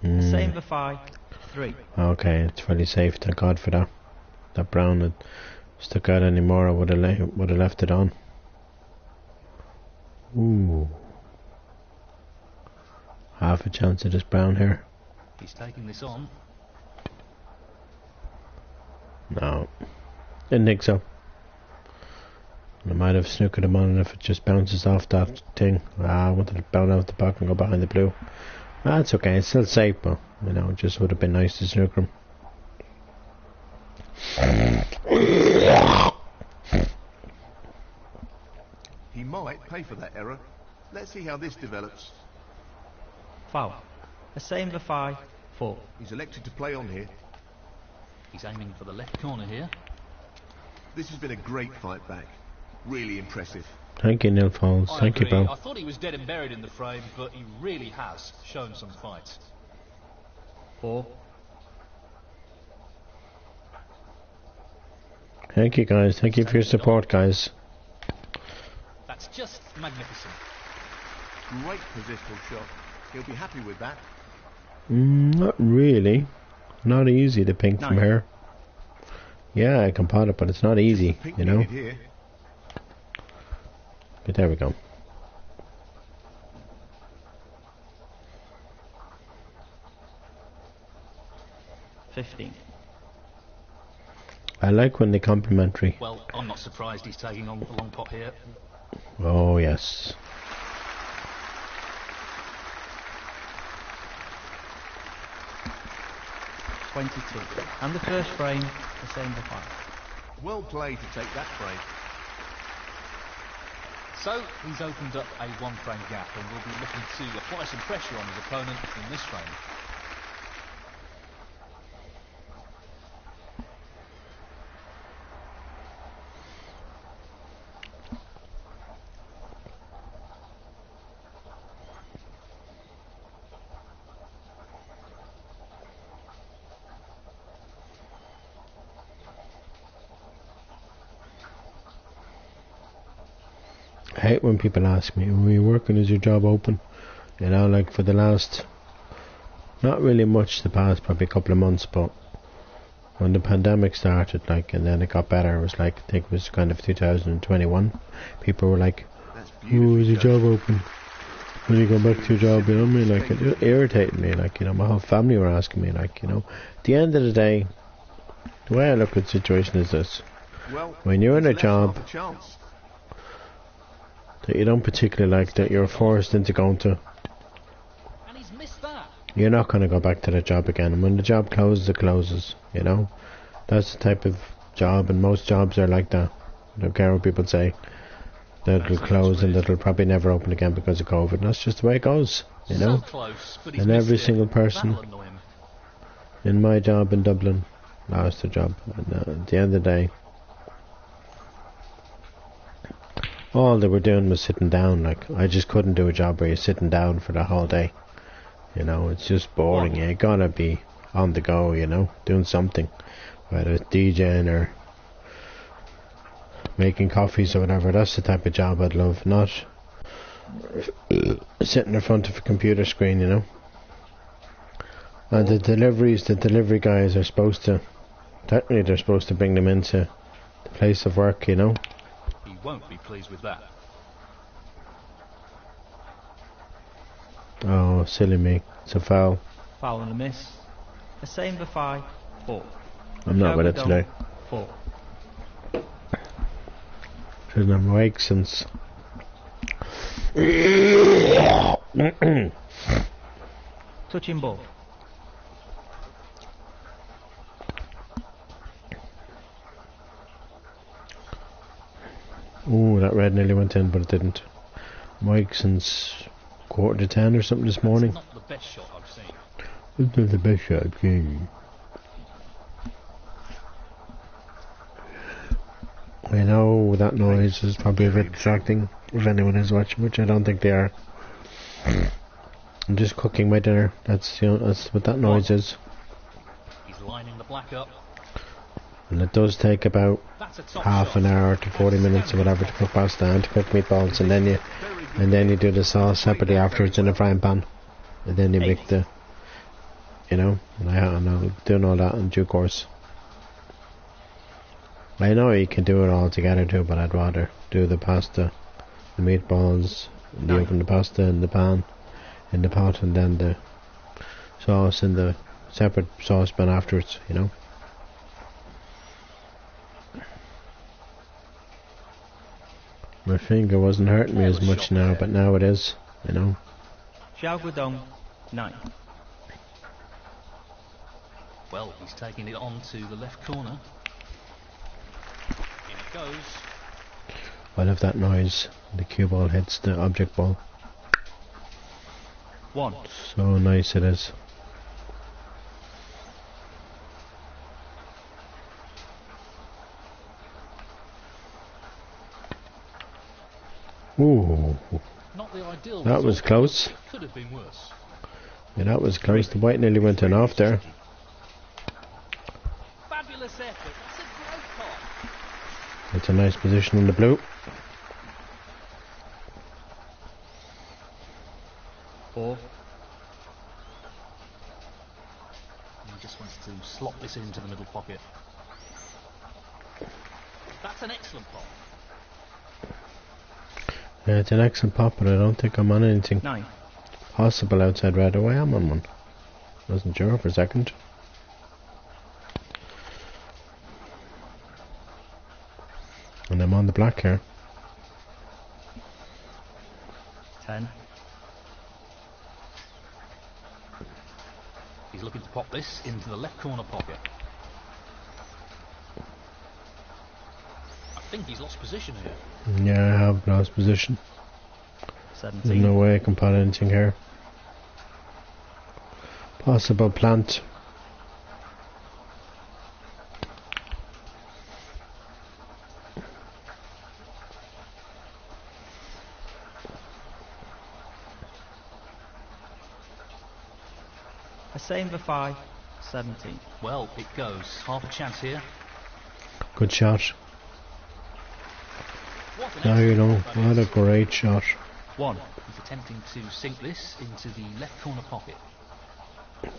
Chamber 5. 3. Okay, it's fairly safe. Thank God for that. That brown had stuck out anymore, I would have left it on. Ooh. Half a chance of this brown here. He's taking this on. No. Didn't think so. I might have snookered him on it if it just bounces off that thing. I wanted to bounce off the back and go behind the blue. That's okay, it's still safe, but you know, it just would have been nice to snooker him. He might pay for that error. Let's see how this develops. Foul. A chamber 5. 4. He's elected to play on here. He's aiming for the left corner here. This has been a great fight back. Really impressive. Thank you, Neil Falls. I Thank you, agree. bro. I thought he was dead and buried in the frame, but he really has shown some fight. 4. Thank you, guys. Thank you for your support, guys. That's just magnificent. Great positional shot. He'll be happy with that. Not really. Not easy to ping from 9. here. Yeah, I can pot it, but it's not easy, Pink you know. needed here. But there we go. $15. I like when they complimentary. Well, I'm not surprised he's taking on the long pot here. Oh, yes. $22. And the first frame, the same for 5. Well played to take that frame. So, he's opened up a one-frame gap and will be looking to apply some pressure on his opponent in this frame. I hate when people ask me, "Are you working? Is your job open?" You know, like for the last, not really much, the past probably couple of months, but when the pandemic started, like, and then it got better, it was like, I think it was kind of 2021, people were like, That's "Oh, beautiful. is your job open? When you go back to your job?" You know what I mean? Like, it just irritated me, like, you know, my whole family were asking me, like, you know, at the end of the day, the way I look at the situation is this: Well, when you're in a he's left job half a chance. that you don't particularly like, that you're forced into going to, And he's missed that. you're not going to go back to the job again. And when the job closes, it closes, you know. That's the type of job, and most jobs are like that. I don't care what people say. That'll close and that'll probably never open again because of COVID. And that's just the way it goes, you know. So close, but he's And every missed it. single person That'll annoy him. in my job in Dublin lost their job. And at the end of the day, all they were doing was sitting down. Like, I just couldn't do a job where you're sitting down for the whole day. You know, it's just boring. You gotta be on the go, you know, doing something. Whether it's DJing or making coffees or whatever. That's the type of job I'd love. Not sitting in front of a computer screen, you know. And the delivery guys are supposed to, technically they're supposed to bring them into the place of work, you know. He won't be pleased with that. Oh, silly me. It's a foul. Foul and a miss. The same for 5. 4. I'm not with it today. 4. Hasn't had awake since. Touching ball. Ooh, that red nearly went in, but it didn't. Mike since 9:45 or something this morning. Not the best shot I've seen. It's not the best shot I've seen. I know that noise is probably a bit distracting if anyone is watching, which I don't think they are. I'm just cooking my dinner. That's, you know, that's what that noise is. He's lining the black up. And it does take about That's a top half shot. an hour to 40 minutes or whatever to cook pasta and to cook meatballs, and then you do the sauce separately afterwards in a frying pan, and then you make the, you know, and I'm doing all that in due course. I know you can do it all together too, but I'd rather do the pasta, the meatballs, and you open the pasta in the pan, in the pot, and then the sauce in the separate saucepan afterwards, you know. My finger wasn't hurting me as much now, but now it is, you know. Xiao Guodong, 9. Well, he's taking it on to the left corner. In it goes. I love that noise. The cue ball hits the object ball. 1. So nice it is. Ooh, Not the ideal that was result. close. It could have been worse. Yeah, that was close. The white nearly went in off there. Fabulous effort. That's a great pot. It's a nice position in the blue. 4. And he just wants to slot this into the middle pocket. That's an excellent pop. Yeah, it's an excellent pop, but I don't think I'm on anything. 9. Possible outside right away. I'm on one. Wasn't sure for a second. And I'm on the black here. 10. He's looking to pop this into the left corner pocket. I think he's lost position here. Yeah, I have lost position. 17. There's no way I can pot anything here. Possible plant. A same for 5. 17. Well, it goes. Half a chance here. Good shot. What an Now you excellent know, pop that what a is. great shot. 1. He's attempting to sink this into the left corner pocket.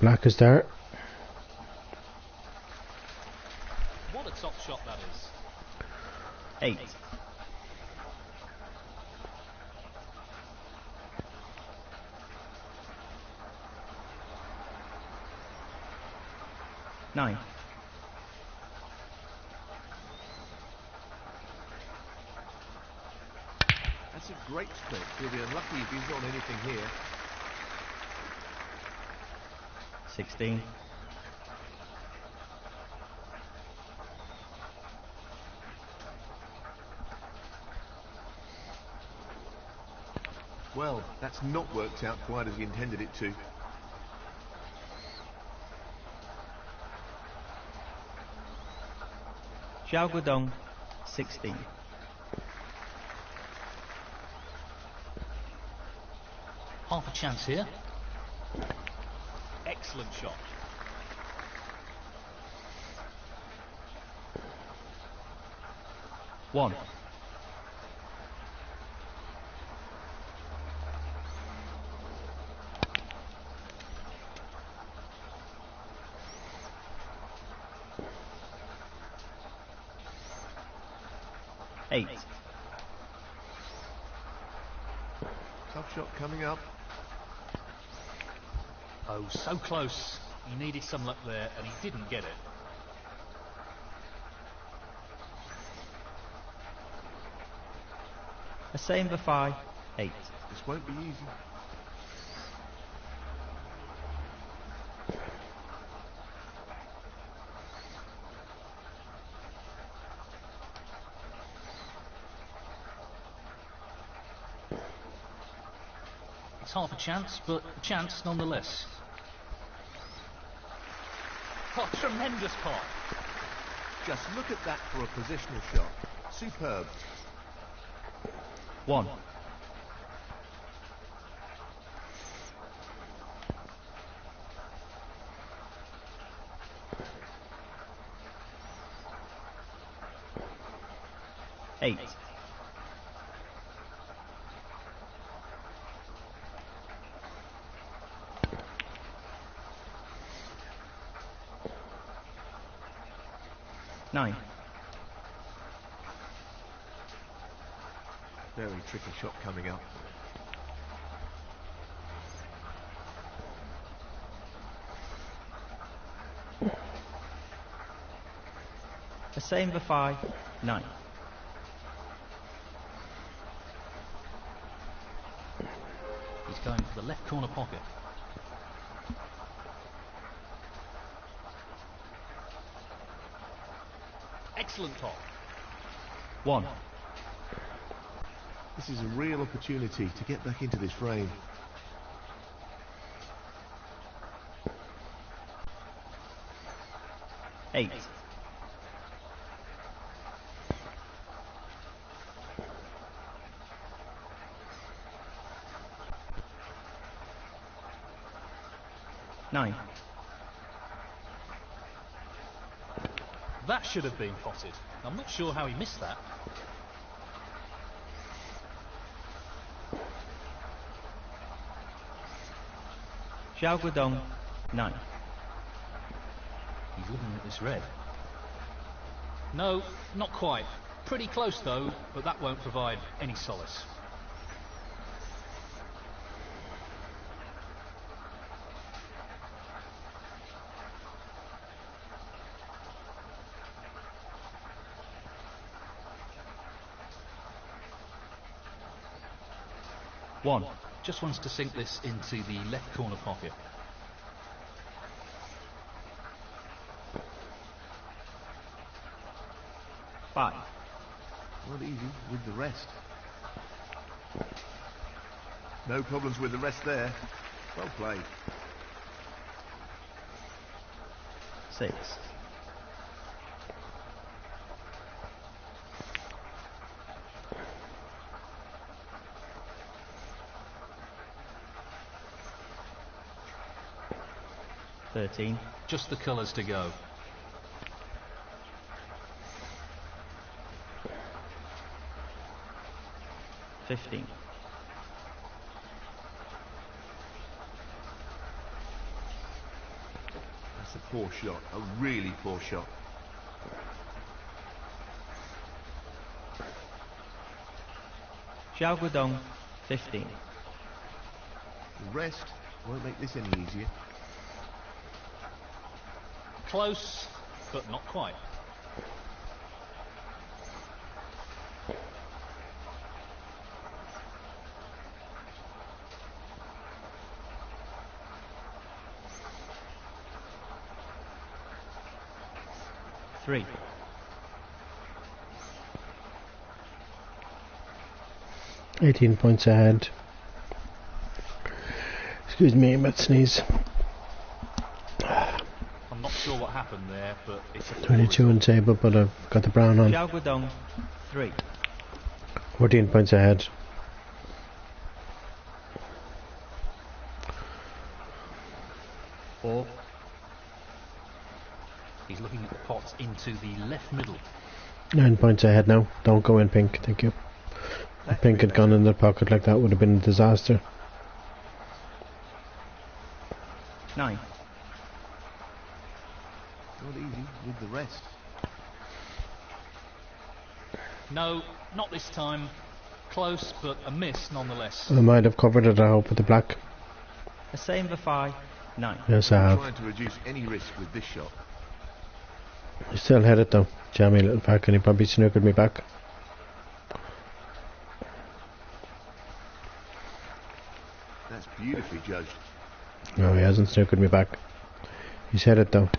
Black is there. What a top shot that is. 8. 9. That's a great stroke. He'll be unlucky if he's on anything here. 16. Well, that's not worked out quite as he intended it to. Xiao Guodong. 16. Half a chance here. Excellent shot. One. Eight. Tough shot coming up. Oh, so close. He needed some luck there, and he didn't get it. A same for 5. 8. This won't be easy. It's half a chance, but a chance nonetheless. Oh, tremendous pot. Just look at that for a positional shot. Superb. 1. Eight. Nine. Very tricky shot coming up. A same for 5. 9. He's going for the left corner pocket. Excellent pot. 1. This is a real opportunity to get back into this frame. Eight. Nine. That should have been potted. I'm not sure how he missed that. Xiao Guodong, 9. He's looking at this red. No, not quite. Pretty close though, but that won't provide any solace. One. Just wants to sink this into the left corner pocket. Five. Not easy with the rest. No problems with the rest there. Well played. 6. Just the colours to go. 15. That's a poor shot. A really poor shot. Xiao Guodong, 15. The rest won't make this any easier. Close, but not quite. Three. £18 ahead. Excuse me, I'm about to sneeze. I'm not sure what happened there, but it's a 22 in table, but I've got the brown on. Xiao Guodong, 3. 14 points ahead. Four. He's looking at the pot into the left middle. 9 points ahead now. Don't go in pink, thank you. If pink had gone in the pocket like that, would have been a disaster. 9. Not easy with the rest. No, not this time. Close, but a miss nonetheless. I might have covered it, I hope, with the black. The same for 5. 9. Yes, I I'm have. trying to reduce any risk with this shot. I still had it though. Jammy little pack, and he probably snookered me back. That's beautifully judged. No, he hasn't snookered me back. He's had it though.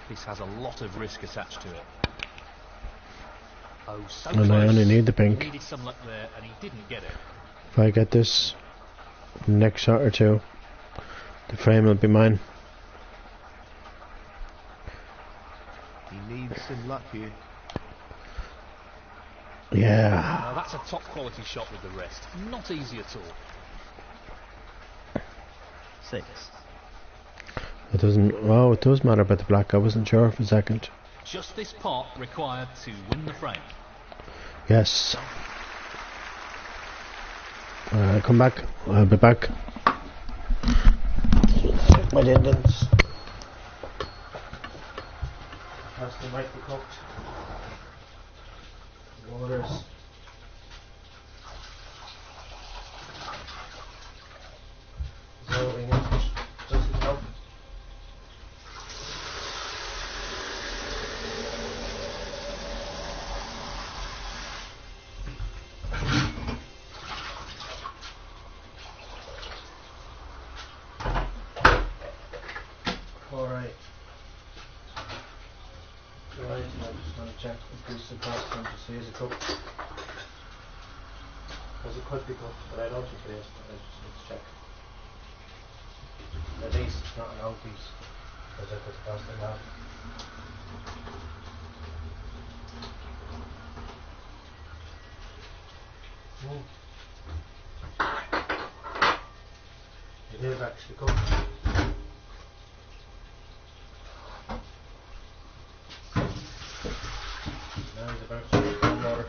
This has a lot of risk attached to it. Oh, so And close. I only need the He pink. needed some luck there, and he didn't get it. If I get this next shot or two, the frame will be mine. He needs some luck here. Yeah. Now that's a top quality shot with the rest. Not easy at all. 6. It doesn't. Oh, it does matter about the black. I wasn't sure for a second. Just this pot required to win the frame. Yes. Come back. I'll be back. Check my dindins. Pasta might be cooked. Waters. Dissolving it doesn't help. Alright. Right, I just want to check the piece of pasta to see is it cooked. Because it could be cooked, but I don't think it is, but I just need to check. At least it's not an old piece, because I put the pasta in half. It is actually cooked. Now it's about to cold water.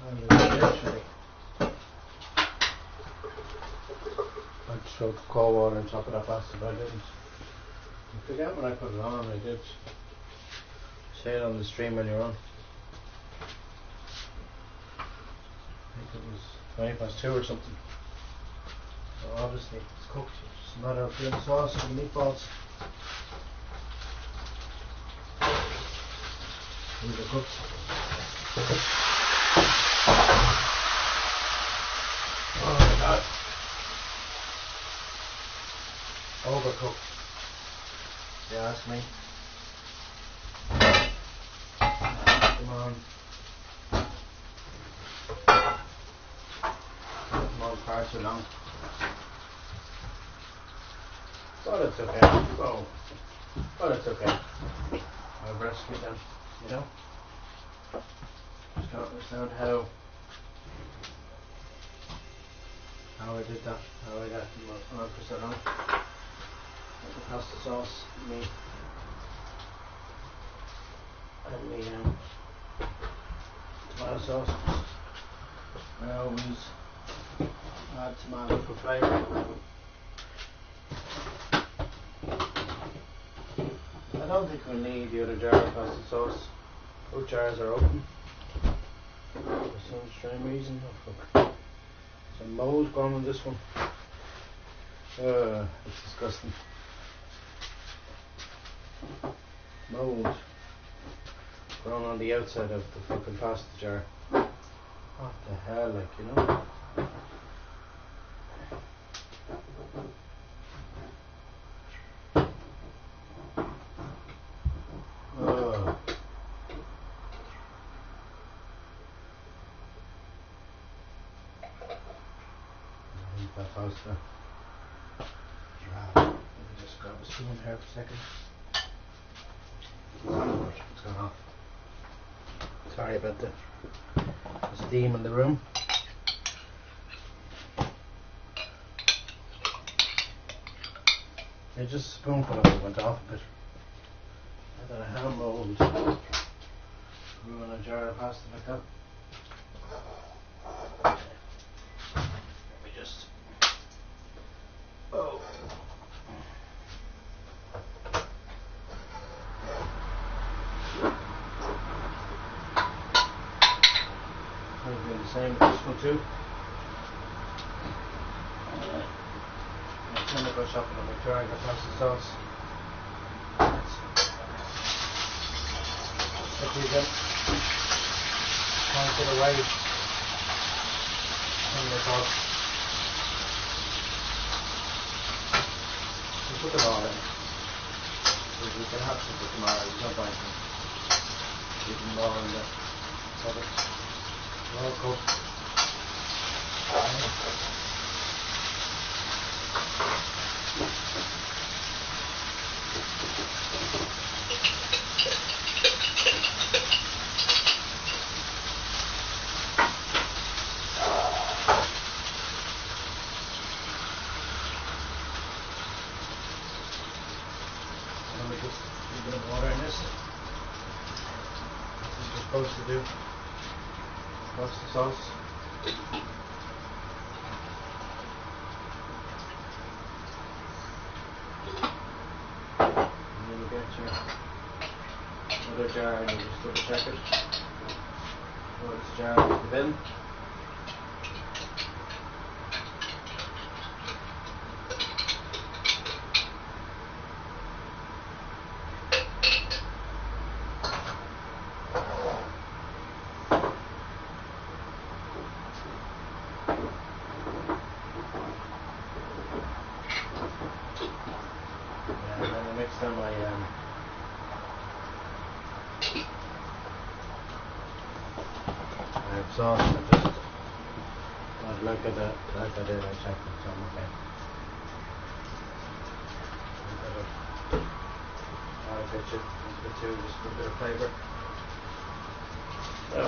And literally, I'd throw the cold water on top of that pasta, but I didn't. I forget when I put it on. I did say it on the stream earlier on. I think it was 20 past 2 or something. So obviously it's cooked. It's just a matter of doing the sauce and the meatballs. These are cooked. Oh my god. Overcooked. You ask me. Come on. Come on, far too long. But it's okay. Oh. But it's okay. I've rescued them, you know? Just don't understand how I did that. How I got 100% on. The pasta sauce, me, and the tomato sauce. I always add tomato for flavour. I don't think we need the other jar of pasta sauce. Both jars are open for some strange reason. Oh fuck. Some mold gone on this one. It's disgusting. Mold grown on the outside of the fucking pasta jar. What the hell, like, you know? Oh. I think that pasta. Let me just grab a spoon here for a second. It's gone off. Sorry about the steam in the room. Yeah, just a spoonful of it went off a bit. I don't know how mold grew in a jar of pasta like that. Let me just. Oh. I'm doing the same with this one too. I'm going to go shopping and make sure I got pasta sauce. If you get can't get away from the sauce, you put them all in. You can have some for tomorrow, there's no point in keeping them all in the cupboard. They're all cooked. Let me just put a bit of water in this. That's what you're supposed to do. That's the sauce. And then you get your other jar and you just double check it. Throw this jar into the bin. Next time I have sauce, I just like I did, I checked it, so I'm okay. switch it into the two just for a bit of flavour. So.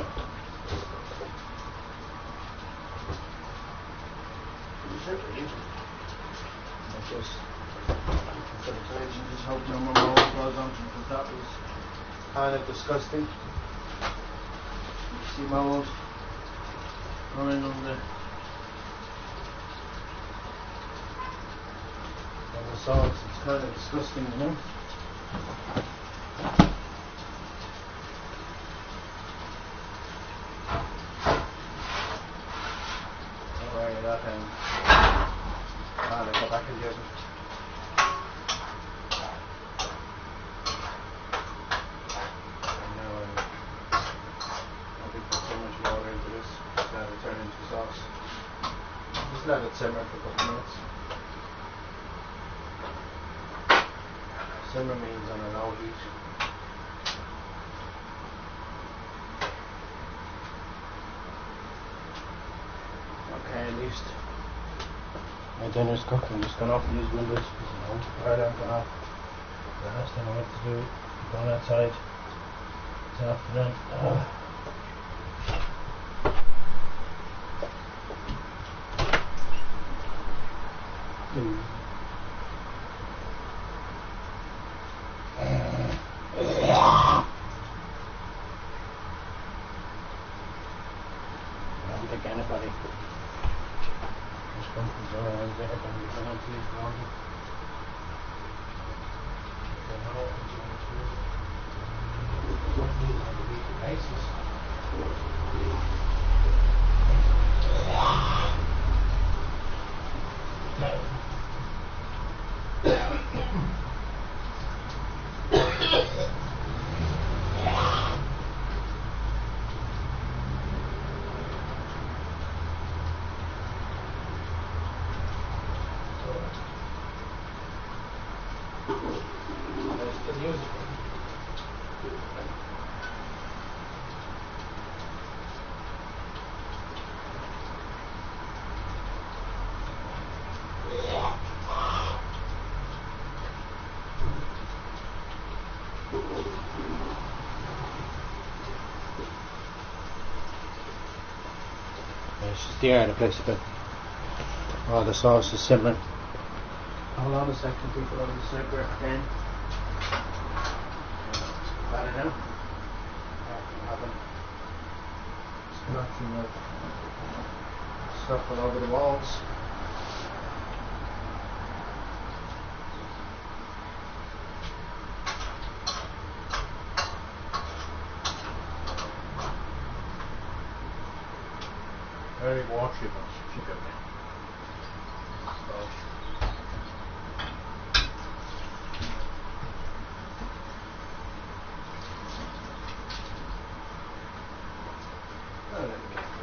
Just for the page and just hope no more mold grows onto it, because that was kind of disgusting. You see mold growing on the sauce. It's kind of disgusting, you know. Don't worry that I'll go back in the oven. I think put so much water into this, just let it turn into sauce. Just let it simmer for a couple of minutes. Simmer means on a low heat. Okay, at least my dinner's cooked. I'm just going off these windows because you know, right I'm going off. The last thing I want to do is go outside this afternoon. I don't think anybody who's come from Zora and they're going to be going on to these laundry. They know what they're going to do. What do on a weekly basis. There's the music. It's just the air in the place a bit. Oh, the sauce is simmering. Hold on a second, people, on the simmer again. Better now. Having scratching of stuff all over the walls. Very watery, but should be okay.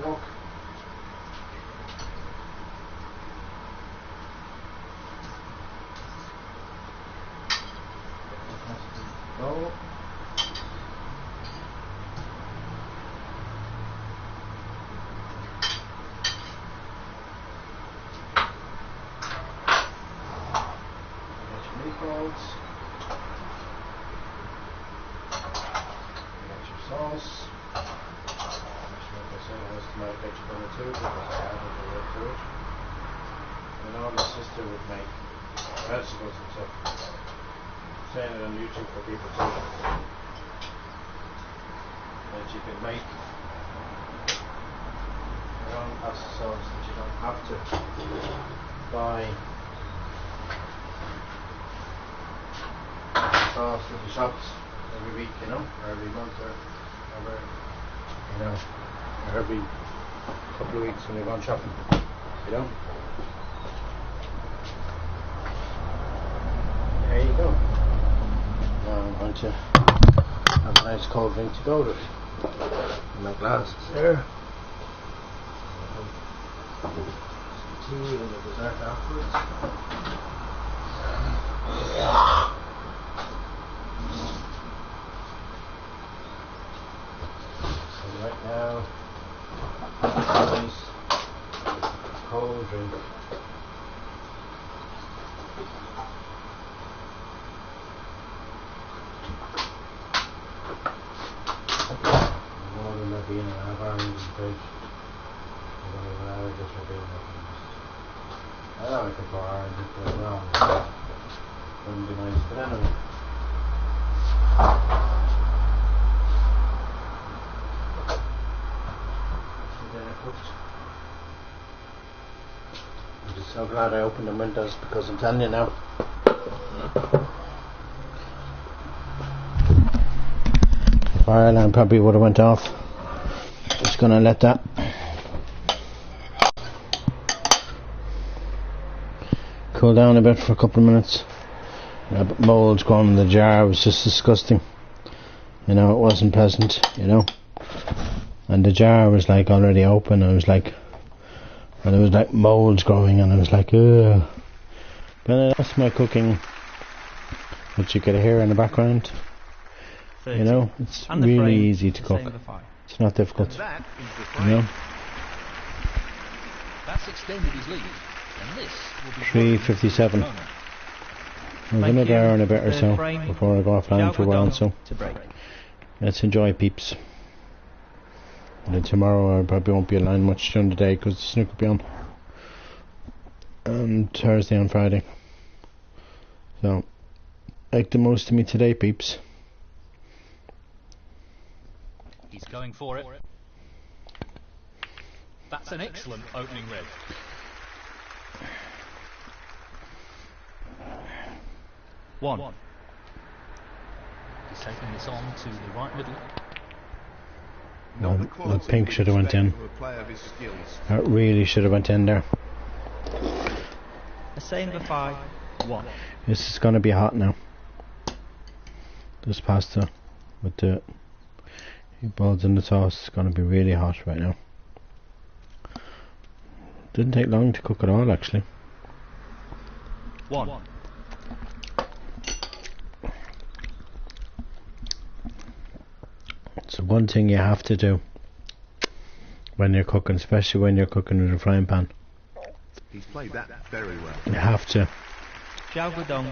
Walk. Go. Get your meatballs. Get your sauce. My ketchup on the tube because I added a little to it. I know my sister would make vegetables and stuff. I'm saying it on YouTube for people too. That you can make your own pasta sauce, that you don't have to buy sauce in the shops every week, you know, or every month or whatever, you know. Every couple of weeks when you're going shopping, you know. There you go. Now I'm going to have a nice cold drink to go with. My glasses there. Some tea and the dessert afterwards. So right now, nice cold drink. stage. I don't even know just for doing nothing. I don't like the bar and just put it on. Wouldn't be nice, but anyway. I'm just so glad I opened the windows because I'm telling you now. The fire alarm probably would have went off. Just gonna let that cool down a bit for a couple of minutes. But mold's growing in the jar. It was just disgusting. You know, it wasn't pleasant, you know. And the jar was like already open, and it was like, and it was like molds growing, and I was like, ugh. But that's my cooking, which you could hear in the background. 30. You know, it's And the really frame, easy to the cook. same as the fire. It's not difficult, That is the you frame. know. That's extended his lead, and this will be 3:57. moment. We've Thank another you. hour and a bit or Third so frame. before I go offline for a while, so to break. let's enjoy, peeps. And then tomorrow I probably won't be online much during the day because the snook will be on. And Thursday and Friday. So, make the most of me today, peeps. He's going for it. That's an excellent opening red. One. He's taking this on to the right middle. Not the That quality pink we'd should have went expect in. from a player of his skills. That really should have went in there. The same for 5. 1. This is going to be hot now. This pasta with the balls in the sauce is going to be really hot right now. Didn't take long to cook it all, actually. 1. It's the one thing you have to do when you're cooking, especially when you're cooking in a frying pan. He's played that very well. You have to Xiao Guodong.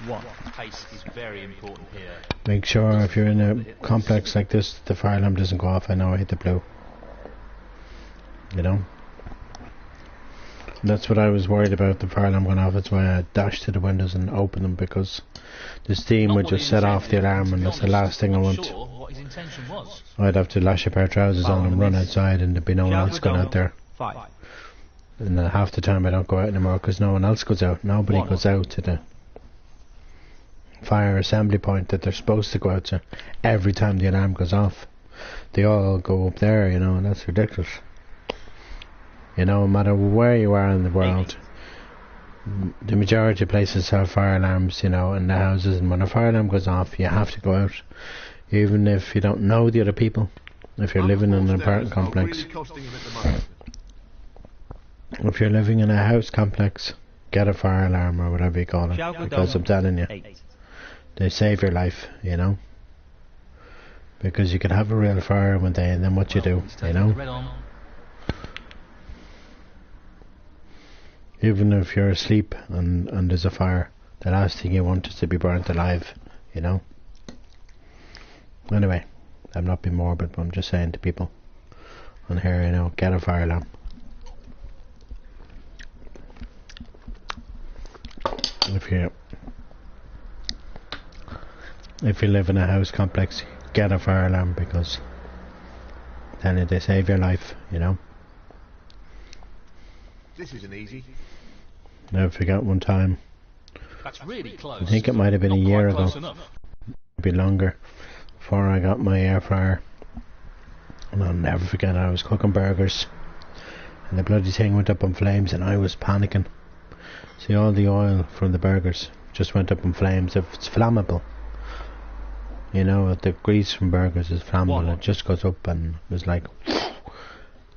1. Pace is very important here. make sure if you're in a complex like this, the fire alarm doesn't go off. I know I hit the blue. You know? That's what I was worried about, the fire alarm going off. That's why I dashed to the windows and opened them, because the steam Not would what he just set off the intended, alarm, to and be that's the honest, last thing I not want. sure what his intention was. I'd have to lash a pair of trousers on and run outside, and there'd be no one else going out there. 5. And then half the time I don't go out anymore because no one else goes out. Nobody goes out to the fire assembly point that they're supposed to go out to every time the alarm goes off. They all go up there, you know, and that's ridiculous. You know, no matter where you are in the world, the majority of places have fire alarms, you know, in the houses, and when a fire alarm goes off, you have to go out, even if you don't know the other people. If you're living in an apartment complex, Really costing him at the moment. if you're living in a house complex, get a fire alarm or whatever you call it, because I'm telling you, 8. they save your life, you know, because you could have a real fire one day and then what you do, He's you taking know, the red on. even if you're asleep and there's a fire, the last thing you want is to be burnt alive, you know. Anyway, I'm not being morbid, but I'm just saying to people on here, you know, get a fire alarm. If you live in a house complex, get a fire alarm, because then they save your life, you know. This isn't easy. Never forget one time, That's really close. I think it might have been Not a year quite close ago, enough. maybe longer, before I got my air fryer, and I'll never forget, I was cooking burgers and the bloody thing went up in flames and I was panicking. See, all the oil from the burgers just went up in flames. If it's flammable, you know, the grease from burgers is flammable. It just goes up, and it was like,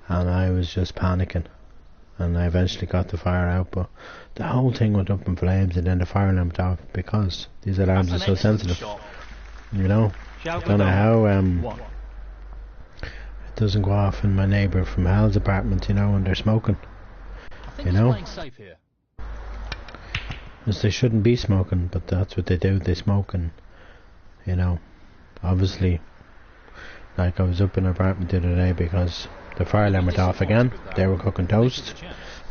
and I was just panicking, and I eventually got the fire out, but the whole thing went up in flames, and then the fire alarm went off, because these alarms are That's an so excellent sensitive, shot. you know. Xiao Don't know how Guodong. 1. it doesn't go off in my neighbour from Hal's apartment, you know, and they're smoking, I think you he's know. playing safe here. Because they shouldn't be smoking, but that's what they do, they smoke, and, you know, obviously, like I was up in an apartment the other day because The fire alarm went off again. They were cooking toast,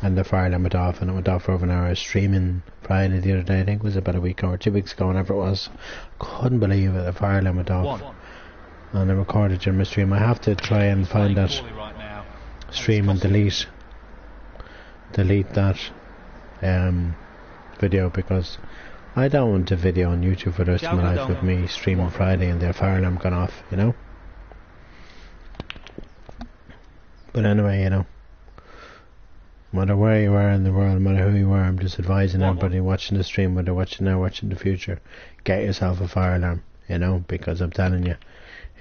and the fire alarm went off, and it went off for over an hour. I was streaming Friday the other day, I think it was about a week or 2 weeks ago, whenever it was. Couldn't believe it, the fire alarm went off. And I recorded during my stream. I have to try and find that stream and delete that video, because I don't want a video on YouTube for the rest of my life with me streaming Friday and their fire alarm gone off, you know. But anyway, you know, no matter where you are in the world, no matter who you are, I'm just advising everybody watching the stream, whether watching now, watching the future, get yourself a fire alarm, you know, because I'm telling you,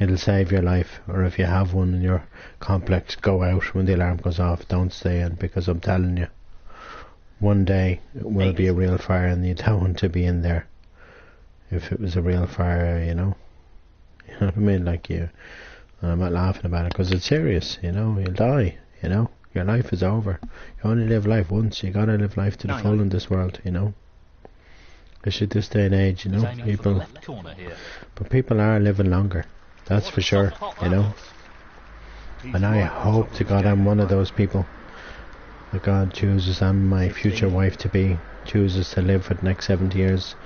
it'll save your life. Or if you have one in your complex, go out when the alarm goes off, don't stay in, because I'm telling you, one day it will be a real fire, and you don't want to be in there if it was a real fire, you know. You know what I mean? Like, you, and I'm not laughing about it, because it's serious, you know. You'll die, you know. Your life is over. You only live life once. You gotta live life to the full in this world, you know. Especially at this day and age, you know, people. But people are living longer, that's for sure, you know. And I hope to God I'm one of those people that God chooses, and my future wife to be, chooses to live for the next 70 years.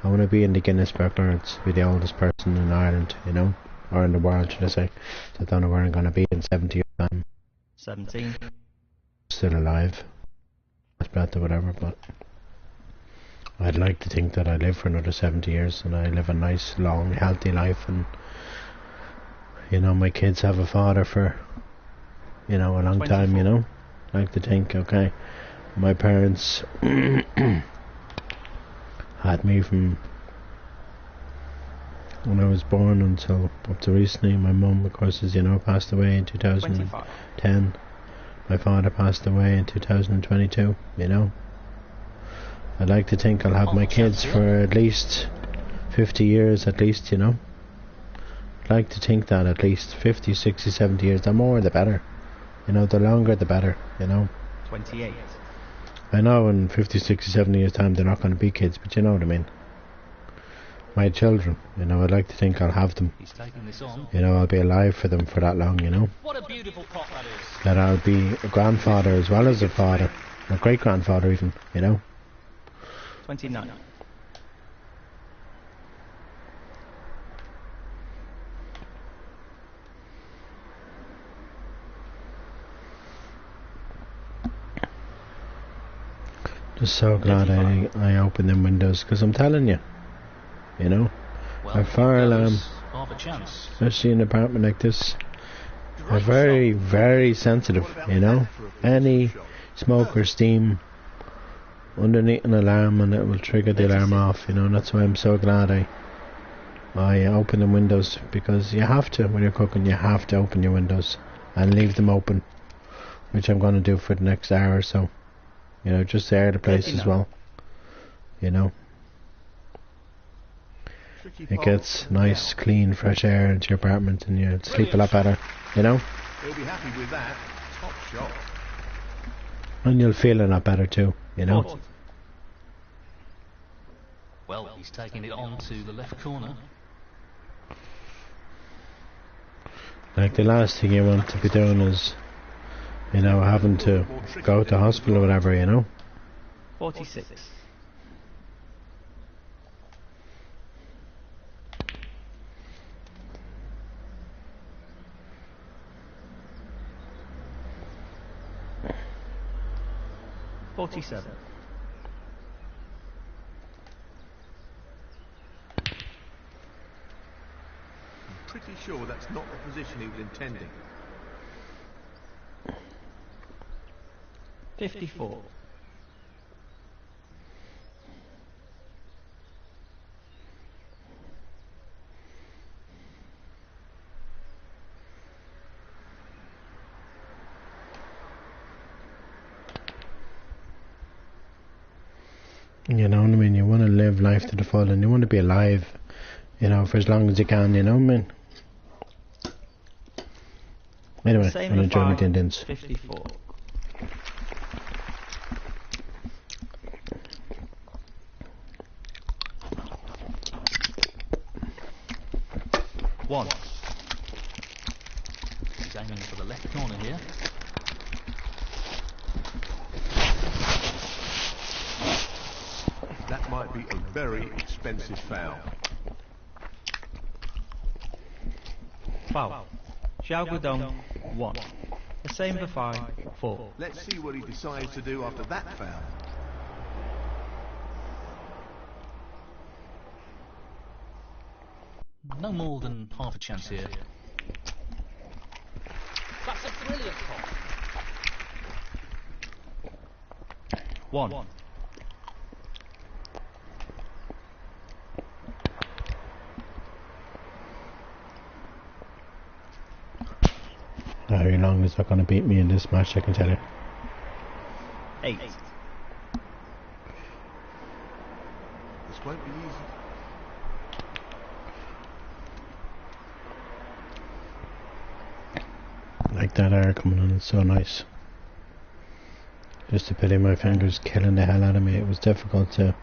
I want to be in the Guinness Book of Records, be the oldest person in Ireland, you know, or in the world, should I say. So I don't know where I'm going to be in 70 years time. 17. Still alive, breath or whatever, but I'd like to think that I live for another 70 years and I live a nice, long, healthy life, and, you know, my kids have a father for, you know, a long 24. Time, you know. I like to think, okay, my parents had me from when I was born until up to recently. My mum, of course, as you know, passed away in 2010. 25. My father passed away in 2022, you know. I'd like to think I'll have my kids for at least 50 years, at least, you know. I'd like to think that at least 50, 60, 70 years. The more the better. You know, the longer the better, you know. 28. I know in 50, 60, 70 years time they're not going to be kids, but you know what I mean. My children, you know, I'd like to think I'll have them. He's taking this on. You know, I'll be alive for them for that long, you know. What a beautiful pot that is. That I'll be a grandfather as well as a father, a great grandfather even, you know. 29. Just so glad I opened them windows, because I'm telling you, you know, a fire alarm, especially in an apartment like this, are very, very sensitive, you know. Any smoke or steam underneath an alarm and it will trigger the alarm off, you know. And that's why I'm so glad I open the windows, because you have to, when you're cooking, you have to open your windows and leave them open, which I'm going to do for the next hour or so. You know, just to air the place as well. You know, it gets nice, clean, fresh air into your apartment, and you sleep a lot better. You know. He'll be happy with that. Top shot. And you'll feel a lot better too. You know. 40. Well, he's taking it on to the left corner. Like, the last thing you want to be doing is, you know, having to go to hospital or whatever, you know. 46. $47. I'm pretty sure that's not the position he was intending. 54. You know what I mean? You want to live life to the full, and you want to be alive, you know, for as long as you can, you know what I mean? Anyway, I'm enjoying my Indians. 54. aiming for the left corner here. That might be a very expensive foul. Foul. Xiao Guodong, 1. The same for 5, 4. Let's see what he decides to do after that foul. No more than half a chance here. That's a brilliant pop. 1. How long is that going to beat me in this match, I can tell you. 8. This won't be easy. Like that air coming on, it's so nice. Just a pity my fingers killing the hell out of me. It was difficult to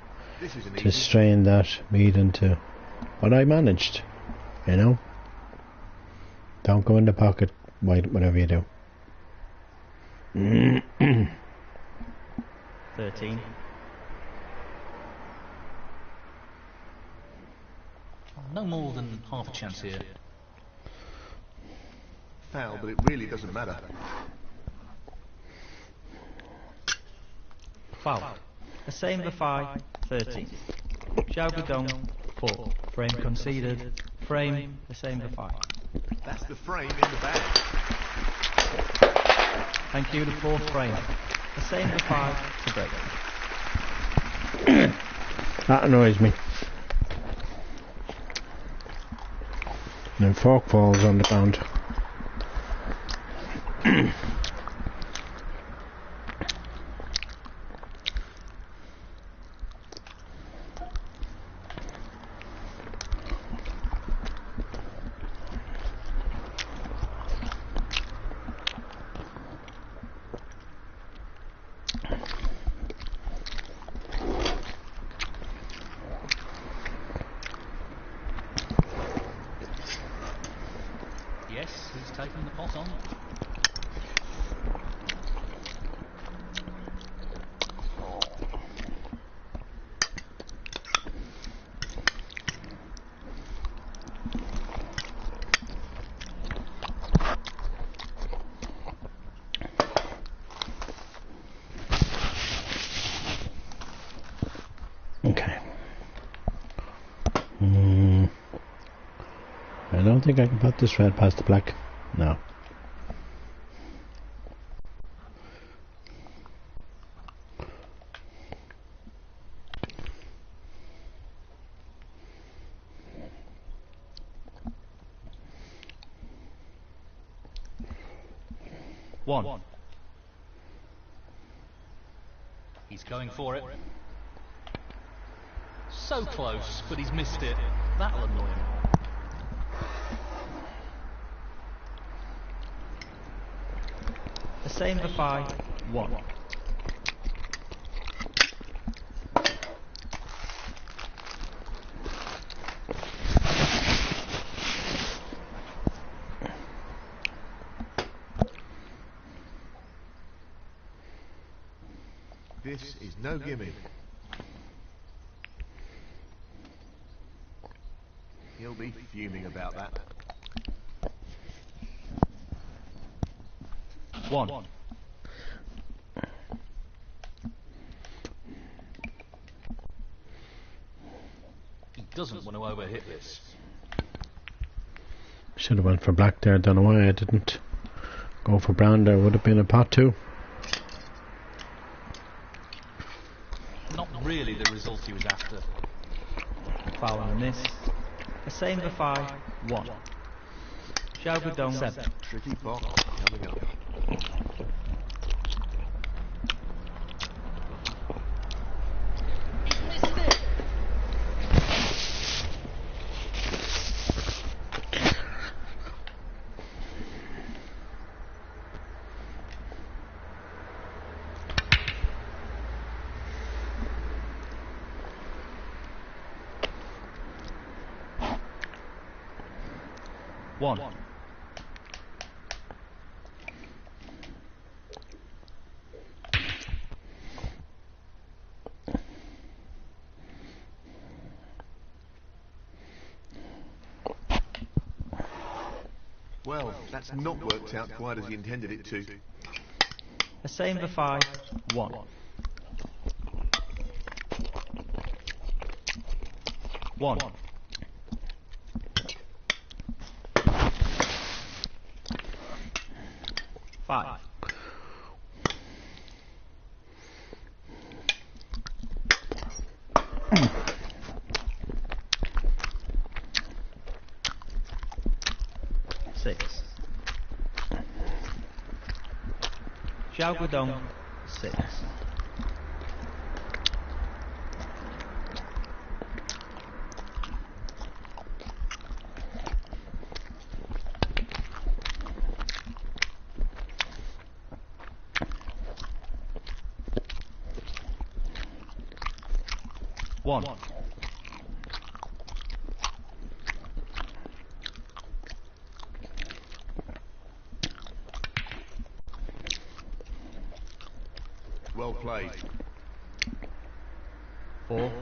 strain that meat into, but I managed, you know. Don't go in the pocket, whatever you do. 13. No more than half a chance here. Foul, but it really doesn't matter. Foul. The same for 5, 13. Xiao Guodong, 4. Frame conceded. Frame, the same for 5. That's the frame in the bag. Thank you, the 4th frame. The same for 5 to break. That annoys me. And then fork falls on the ground. Yes, he's taken the pot on. Okay. I don't think I can put this red past the black. No. One. He's going for it. So close, but he's missed it. That'll annoy him. The same for 5, 1. This is no gimme. He'll be fuming about that. 1. He doesn't want to overhit this. Should have went for black there. Don't know why I didn't go for brown. There would have been a pot too. Not really the result he was after. Foul and a miss. The same for 5, 1. Xiao Guodong, 7. Tricky pot coming up. He's missed it! One. Well, that's not worked out quite as he intended it to. A same for 5, 1. One. Five. Six. Xiao Guodong, 6. One. Well played. 4.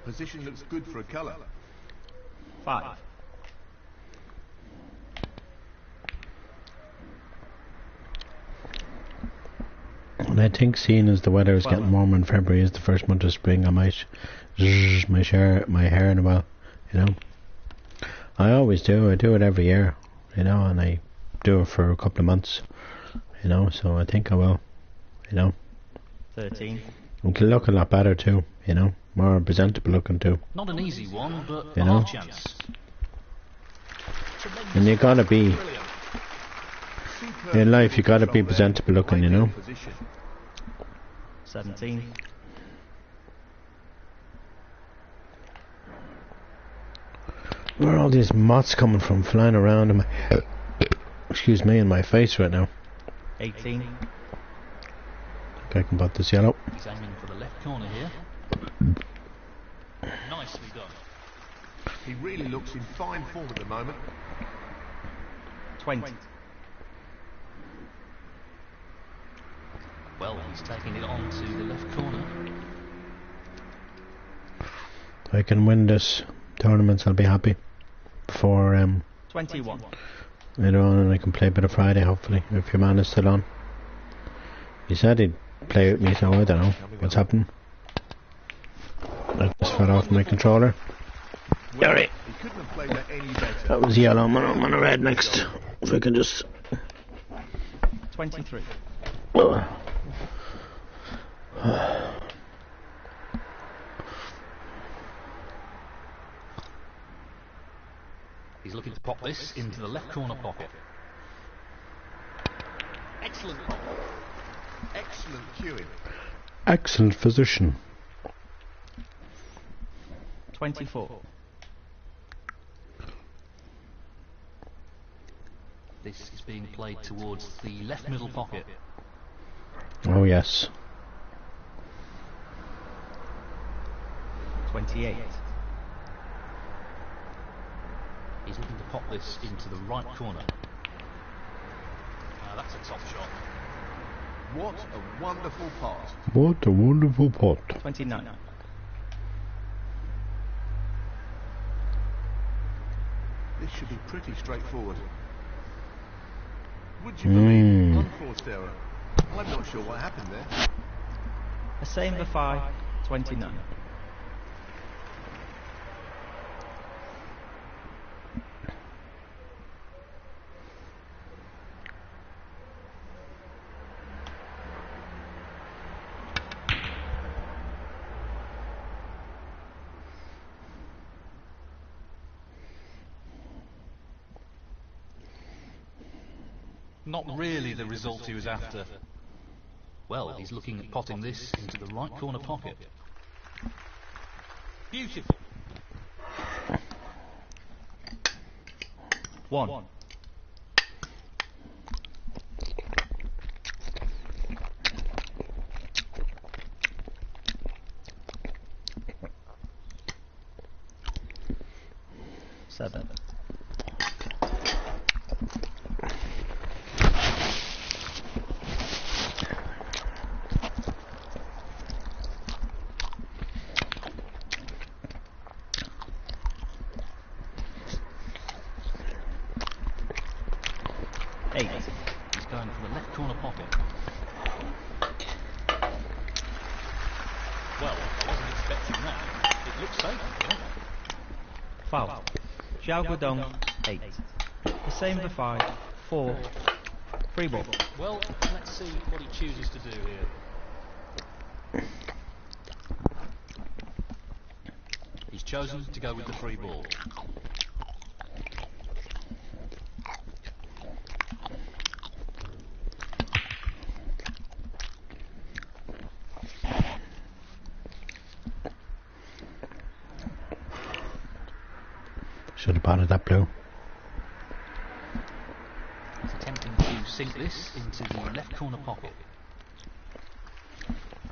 Position looks good for a colour. 5. And I think, seeing as the weather is getting warmer in February, is the first month of spring, I might zzzz my hair in a while, you know. I always do. I do it every year, you know, and I do it for a couple of months, you know. So I think I will, you know. 13. It'll look a lot better too, you know, more presentable looking too. Not an easy one, but You a know. hard chance. And you gotta be Brilliant. Superb in life. You gotta control be presentable looking, you know. Ideal position. 17. Where are all these moths coming from, flying around in my excuse me, in my face right now? 18. Okay, I can put this yellow. He's aiming for the left corner here. Nicely done. He really looks in fine form at the moment. 20. Well, he's taking it on to the left corner. If I can win this tournament, I'll be happy. Before 21. later on, and I can play a bit of Friday, hopefully, if your man is still on. He said he'd play with me, so I don't know what's happening. I just fell off my controller. Sorry. He couldn't have played that any better. That was yellow. I'm on a red next. If I can just. 23. He's looking to pop this into the left corner pocket. Excellent pop. Excellent cueing. Excellent physician. 24. This is being played towards the left middle pocket. Oh yes. 28. He's looking to pop this into the right corner. That's a top shot. What a wonderful pot. What a wonderful pot. 29. This should be pretty straightforward. Would you believe unforced error? I'm not sure what happened there. A same for 5. 29. Not really the result he was after. Well, he's looking at potting this into the right corner pocket. Beautiful. 1. Seven. left corner pocket. Well, I wasn't expecting that. It looks safe here. Foul. Zhao Guodong, 8. The same for 5. 4. Free ball. Well, let's see what he chooses to do here. He's chosen to go with the free ball. Should have potted that blue. He's attempting to sink this into the left corner pocket.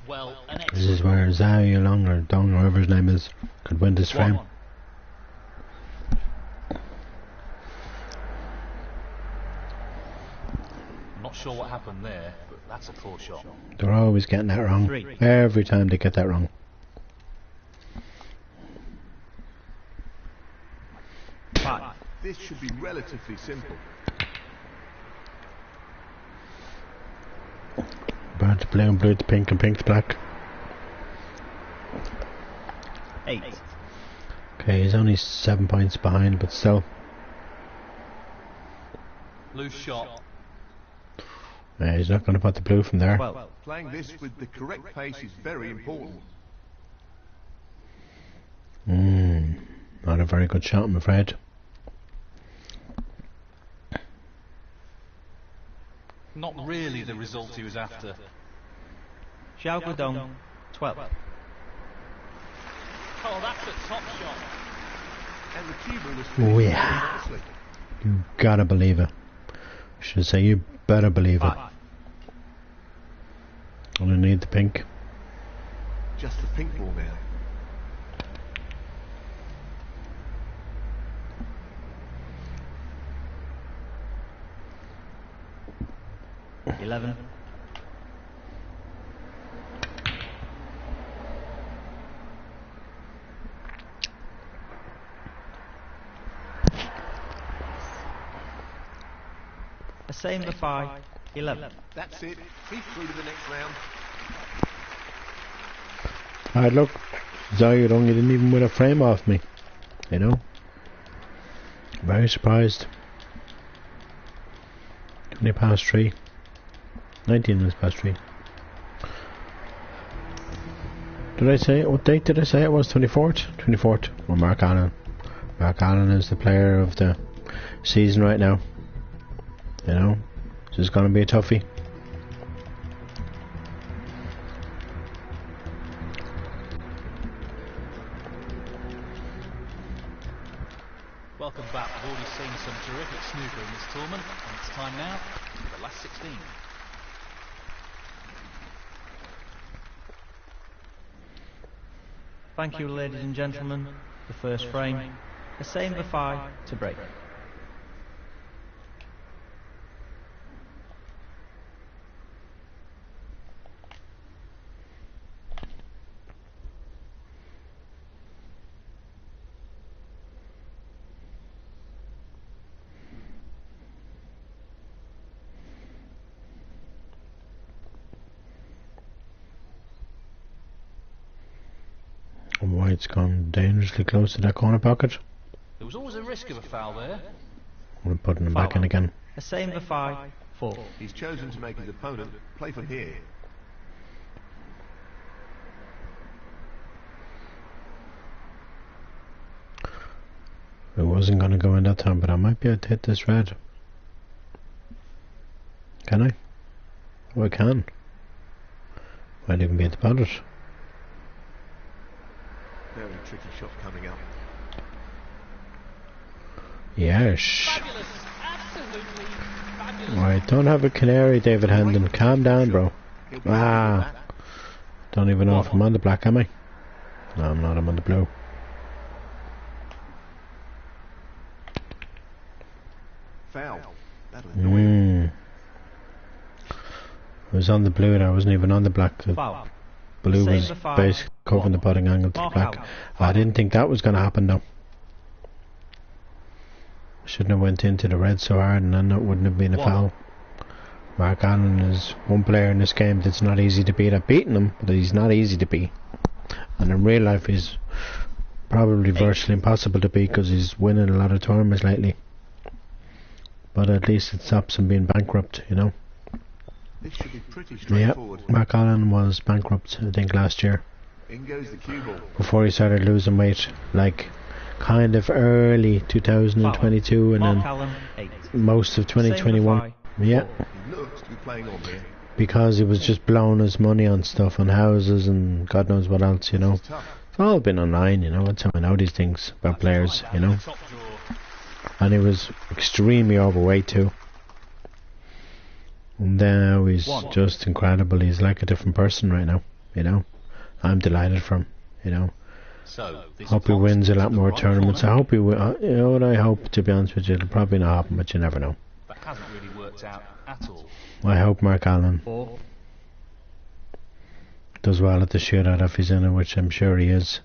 Well, an This excellent. is where Zhao Yulong or Dong, or whoever his name is, could win this frame. 1-1. I'm not sure what happened there, but that's a poor shot. They're always getting that wrong. 3. Every time they get that wrong. This should be relatively simple. Brown to blue and blue to pink and pink to black. 8. Okay, he's only 7 points behind, but still. Loose shot. He's not going to put the blue from there. 12. Playing this with the correct pace is very important. Not a very good shot, I'm afraid. Not really the result he was after. Zhao Guodong, 12. Oh, that's a top shot. And the cue ball was Oh finished yeah. nicely. You gotta believe it. I should say you better believe it. 5. Only need the pink. Just the pink ball now. Eleven. The same for 5. 11. That's it. He's through to the next round. Alright, look. Zhao Yulong, you didn't even win a frame off me. You know? Very surprised. 20 past 3. 19 minutes past 3. Did I say, what date did I say it was? 24th? 24th. Well, Mark Allen. Mark Allen is the player of the season right now. You know? This is going to be a toughie. Welcome back. We've already seen some terrific snooker in this tournament, and it's time now for the last 16. Thank you, ladies and gentlemen. The first frame. The same for 5 to break. White's gone dangerously close to that corner pocket. There was always a risk of a foul there. We're putting him back in again. The same for 5. 4. He's chosen to make his opponent play from here. It wasn't going to go in that time, but I might be able to hit this red. Can I? Oh, I can. Might even be able to pot it. Very tricky shot coming up. Yes. Fabulous. Absolutely fabulous. Right, don't have a canary, David Hendon. Calm down, bro. He'll be Ah. happy with Don't even know if I'm on the black, am I? No, I'm not. I'm on the blue. that. Foul. That'll annoy him. I was on the blue and I wasn't even on the black. The Foul. blue Save was the foul. basically covering the putting angle to the Mark black. out. I didn't think that was going to happen though. Shouldn't have went into the red so hard and then it wouldn't have been a One. foul. Mark Allen is one player in this game that's not easy to beat. I've beaten him, but he's not easy to beat. And in real life, he's probably virtually impossible to beat because he's winning a lot of tournaments lately. But at least it stops him being bankrupt, you know. This should be pretty straightforward. Yeah, Mark Allen was bankrupt, I think, last year. In goes the cue ball. Before he started losing weight, like kind of early 2022 and then most of 2021. Yeah. He looks to be playing on here. Because he was just blowing his money on stuff, on houses and God knows what else, you know. It's all been online, you know. That's how I know these things about players, you know. And he was extremely overweight too. And now he's just incredible. He's like a different person right now, you know. I'm delighted for him, you know. Hope he wins a lot more tournaments. I hope he will. You know what I hope, to be honest with you, it'll probably not happen, but you never know. That hasn't really worked out at all. I hope Mark Allen does well at the shootout if he's in it, which I'm sure he is.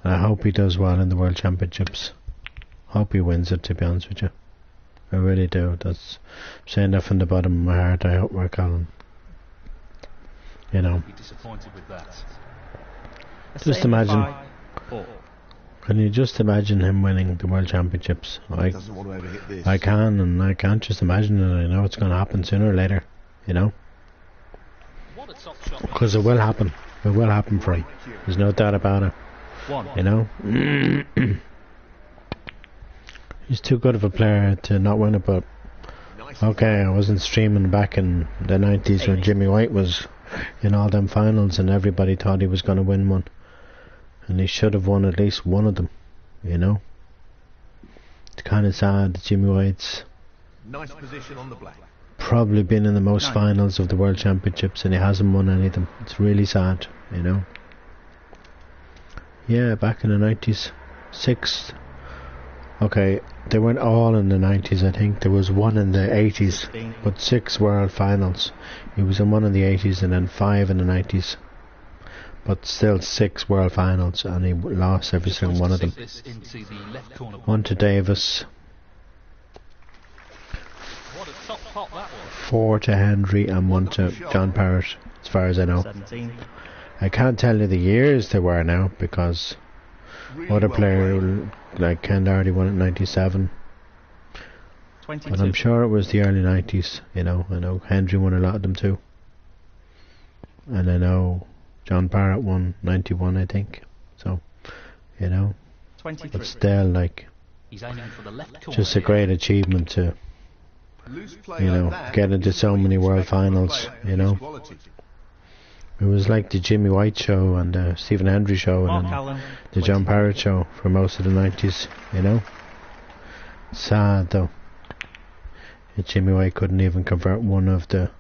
And I hope he does well in the World Championships. Hope he wins it, to be honest with you. I really do. That's saying that from the bottom of my heart. I hope Mark Allen, you know. Be disappointed with that. Just imagine. Can you just imagine him winning the World Championships? I can, and I can't just imagine it. I know it's going to happen sooner or later, you know. Because it will happen. It will happen for him. There's no doubt about it. You know. He's too good of a player to not win it, but okay, I wasn't streaming back in the 90s when Jimmy White was in all them finals and everybody thought he was going to win one. And he should have won at least one of them, you know. It's kind of sad that Jimmy White's nice position on the black. Probably been in the most finals of the World Championships and he hasn't won any of them. It's really sad, you know. Yeah, back in the 90s. 6. Okay, they weren't all in the 90s, I think. There was one in the 80s, but 6 World Finals. He was in one in the 80s and then 5 in the 90s. But still 6 World Finals, and he lost every single one of them. One to Davis, 4 to Hendry, and 1 to John Parrott, as far as I know. I can't tell you the years they were now, because other player like Ken Doherty won it in 97. But I'm sure it was the early 90s, you know. I know Hendry won a lot of them too. And I know John Parrott won 91, I think. So, you know. But still, like, just a great achievement to, you know, get into so many World Finals, you know. It was like the Jimmy White show and the Stephen Hendry show and then the John Parrott show for most of the 90s, you know. Sad though that Jimmy White couldn't even convert one of the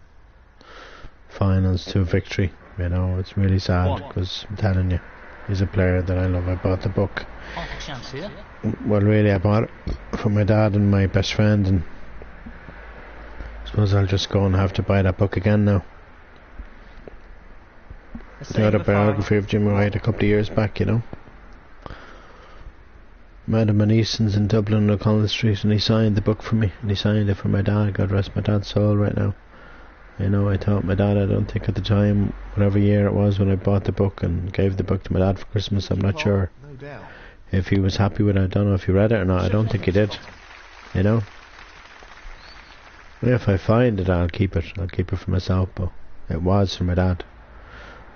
finals to a victory, you know. It's really sad because I'm telling you, he's a player that I love. I bought the book. Well, really, I bought it for my dad and my best friend, and I suppose I'll just go and have to buy that book again now. The autobiography of Jimmy White a couple of years back, you know. Met him in Easton's in Dublin on Collins Street and he signed the book for me, and he signed it for my dad. God rest my dad's soul right now. You know, I thought my dad, I don't think at the time, whatever year it was when I bought the book and gave the book to my dad for Christmas, I'm not sure if he was happy with it. I don't know if he read it or not. I don't think he did, you know. If I find it, I'll keep it. I'll keep it for myself, but it was for my dad.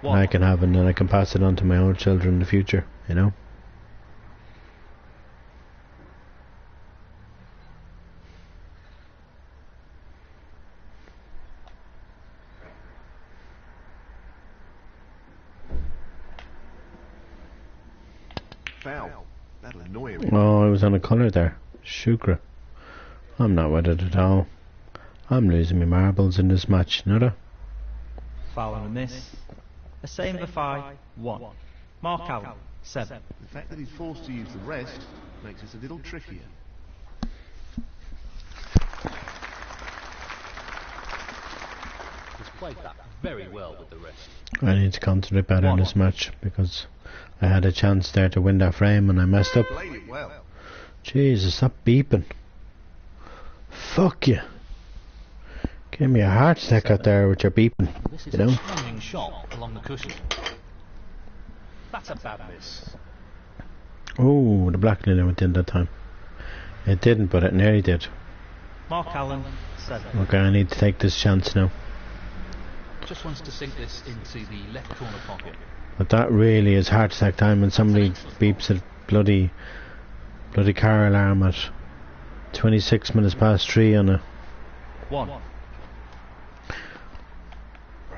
And I can have it, and then I can pass it on to my own children in the future, you know. Foul. That'll annoy him. Oh, I was on a colour there. Shukra. I'm not with it at all. I'm losing my marbles in this match, not I? Foul on the miss. A same for 5, 1. Mark Allen, 7. The fact that he's forced to use the rest makes this a little trickier. He's played that very well with the rest. I need to concentrate better in this match because I had a chance there to win that frame and I messed up. Played it well. Jesus, stop beeping. Fuck you. Give me a heart attack out there with your beeping, This is you know? a swinging shot along the cushion. That's a bad miss. Oh, the black nearly went in that time. It didn't, but it nearly did. Mark Allen, 7. Okay, I need to take this chance now. Just wants to sink this into the left corner pocket. But that really is heart attack time when somebody beeps a bloody car alarm at 26 minutes past 3 on a 1.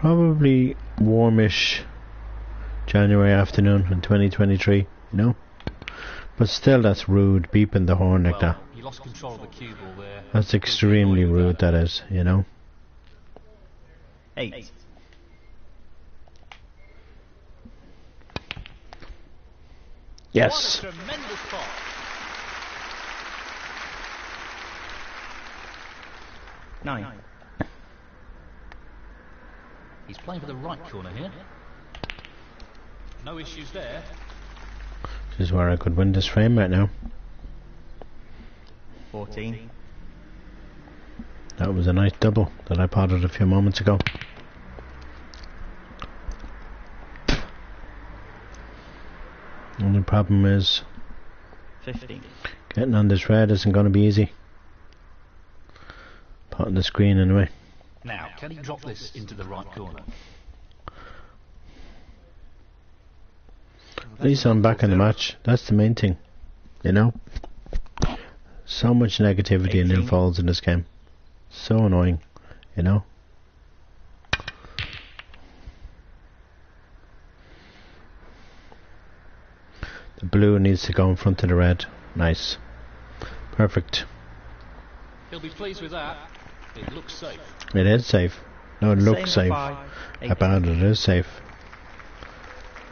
probably warmish January afternoon in 2023, you know? But still, that's rude, beeping the horn like that. He lost control of the cue ball there. That's extremely rude, that is, you know? 8. Yes! What a tremendous pot. Nine. He's playing for the right corner here. No issues there. This is where I could win this frame right now. 14. That was a nice double that I potted a few moments ago. Only problem is 15. getting on this red isn't going to be easy. Potting the screen anyway. Now, can he drop this into the right corner? At least I'm back in the match. That's the main thing, you know. So much negativity and infalls in this game. So annoying, you know. The blue needs to go in front of the red. Nice. Perfect. He'll be pleased with that. It looks safe. It is safe. No, it looks Same safe. 5. 8. About it is safe.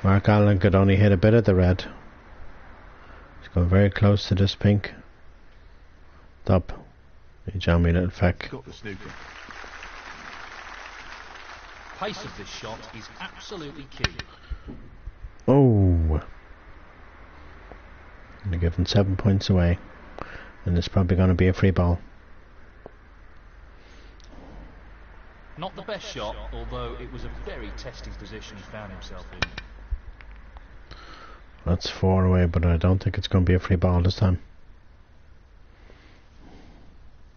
Mark Allen could only hit a bit of the red. He's going very close to this pink. Stop. You jam me, little feck. Got the snooker. Pace of this shot is absolutely key. Oh. They're giving 7 points away. And it's probably going to be a free ball. Not the best shot, although it was a very testing position he found himself in. That's 4 away, but I don't think it's going to be a free ball this time.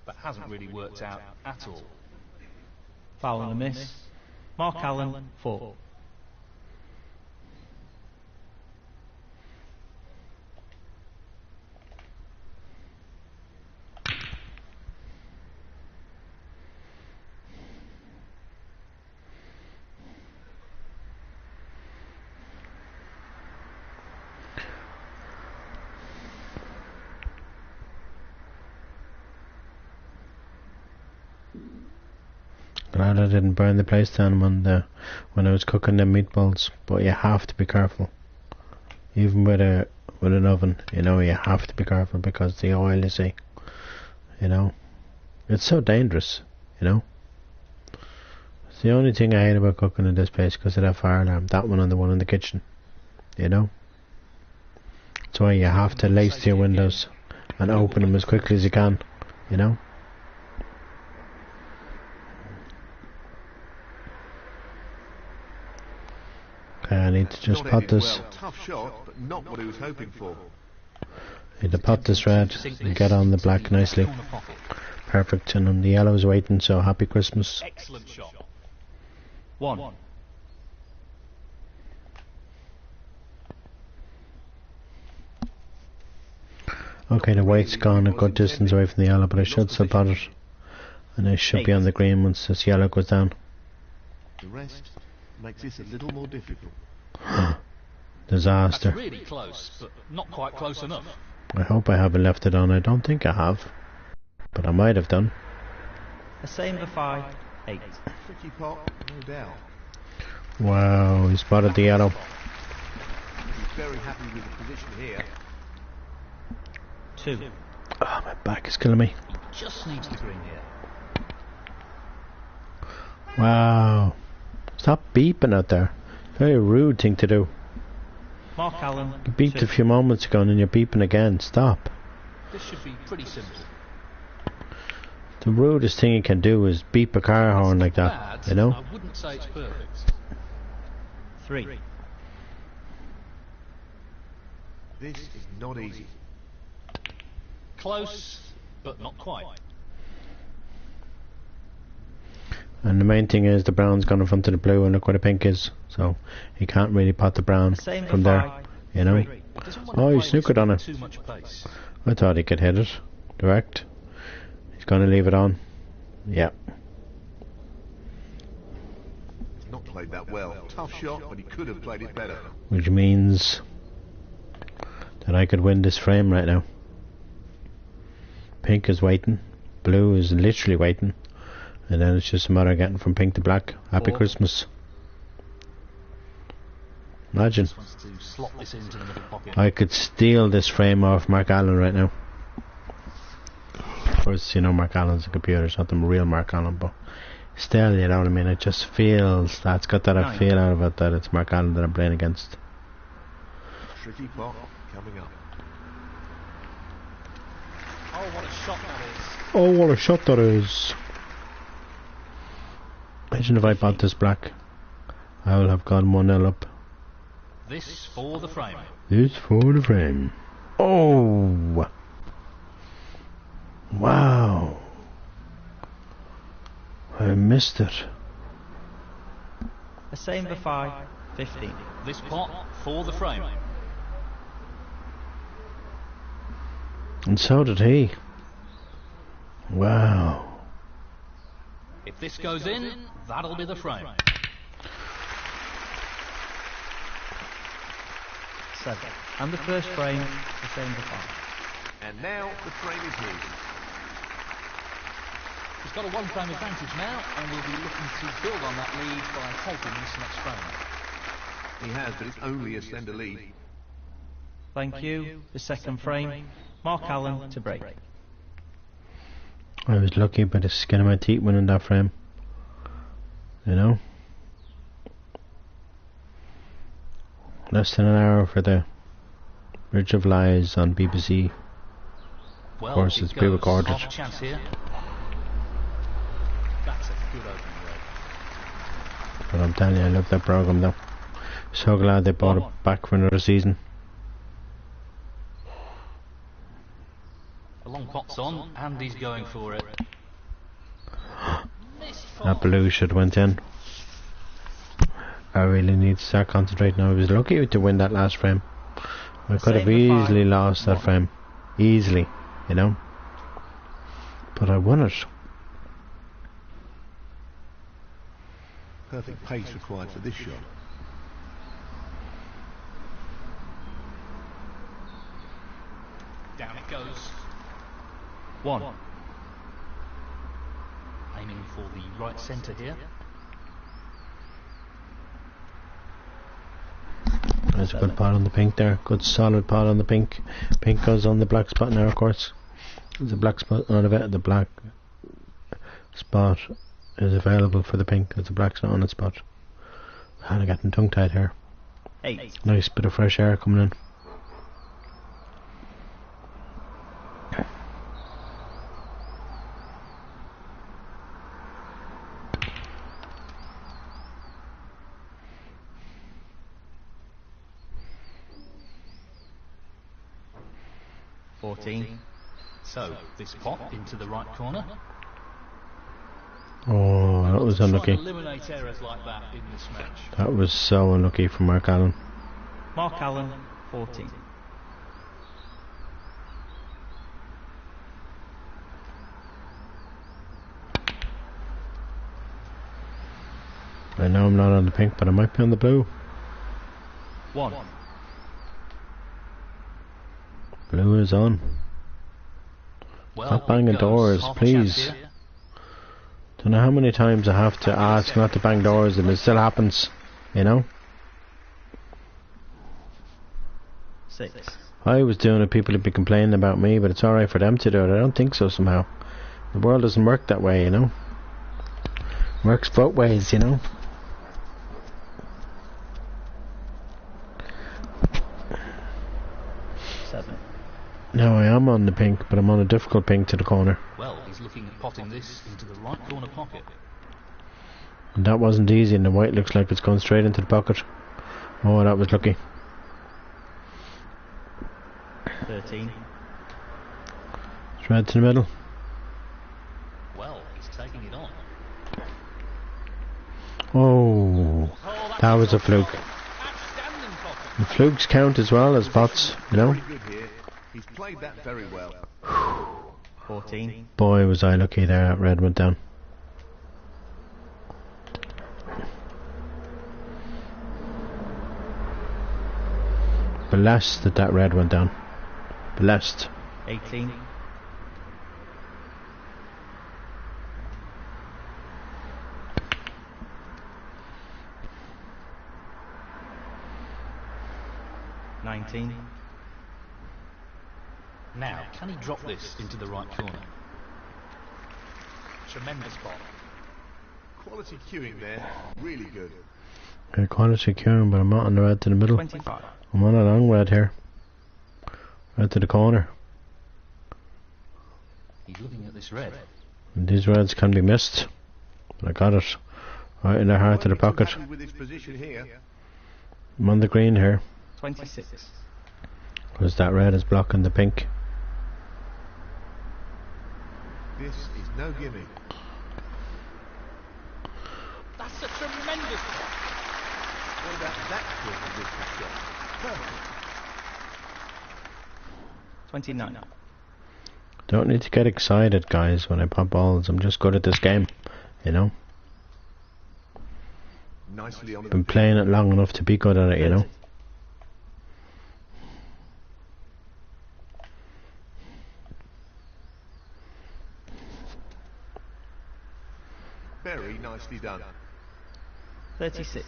That hasn't really worked out at all. Foul and a miss. Mark Allen, 4. Glad I didn't burn the place down when I was cooking the meatballs. But you have to be careful. Even with an oven, you know, you have to be careful because the oil, you see, you know, it's so dangerous, you know. It's the only thing I hate about cooking in this place because of that fire alarm. That one and the one in the kitchen, you know. That's why you have to lace your windows and open them as quickly as you can, you know. I need to just pot this. Well, tough shot, but not what he was hoping for. Need to pot this red and get on the black nicely. Perfect, and then the yellow's waiting, so happy Christmas. Excellent shot. 1. Okay, the white's gone a good distance away from the yellow, but I should still pot it. And I should be on the green once this yellow goes down. The rest makes this a little more difficult. Disaster. That's really close, but not quite close enough. I hope I haven't left it on. I don't think I have. But I might have done. The same for 5. 8. Tricky pot, no doubt. Wow, he spotted the yellow. He's very happy with the position here. 2. Oh, my back is killing me. He just needs the green here. Wow. Stop beeping out there. Very rude thing to do. Mark Allen, You beeped 2. a few moments ago and then you're beeping again. Stop. This should be pretty simple. The rudest thing you can do is beep a car horn like that, Bad, you know? I wouldn't say it's perfect. 3. This is not easy. Close, but not quite. And the main thing is the brown's gone in front of the blue and look where the pink is. So he can't really pot the brown Same from for there, 5, you know? 3. Doesn't want to Oh, he play snookered on with it. too much pace. I thought he could hit it direct. He's gonna leave it on. Yeah. Not played that well. Tough shot, but he could have played it better. Which means that I could win this frame right now. Pink is waiting. Blue is literally waiting. And then it's just a matter of getting from pink to black. Happy 4. Christmas. Imagine. Just wants to slot this into the middle pocket. I could steal this frame off Mark Allen right now. Of course, you know Mark Allen's a computer, it's not the real Mark Allen, but still, you know what I mean, it just feels, that's got that 9. feel out of it that it's Mark Allen that I'm playing against. Tricky pot coming up. Oh, what a shot that is. Oh, what a shot that is. Imagine if I bought this black. I will have gone 1-0 up. This for the frame. This for the frame. Oh! Wow! I missed it. The same for 5, 15. This pot for the frame. And so did he. Wow. If this goes in, that'll be the frame. 7. And the first frame, the same for 5. And now the frame is his. He's got a 1-frame advantage now, and will be looking to build on that lead by taking this next frame. He has, but it's only a slender lead. Thank you. The second frame, Mark Allen to break. I was lucky by the skin of my teeth winning that frame. You know? Less than an hour for the Bridge of Lies on BBC. Well, Of course, it's pre-recorded. Half a chance here. That's a good opening rate. But I'm telling you, I love that programme though. So glad they brought it back for another season. A long pot's on, and he's going for it. Missed That fall. blue should went in. I really need to start concentrating. I was lucky to win that last frame. I could have Same for 5, easily lost that 1. frame. Easily, you know. But I won it. Perfect pace required for this shot. Down it goes. 1. Aiming for the right centre here. There's a good pot on the pink there. Good solid pot on the pink. Pink goes on the black spot now, of course. There's a black spot on it. The black spot is available for the pink. There's a black spot on its spot. And I got them tongue tied here. 8. Nice bit of fresh air coming in. So, this pot into the right corner. Oh, that was Try and unlucky. eliminate errors like that in this match. That was so unlucky from Mark Allen. Mark Allen, 14. I know I'm not on the pink, but I might be on the blue. 1. Blue is on. Well, Stop banging goes. doors, Half a please. chance here. Don't know how many times I have to ask not to bang doors and it still happens, you know? 6. I was doing it, people would be complaining about me, but it's alright for them to do it. I don't think so somehow. The world doesn't work that way, you know? Works both ways, you know? Seven. Now I am on the pink, but I'm on a difficult pink to the corner. Well, He's looking at potting this into the right corner pocket. And that wasn't easy, and the white looks like it's going straight into the pocket. Oh, that was lucky. 13. It's red to the middle. Well, he's taking it on. Oh, that was a fluke. Outstanding potting. And flukes count as well as pots, you know. Very good here. He's played that very well. 14. Boy, was I lucky there, that red went down. Blessed that that red went down. Blessed. 18. $19. Now, can he drop this into the right corner? Tremendous pot. Quality queuing there. Really good. Okay, quality curing, but I'm not on the red to the middle. 25. I'm on a long red here. Red to the corner. He's looking at this red. And these reds can be missed. But I got it. Right in the heart of the pocket. Happy with his position here. I'm on the green here. 26. Because that red is blocking the pink. This is no gimme. That's a tremendous pot. What about that sort of distance shot? Perfect. 29. Don't need to get excited, guys, when I pop balls. I'm just good at this game, you know. Nicely on the Been playing it long enough to be good at it, you know. Very nicely done. 36.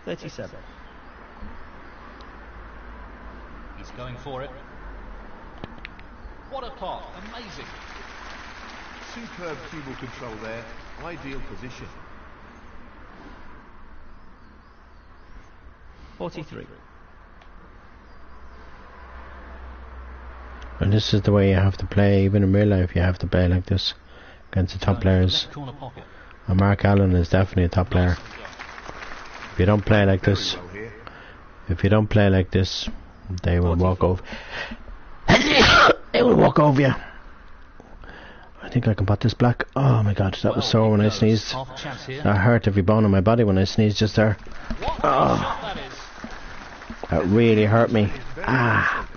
$37. He's going for it. What a pot. Amazing. Superb cubal control there. Ideal position. 43. And this is the way you have to play, even in real life you have to play like this against the top players. Left corner pocket. And Mark Allen is definitely a top player. If you don't play like Very this, well here. if you don't play like this, they will walk over. They will walk over you. I think I can pot this black. Oh my god, that was sore when I sneezed. Half a chance here. That hurt every bone in my body when I sneezed just there. What a shot that is. That really hurt me. Ah,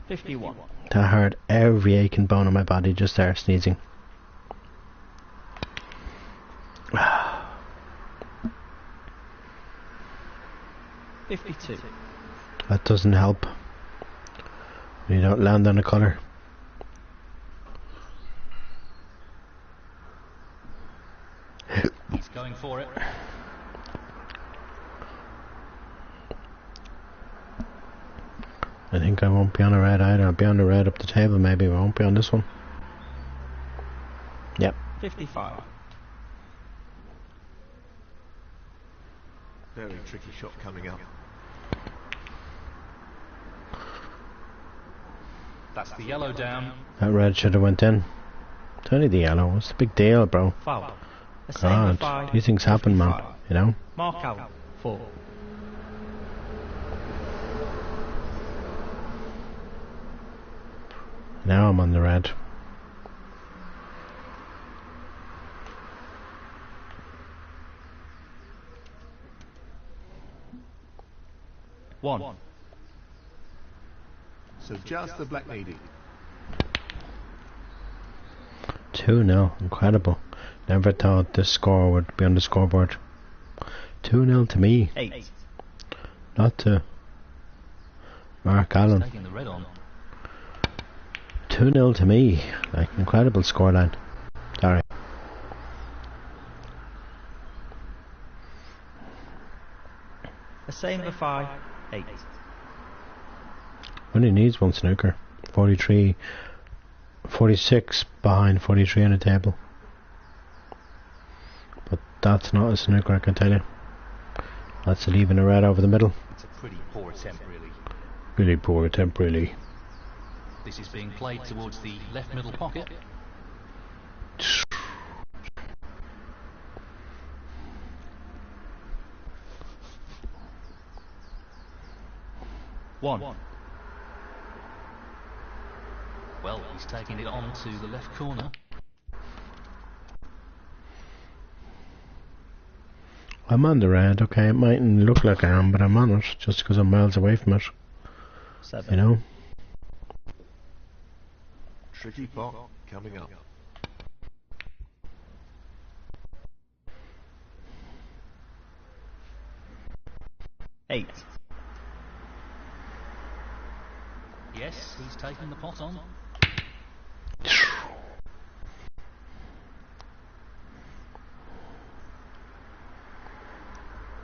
51. that hurt every aching bone in my body just there sneezing. 52. That doesn't help. You don't land on a colour. He's going for it. I think I won't be on a red either. I'll be on the red up the table maybe, but I won't be on this one. Yep. 55. Very tricky shot coming up. That's the yellow down. That red should have went in. It's only the yellow. What's the big deal, bro? Foul. A save of God, 5. these things happen, man. 55. You know? Mark Allen. 4. Now I'm on the red. One. So just the black needed. 2-0. Incredible. Never thought this score would be on the scoreboard. 2-0 to me. 8. Not to Mark Allen. Taking the red on. 2-0 to me. Like, incredible scoreline. Sorry. A save of 5. 8. Only needs one snooker. 43, 46 behind 43 on the table. But that's not a snooker, I can tell you. That's leaving a red over the middle. It's a pretty poor attempt, really. Really poor attempt, really. This is being played towards the left middle pocket. One. Well, he's taking it on to the left corner. I'm on the red, okay, it mightn't look like I am, but I'm on it, just because I'm miles away from it. 7. You know? Tricky pot coming up. 8. Yes, he's taking the pot on.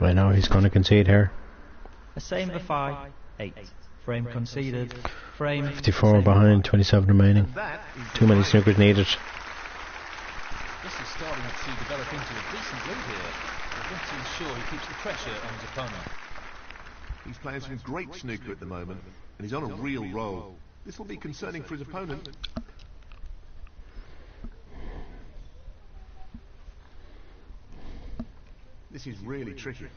Right now he's going to concede here. A same for 5. 8. Frame conceded. Frame 54 behind, 27 remaining. Too many snookers needed. This is starting to develop into a decent lead here. They've got to ensure he keeps the pressure on his opponent. He's playing some great snooker at the moment, and he's on a real roll. This will be concerning for his opponent. This is really tricky.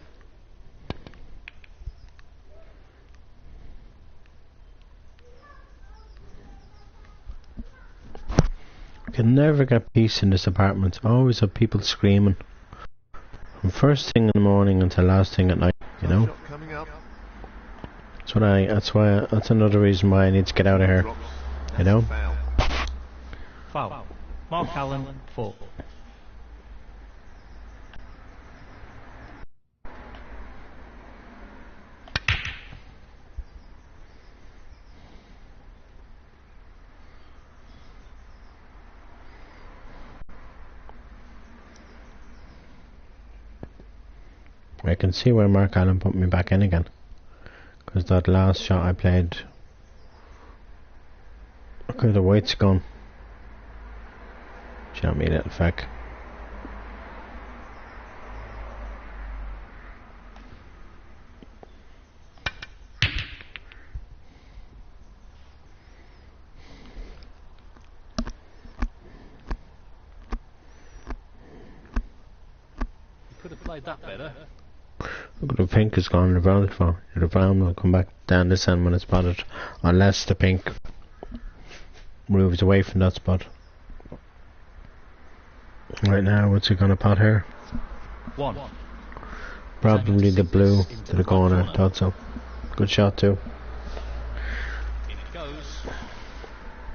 I can never get peace in this apartment. I always have people screaming. From first thing in the morning until last thing at night, you know? Coming up. That's another reason why I need to get out of here. You know? Foul. Mark Allen 4. I can see where Mark Allen put me back in again. Because that last shot I played, look at the weight's gone. Shout me, little feck. He could have played that better. Look at the pink has gone, the brown is far. The brown will come back down this end when it's spotted. Unless the pink moves away from that spot. Right now, what's he gonna pot here? 1. Probably the blue to the corner, thought so. Good shot too. In it goes.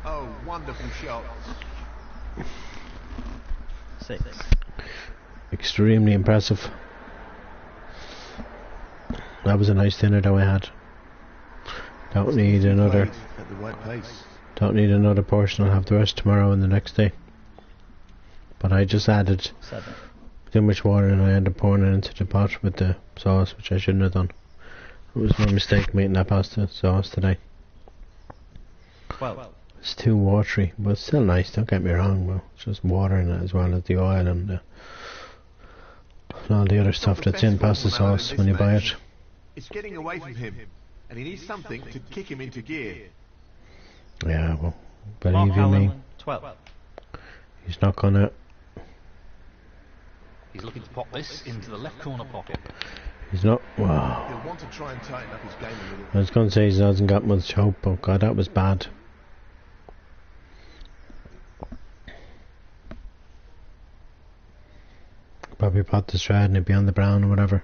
Oh, wonderful shot. 6. Extremely impressive. That was a nice dinner that I had. Don't need another. At the right pace. Don't need another portion. I'll have the rest tomorrow and the next day. But I just added 7. too much water and I ended up pouring it into the pot with the sauce, which I shouldn't have done. It was my mistake making that pasta sauce today. 12. It's too watery, but it's still nice. Don't get me wrong. Well, it's just water in it as well as the oil and all the other stuff that's in pasta sauce when you buy it. It's getting away from him, and he needs something to kick him into gear. Yeah, well, Mark believe you me, Allen 12. he's not gonna. He's looking to pop this into the left corner pocket. He's not. Wow. He'll want to try and tighten up his game a little. I was gonna say he hasn't got much hope, but God, that was bad. Probably pot the shred and it'd be on the brown or whatever.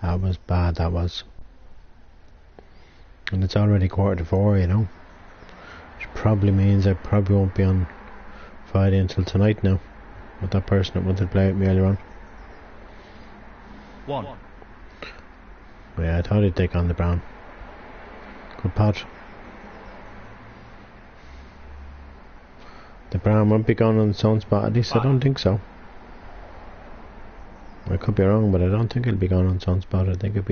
That was bad, that was. And it's already 3:45, you know. Which probably means I probably won't be on Friday until tonight now. With that person that wanted to play with me earlier on. 1. Yeah, I thought he'd take on the brown. Good pot. The brown won't be going on its own spot, at least I don't think so. I could be wrong, but I don't think it'll be going on its own spot. I think it'd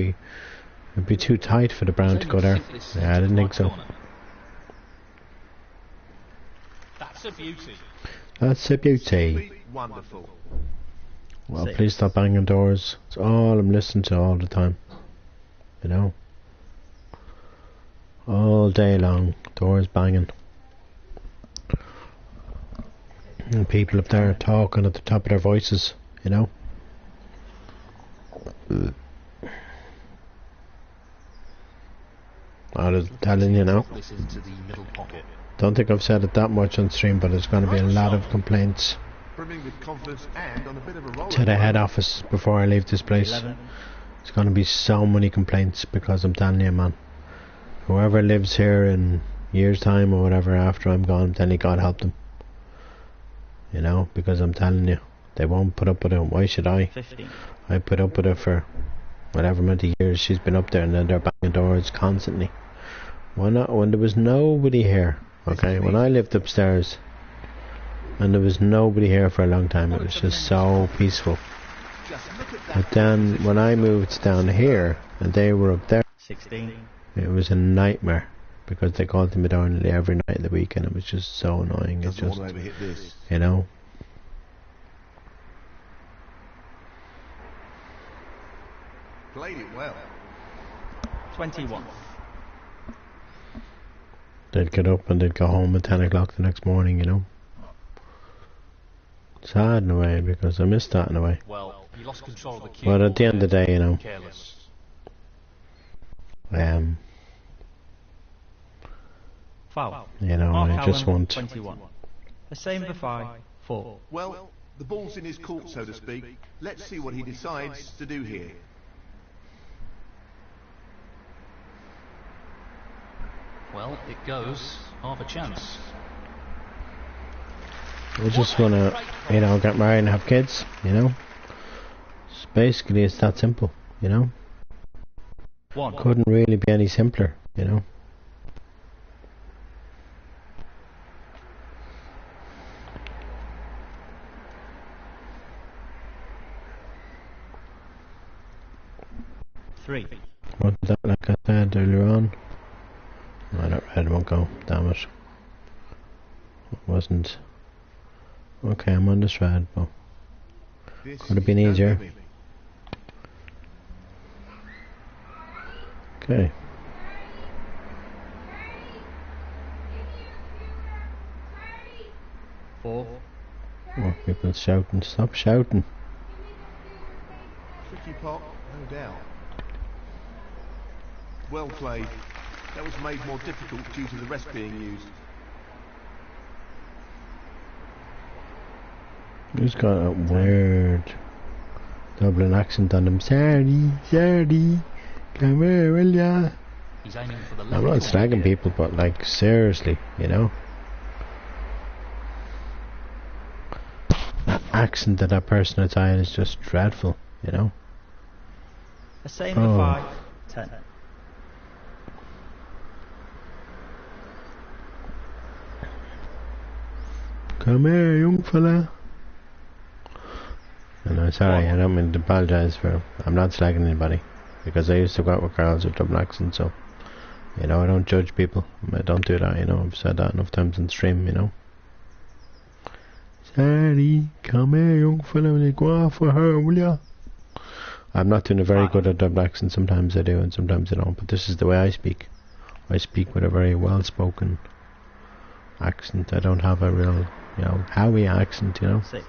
be too tight for the brown to go there. Yeah, I didn't think so. That's a beauty. That's a beauty. Wonderful. Well, 6. please stop banging doors. It's all I'm listening to all the time. You know? All day long, doors banging. And people up there talking at the top of their voices, you know? I was telling you now. This into the middle pocket. Don't think I've said it that much on stream, but there's going to be a lot of complaints Brimming with confidence and on a bit of a roll. to the head office before I leave this place. 11. There's going to be so many complaints because I'm telling you, man. Whoever lives here in years' time or whatever after I'm gone, I'm telling you, God help them. You know, because I'm telling you, they won't put up with it. Why should I? 15. I put up with it for whatever amount of years she's been up there, and then they're banging doors constantly. When there was nobody here, okay, when I lived upstairs and there was nobody here for a long time, it was just so peaceful. But then when I moved down here and they were up there, 16. it was a nightmare because they called me down nearly every night of the week, and it was just so annoying. It's Doesn't just, want to overhit this. you know. Played it well. 21. They'd get up and they'd go home at 10 o'clock the next morning, you know. Sad in a way, because I missed that in a way. Well, you lost control of the cue. But at the end of the day, you know, Careless. Foul. you know, Mark I just Allen, want 21. The same for 5. 4. Well, the ball's in his court, so to speak. Let's see what he decides to do here. Well, it goes. Half a chance. I just want to, you know, get married and have kids, you know. Basically, it's that simple, you know. 1. Couldn't really be any simpler, you know. Three. What that, like I said earlier on? Oh, that red won't go, damn it. It wasn't. Okay, I'm on this red, but This could have been is no easier. giving. Okay. Four. More people shouting. Stop shouting. Tricky pot, no doubt. Well played. That was made more difficult due to the rest being used. Who's got a weird Dublin accent on him? Sorry, come here, will ya? He's aiming for the left I'm not corner slagging here. people, but like, seriously, you know? That accent that that person is on is just dreadful, you know? The same for Oh. 5. 10. Come here, young fella. And I'm sorry, I don't mean to apologise for. I'm not slagging anybody, because I used to go out with girls with Dublin accents, so you know, I don't judge people. I don't do that, you know. I've said that enough times on stream, you know. Sorry, come here, young fella, will you go off with her, will ya? I'm not doing a very good at Dublin accent. Sometimes I do, and sometimes I don't. But this is the way I speak. I speak with a very well-spoken accent. I don't have a real, you know, Howie accent, you know. 6.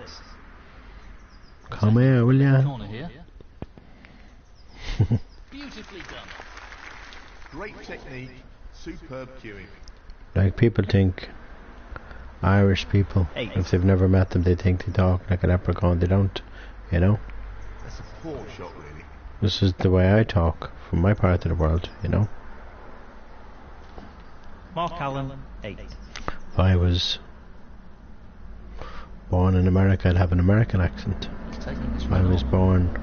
Come here, will ya? Corner here. Beautifully done. Great technique, superb cueing. Like, people think Irish people, 8. if they've never met them, they think they talk like a leprechaun. They don't, you know. That's a poor shot, really. This is the way I talk from my part of the world, you know. Mark Allen, 8. If I was born in America, I'd have an American accent. He's taking this If I one was on. born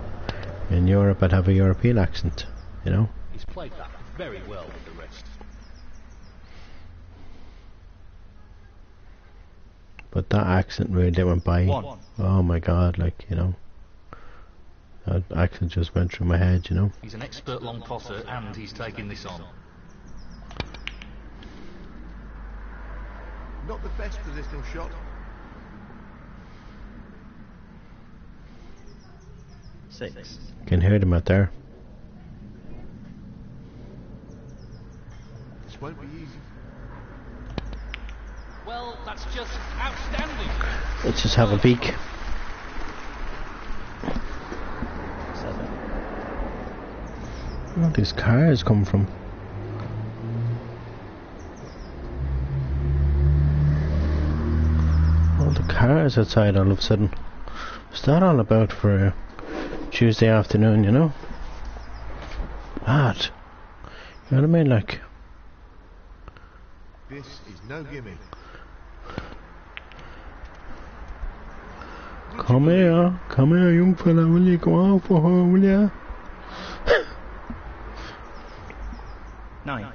in Europe, I'd have a European accent, you know. He's played that very well with the rest. But that accent really went by. 1. Oh my god, like, you know. That accent just went through my head, you know. He's an expert long posser and he's taking this on. Not the best positional shot. 6. Can hear them out there. This won't be easy. Well, that's just outstanding. Let's just have a peek. 7. Where all these cars come from? All the cars outside all of a sudden. What's that all about for a Tuesday afternoon, you know? Mad. You know what I mean? Like, This is no gimme. come here, young fella, will you go on for her, will ya? 9.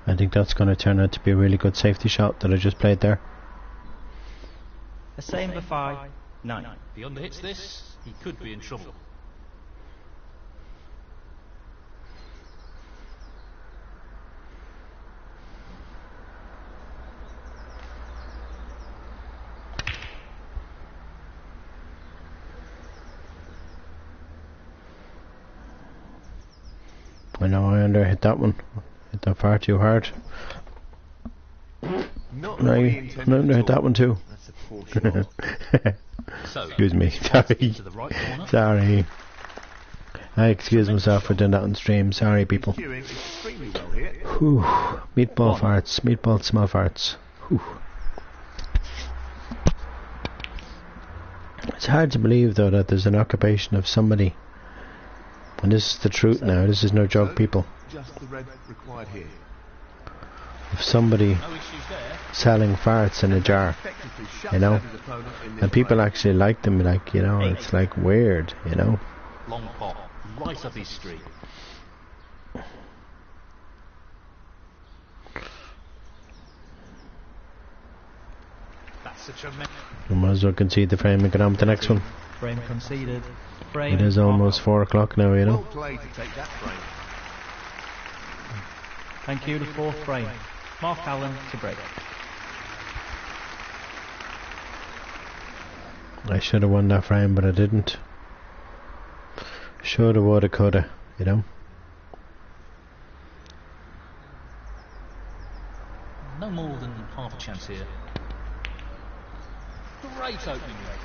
I think that's going to turn out to be a really good safety shot that I just played there. A same for 5. 9. If he underhits this, he could be in trouble. I know I hit that one. Hit that far too hard. Not No, what he I intended hit at all. that one too. That's a poor shot. So, Excuse me. to Sorry. the right corner. Sorry. I excuse myself for doing that on stream. Sorry, people. Queuing extremely well here. Whew. Meatball farts. Meatball smell farts. Whew. It's hard to believe, though, that there's an occupation of somebody. And this is the truth now. This is no joke, people. Just the red required here. Of somebody No issues there. selling farts in a jar. Effectively shut You know? down his opponent in this And people way. actually like them, like, you know, it's like weird, you know. Long pot, right up his street. That's such a We might as well concede the frame and get on to the next one. Frame conceded. Frame It is almost 4 o'clock now, you Well know. played to take that frame. Thank you, the 4th frame. Mark Allen to break. I should have won that frame, but I didn't. Shoulda, woulda, coulda, you know. no more than half a chance here. Great opening leg.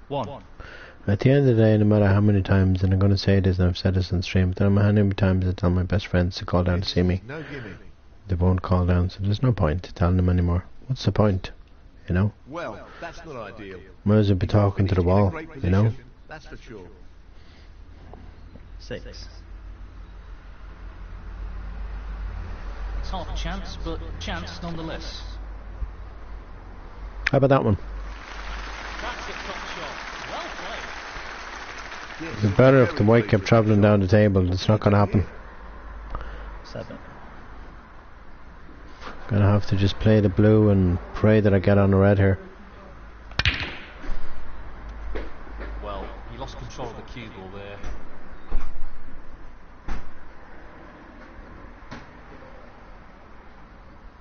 One. At the end of the day, no matter how many times, and I'm going to say this, and I've said this on stream, but no matter how many times I tell my best friends to call down to see me, No gimme. they won't call down, so there's no point telling them anymore. What's the point? You know? Well, that's not ideal. Might as well be talking to the He's in a wall, great you know? position, that's for sure. 6. It's half a chance, but chance nonetheless. How about that one? That's a top shot. Well played. It's better if the white kept travelling down the table. It's not going to happen. 7. Gonna have to just play the blue and pray that I get on the red here. Well, he lost control of the cue ball there.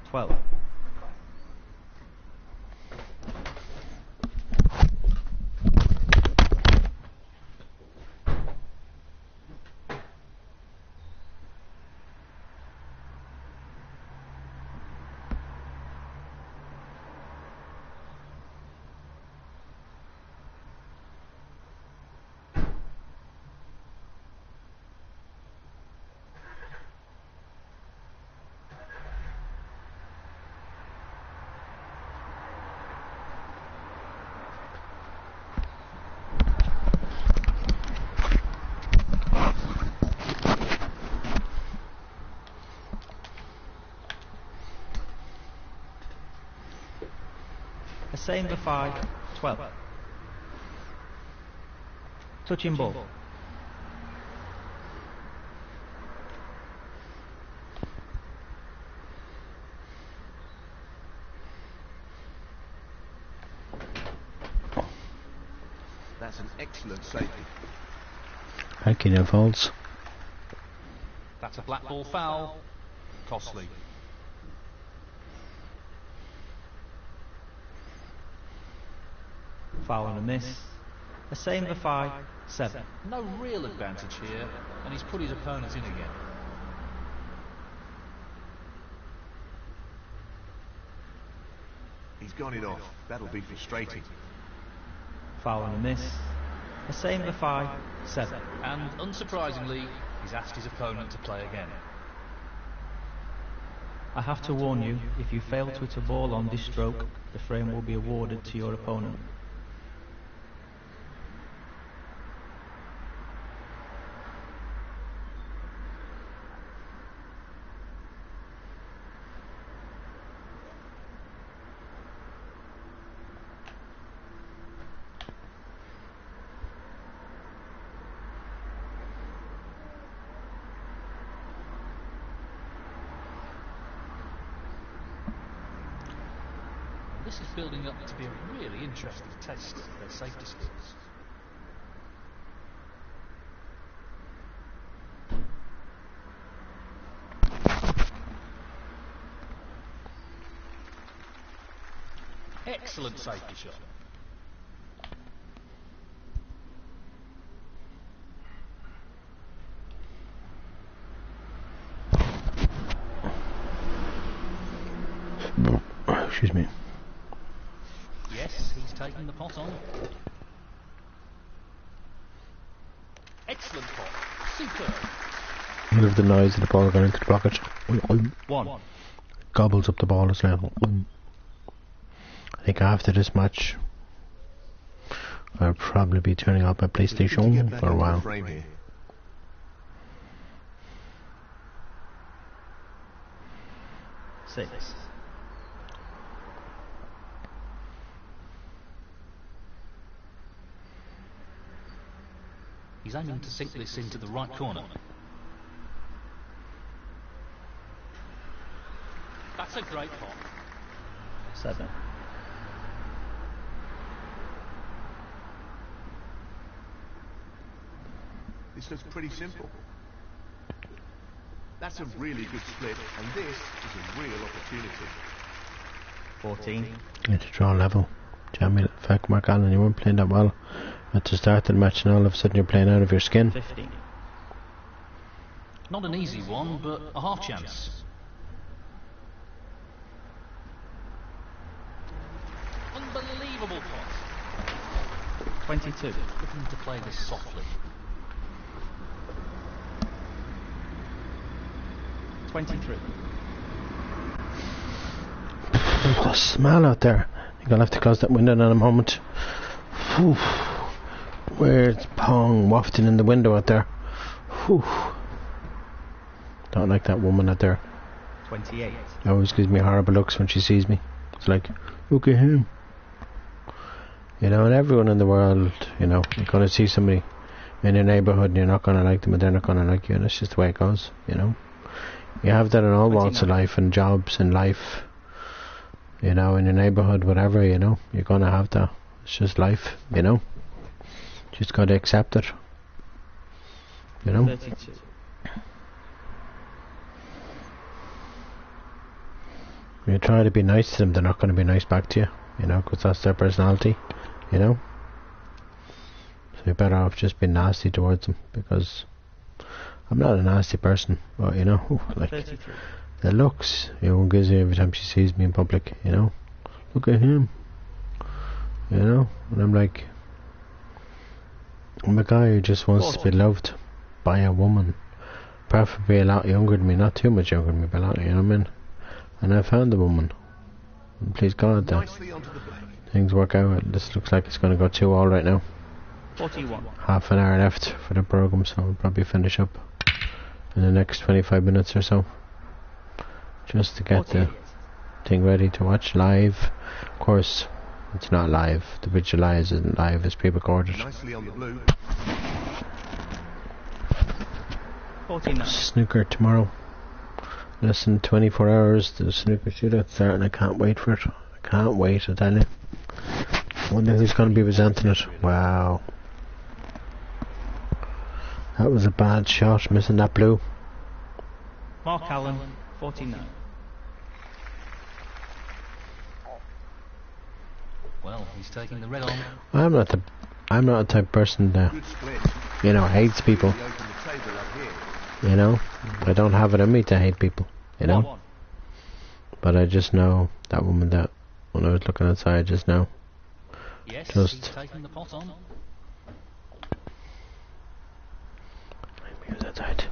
Twelve. A same for 5. 12. Touching ball. That's an excellent safety. Thank you, no faults. That's a black ball foul. Costly. Foul and a miss. A same for 5, 7. No real advantage here, and he's put his opponent in again. He's got it off. That'll be frustrating. Foul and a miss. A same for 5, 7. And unsurprisingly, he's asked his opponent to play again. I have to warn you, if you fail to hit a ball on this stroke, the frame will be awarded to your opponent. This is building up to be a really interesting test of their safety skills. Excellent safety shot. Excuse me. Yes, he's taking the pot on. Excellent pot. Superb. I love the noise of the ball going into the pocket. 1. Gobbles up the ball as well. I think after this match, I'll probably be turning off my PlayStation for a while. Frame here. Six. He's aiming to sink this into the right corner. That's a great pot. 7. This looks pretty simple. That's a really good split, and this is a real opportunity. 14. You had to draw level. Jamie, in fact, Mark Allen, you weren't playing that well at the start of the match, and all of a sudden you're playing out of your skin. 15. Not an easy one, but a half chance. Unbelievable pot. 22. Looking to play this softly. 23. What a smell out there. I think I'll have to close that window in a moment. Whew. Where's Pong wafting in the window out there? Whew. Don't like that woman out there. 28. It always gives me horrible looks when she sees me. It's like, look at him. You know, and everyone in the world, you know, you're going to see somebody in your neighbourhood and you're not going to like them and they're not going to like you, and it's just the way it goes, you know. You have that in all walks of life, and jobs and life, you know, in your neighbourhood, whatever, you know, you're going to have that. It's just life, you know. Just got to accept it, you know. 32. You try to be nice to them, they're not going to be nice back to you, you know, because that's their personality, you know. So you're better off just being nasty towards them, because I'm not a nasty person, but you know, like 33. the looks everyone gives me every time she sees me in public, you know. Look at him, you know, and I'm like, I'm a guy who just wants to be loved by a woman, preferably a lot younger than me, not too much younger than me, but a lot, you know what I mean. And I found the woman, and please God that things work out. This looks like it's going to go 2-2 right now. 41. Half an hour left for the programme, so we'll probably finish up in the next 25 minutes or so, just to get 48. the thing ready to watch live. Of course, it's not live. The Visualize isn't live, it's pre-recorded. Nicely on the blue. 49. Snooker tomorrow. Less than 24 hours to the snooker shootout start, and I can't wait for it. I can't wait, I tell you. wonder who's going to be resenting it. Wow. That was a bad shot, missing that blue. Mark Allen, 49. Well, he's taking the red on. I'm not the type of person that, Good split. you know, hates people. Really open the table up here. You know, I don't have it in me to hate people. You know, 1. but I just know that woman that when I was looking outside just now. Yes, Just- he's taking the pot on. Maybe it was outside.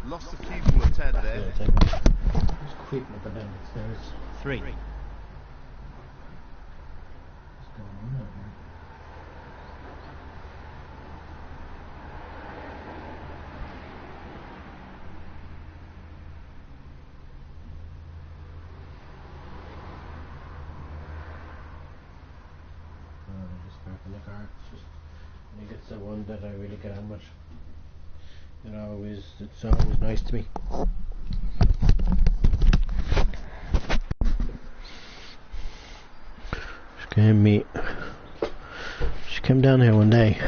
Lost the cue ball a tad there. Just creeping up and down the stairs. 3. When he gets the one that I really get on with, it's always nice to me. She came down here one day,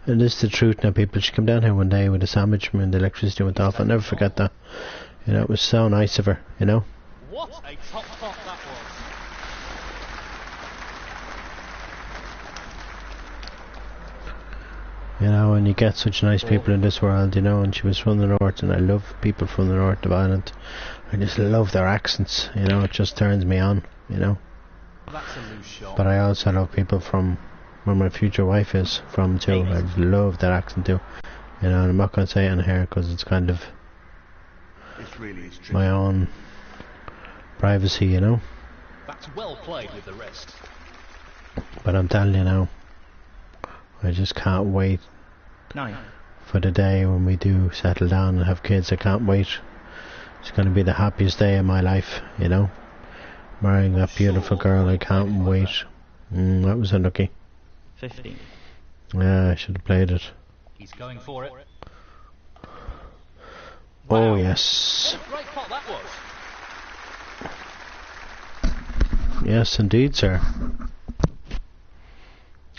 and this is the truth now, people. She came down here one day with a sandwich when the electricity went off. I'll never forget that. You know, it was so nice of her, you know. What a top pot that was. You know, and you get such nice people in this world, you know, and she was from the north, and I love people from the north of Ireland. I just love their accents, you know, it just turns me on, you know. That's a loose shot. But I also love people from where my future wife is from too. I love their accent too, you know, and I'm not going to say it on here because it's kind of This really is tricky. my own privacy, you know. That's well played with the rest. But I'm telling you now, I just can't wait 9. for the day when we do settle down and have kids. I can't wait. It's going to be the happiest day of my life, you know. Marrying that beautiful girl, I can't wait. That was unlucky. 15. Yeah, I should have played it. He's going for it. Oh Wow. yes. What a great pot that was. Yes indeed, sir.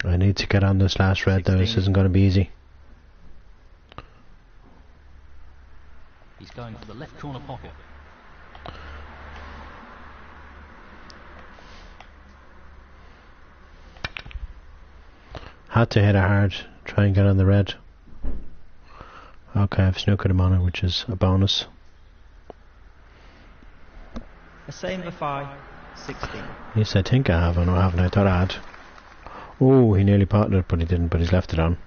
I need to get on this last red though. This 16. isn't going to be easy. He's going for the left corner pocket. Had to hit it hard. Try and get on the red. Okay, I've snookered him on it, which is a bonus. A same for 5. 16. Yes, I think I have. I know I haven't. I thought I had. Oh, he nearly potted it, but he didn't. But he's left it on.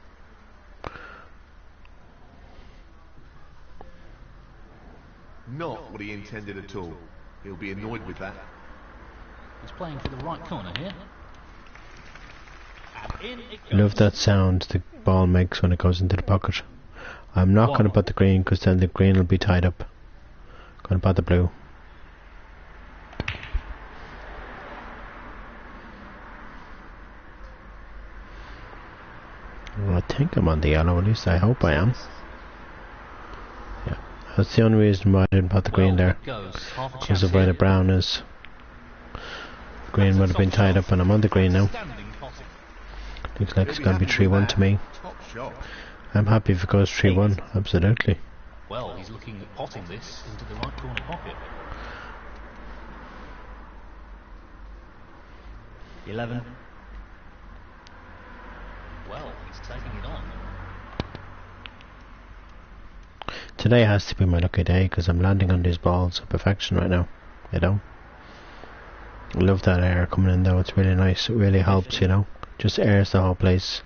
Not what he intended at all. He'll be annoyed with that. He's playing for the right corner here. And in it goes. Love that sound the ball makes when it goes into the pocket. I'm not going to put the green because then the green will be tied up. Going to put the blue. Well, I think I'm on the yellow, at least I hope I am. Yeah, that's the only reason why I didn't put the green there, It goes. Half a because chance of where here. the brown is. The green would have been tied up and I'm on the green now. Standing potting. Looks like it's He'll be going to be happy with 3-1 to me. that. Top shot. I'm happy if it goes 3-1, absolutely. Well, he's looking at potting this into the right corner pocket. 11. Well, he's taking it on. Today has to be my lucky day because I'm landing on these balls of perfection right now, you know. I love that air coming in though, it's really nice, it really helps, you know. Just airs the whole place.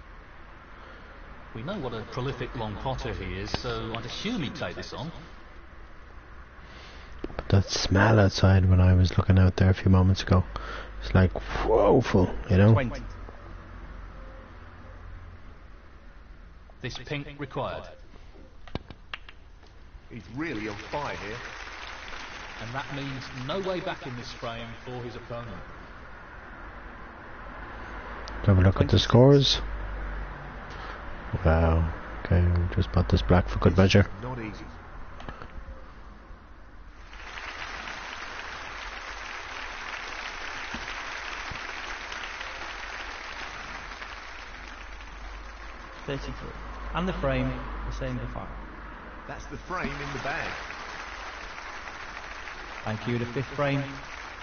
We know what a prolific long potter he is, so I'd assume he'd take this on. But that smell outside when I was looking out there a few moments ago, it's like woeful, you know. 20. This pink required. He's really on fire here. And that means no way back in this frame for his opponent. Have a look at the scores. Wow. Okay, we'll just put this black for good measure. Not easy. 33. And the frame, the same for 5. That's the frame in the bag. Thank you, the 5th frame,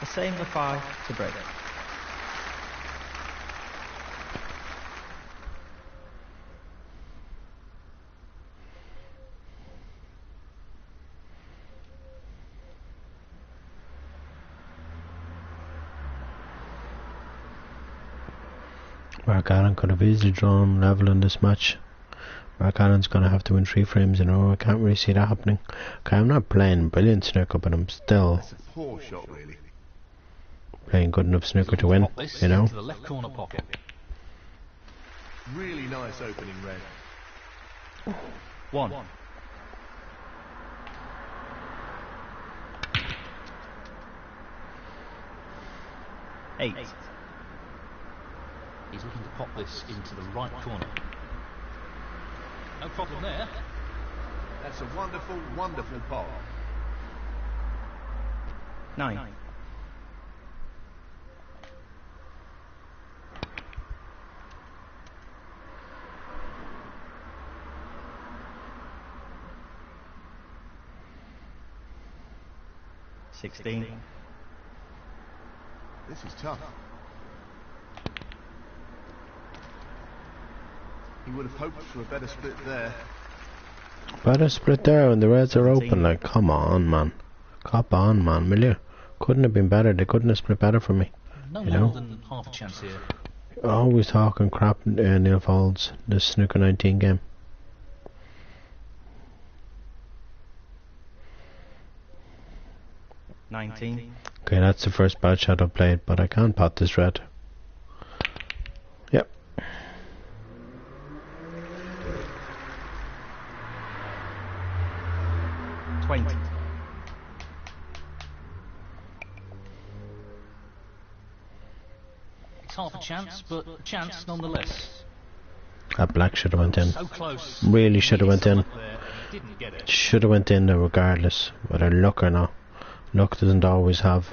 the same for 5 to break. Mark Allen could have easily drawn level in this match. Mark Allen's going to have to win 3 frames in a row. I can't really see that happening. Okay, I'm not playing brilliant snooker, but I'm still That's a poor shot, really. playing good enough snooker to win, Pop this you know. into the left corner pocket. Really nice opening red. 1. Eight. He's looking to pop this into the right corner. No problem there. That's a wonderful, wonderful pop. 9. $16. This is tough. He would have hoped for a better split there. Better split there when the reds are open. Like, come on, man. Cop on, man, will you? Couldn't have been better. They couldn't have split better for me. No You more know? than half a chance here. Always talking crap, Neil Folds. This snooker 19 game. $19. Okay, that's the first bad shot I've played, but I can't pot this red. Yep. $20. It's half a chance, but a chance nonetheless. That black should have went in. So close. Really should have went in. Up there, didn't get it. Should have went in there regardless, whether luck or not. Luck doesn't always have.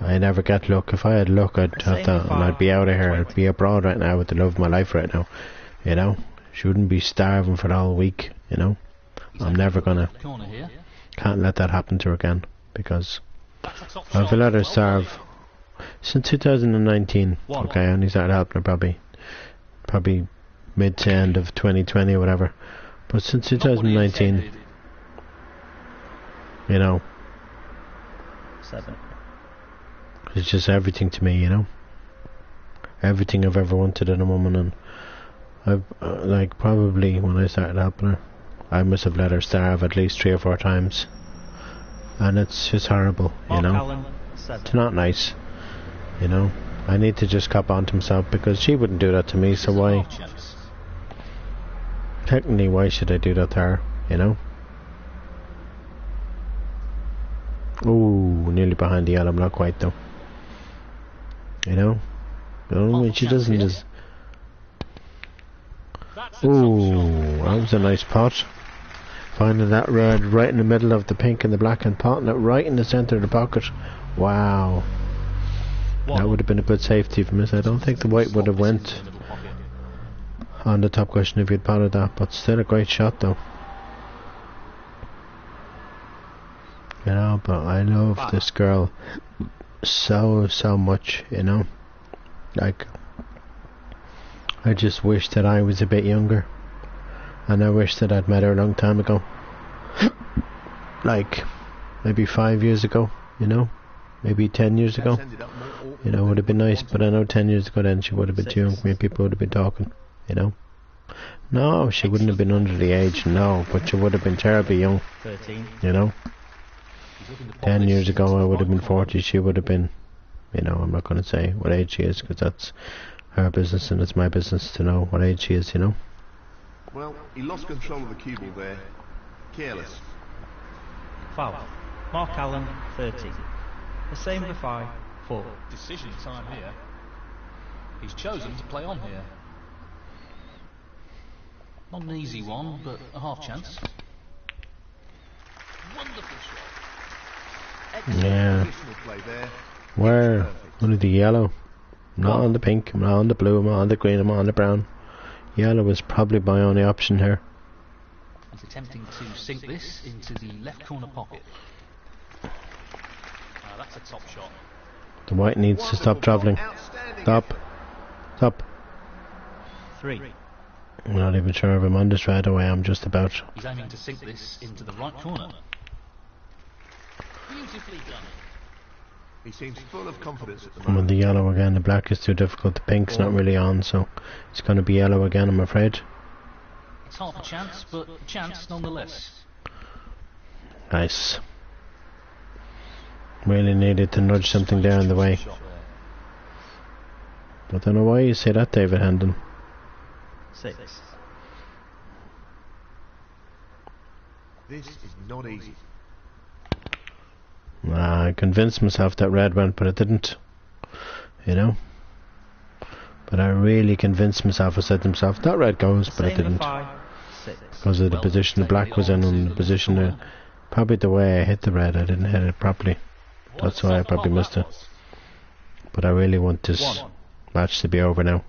I never get luck. If I had luck, I'd have that, and I'd be out of here. I'd be abroad right now with the love of my life right now. You know, shouldn't be starving for the whole week. You know, I'm never gonna. Corner here. Can't let that happen to her again because That's a top I've shot. let her Well starve since 2019. Okay, I only started helping her probably mid to end of 2020 or whatever. But since played. Not what he 2019, intended. you know, 7. it's just everything to me, you know. Everything I've ever wanted in a woman, and I've like probably when I started helping her, I must have let her starve at least 3 or 4 times, and it's just horrible, you Mark know. Allen, It's 7. not nice, you know. I need to just cop on to myself because she wouldn't do that to me, so It's a why? half chance. Technically, why should I do that to her, you know? Ooh, nearly behind the yellow, I'm not quite though. You know? The only way she doesn't is... That's a top Ooh, shot. that was a nice pot. Finding that red right in the middle of the pink and the black and potting it right in the centre of the pocket. Wow. That would have been a good safety for miss. I don't think the white would have went Into the middle pocket. on the top cushion if he'd potted that, but still a great shot though. You know, but I love this girl so much, you know. Like, I just wish that I was a bit younger, and I wish that I'd met her a long time ago. Like, maybe 5 years ago, you know, maybe 10 years ago. That's ended up more awkward You know, than would have been we nice, wanted. but I know 10 years ago then she would have been too young for me. People would have been talking, you know. No, she wouldn't have been under the age, no, but she would have been terribly young, 13. you know. He's looking to pop 10 this years into ago I the would have right been corner. 40, she would have been, you know, I'm not going to say what age she is because that's her business and it's my business to know what age she is, you know. Well, he lost control of the cue ball there. Careless. Foul. Mark Allen, 13. The same for 5, 4. Decision time here. He's chosen to play on here. Not an easy one, but a half chance. Wonderful shot. Excellent Yeah. positional play there. Where? Only the yellow. I'm not on the pink, I'm not on the blue, I'm not on the green, I'm not on the brown. Yellow is probably my only option here. He's attempting to sink this into the left corner pocket. That's a top shot. The white needs to stop travelling. Stop. Stop. 3. I'm not even sure if I'm on this right away. I'm just about. He's aiming to sink this into the right corner. Beautifully done. He seems full of confidence at the I'm on moment. the yellow again. The black is too difficult. The pink's not really on, so it's going to be yellow again, I'm afraid. It's half a chance, but a chance nonetheless. Nice. Really needed to nudge something there in the way. I don't know why you say that, David Hendon. 6. This is not easy. I convinced myself that red went, but it didn't. You know? But I really convinced myself. I said to myself, that red goes, but it didn't. 5, 6. Because of the position the black was in and the position, probably the way I hit the red, I didn't hit it properly. That's why I probably missed it. But I really want this match to be over now,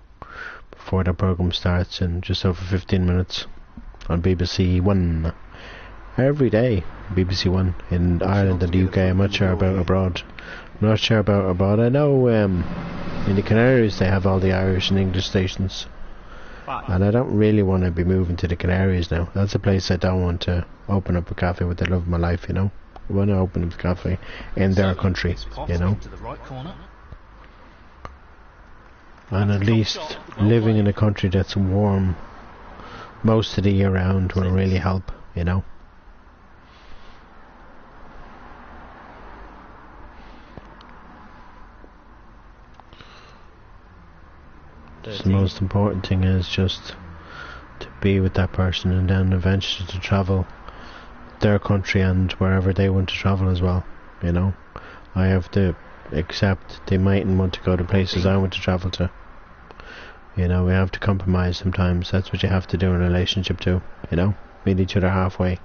before the programme starts in just over 15 minutes on BBC One. Every day, BBC One in Ireland and the UK. I'm not sure about abroad. I'm not sure about abroad. I know in the Canaries they have all the Irish and English stations. 5. And I don't really want to be moving to the Canaries now. That's a place I don't want to open up a cafe with the love of my life, you know. I want to open up a cafe in their country, you know. To the right corner. And at least living in a country that's warm most of the year round will really help, you know. The most important thing is just to be with that person and then eventually to travel their country and wherever they want to travel as well, you know. I have to accept they mightn't want to go to places I want to travel to. You know, we have to compromise sometimes. That's what you have to do in a relationship too, you know. Meet each other halfway.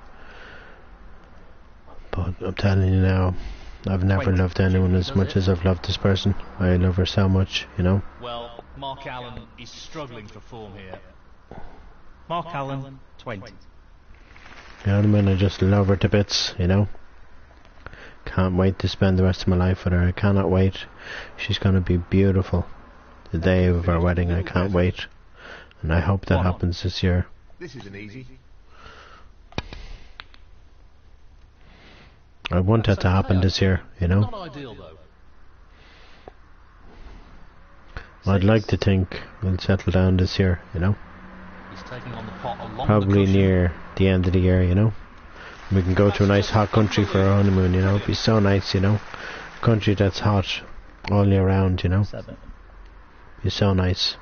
But I'm telling you now, I've never loved anyone as much as I've loved this person. I love her so much, you know. Well, Mark Allen is struggling for form here. Mark Allen, 20. You know what I mean? I just love her to bits, you know. Can't wait to spend the rest of my life with her. I cannot wait. She's going to be beautiful. The day of our wedding, I can't wait. And I hope that happens this year. This isn't easy. I want that to happen this year, you know. Not ideal though. I'd like to think we'll settle down this year, you know. He's taking on the pot along Probably the cushion. near the end of the year, you know. We can go to a nice hot country for our honeymoon, you know. It'd be so nice, you know. Country that's hot all year round, you know. 7. Be so nice.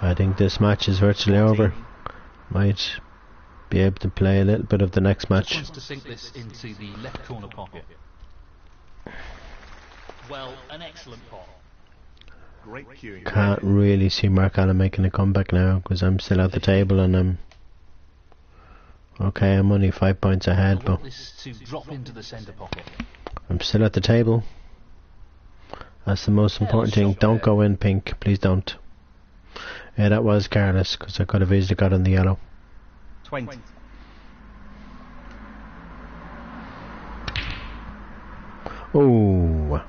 I think this match is virtually over. Might be able to play a little bit of the next match. Wants to sink this into the left corner pocket. Well, an excellent pot. Great cueing. Can't really see Mark Allen making a comeback now because I'm still at the table and I'm okay. I'm only 5 points ahead, I but want this to drop into the centre pocket. I'm still at the table. That's the most important thing. Don't go in pink, please don't. Yeah, that was careless because I could have easily got on the yellow. 20. Oh.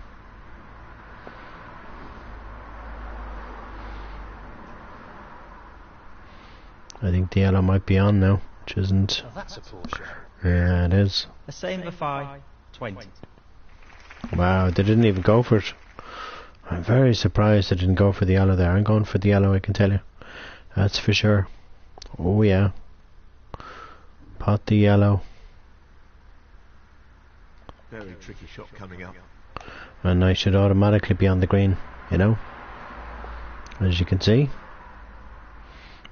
I think the yellow might be on now, which isn't. Now that's a poor shot. Yeah, it is. The same for 5, 20. Wow, they didn't even go for it. I'm very surprised they didn't go for the yellow there. I'm going for the yellow, I can tell you. That's for sure. Oh yeah. Pot the yellow. Very tricky shot coming up. And I should automatically be on the green, you know. As you can see.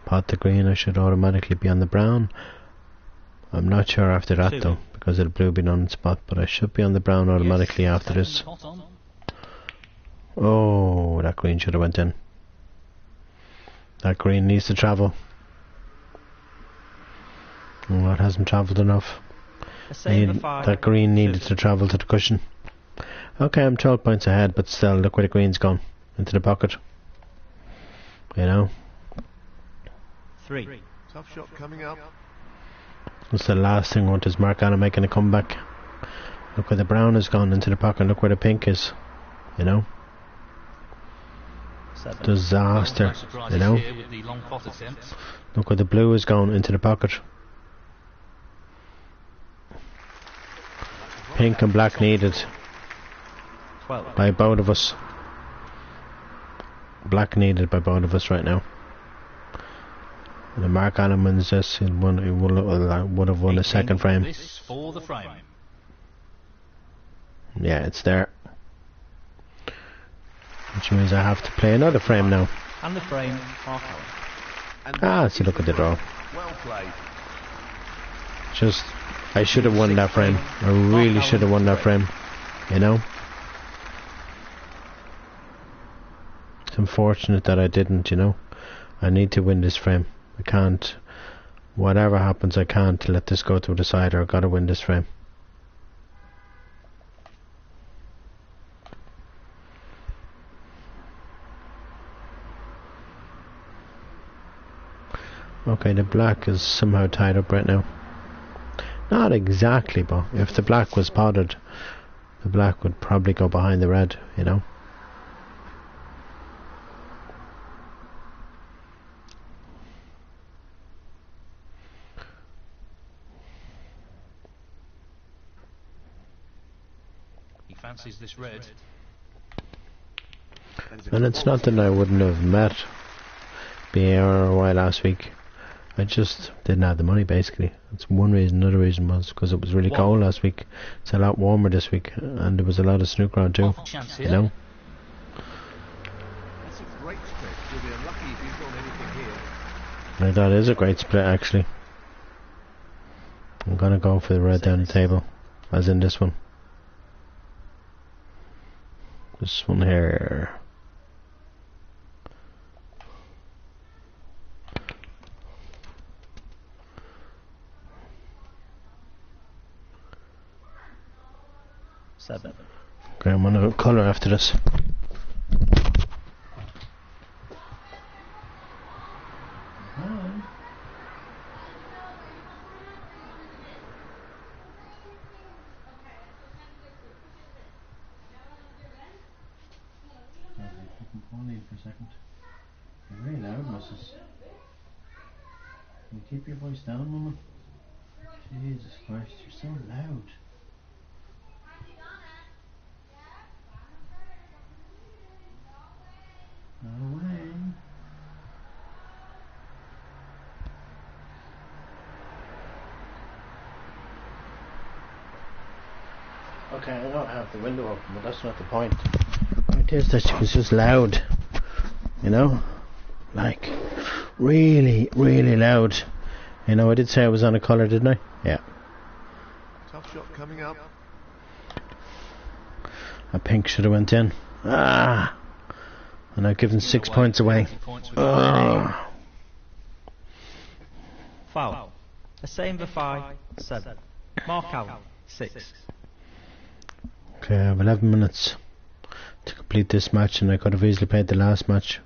Pot the green, I should automatically be on the brown. I'm not sure after that though, because of the blue being on the spot, but I should be on the brown automatically after this. Pot on. Oh, that green should have went in. That green needs to travel. Oh, it hasn't travelled enough. A save of 5. That green needed to travel to the cushion. Okay, I'm 12 points ahead, but still, look where the green's gone. Into the pocket. You know? 3. Tough shot coming up. That's the last thing I want is Mark Allen making a comeback. Look where the brown has gone into the pocket, look where the pink is. You know? 7. Disaster. You know? Look where the blue has gone into the pocket. Pink and black needed 12. by both of us. Black needed by both of us right now. And the Mark Allen wins this, he would have won a second frame. This for the frame. Yeah, it's there. Which means I have to play another frame now. And the frame, Mark Allen. Ah, let's look at the draw. Well played. Just, I should have won that frame. I really should have won that frame. You know? It's unfortunate that I didn't, you know? I need to win this frame. I can't, whatever happens, I can't let this go to the side, or I've got to win this frame. Okay, the black is somehow tied up right now. Not exactly, but if the black was potted, the black would probably go behind the red, you know? He fancies this red. And it's not that I wouldn't have met BAR a while last week. I just didn't have the money, basically. That's one reason. Another reason was because it was really cold last week. It's a lot warmer this week, and there was a lot of snooker on too. You know? That's a great split. You'll be unlucky if you've got anything here. Now that is a great split, actually. I'm gonna go for the red down the table, as in this one. This one here. Okay, I'm gonna go colour after this. For a second. You're very loud, Mrs. Can you keep your voice down, Mama? Jesus Christ, you're so loud. No way. Okay, I don't have the window open, but that's not the point. The point is that she was just loud. You know? Like, really, really loud. You know, I did say I was on a colour, didn't I? Yeah. Tough shot coming up. A pink should have went in. Ah! And I've given 6 points away. Foul. A same for 5, 7. Mark Allen, 6. Okay, I have 11 minutes to complete this match, and I could have easily played the last match.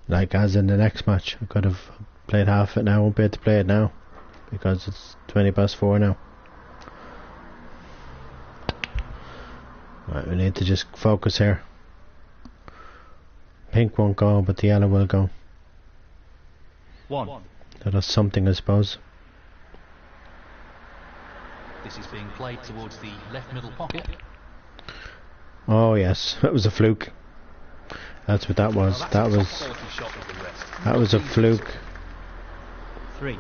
Like, as in the next match. I could have played half it now. I won't be able to play it now, because it's 4:20 now. Right, we need to just focus here. Pink won't go, but the yellow will go. 1. So that's something, I suppose. This is being played towards the left middle pocket. Oh yes, that was a fluke. That's what that was. That was a fluke. 3.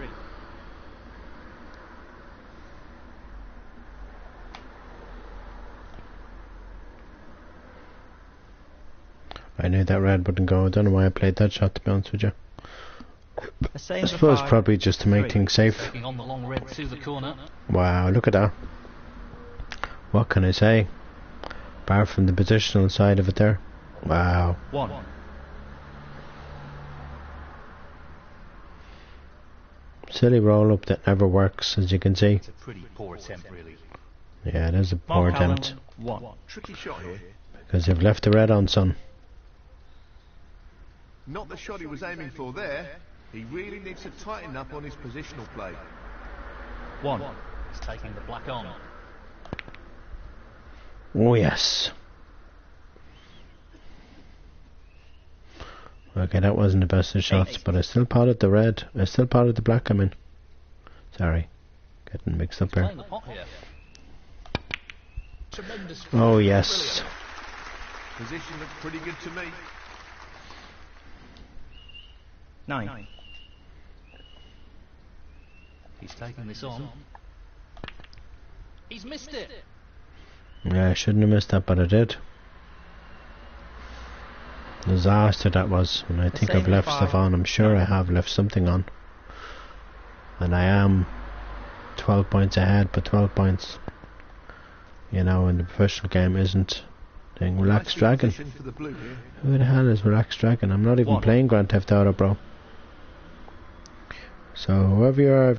I knew that red wouldn't go. I don't know why I played that shot, to be honest with you. A same I for suppose 5, probably just to make 3. things safe. Taking on the long red to the corner. Wow, look at that. What can I say? Apart from the positional side of it there. Wow. 1. Silly roll up that never works, as you can see. It's a pretty poor attempt, really. Yeah, it is a poor Mark Allen, attempt. 1. Tricky shot here. Because you've left the red on, son. Not the shot he was aiming for there. He really needs to tighten up on his positional play. 1. He's taking the black on. Oh, yes. Okay, that wasn't the best of shots, but I still potted the red. I still potted the black, I mean. Sorry. Getting mixed up here. Playing the pot here. Tremendous. Oh, yes. Position looks pretty good to me. 9. He's taking this on. He's missed it. Yeah, I shouldn't have missed that, but I did. Disaster that was. And I think I've left stuff on. I'm sure I have left something on. And I am 12 points ahead, but 12 points, you know, in the professional game isn't thing. Relax Dragon. Who the hell is Relax Dragon? I'm not even playing Grand Theft Auto, bro. So whoever you are,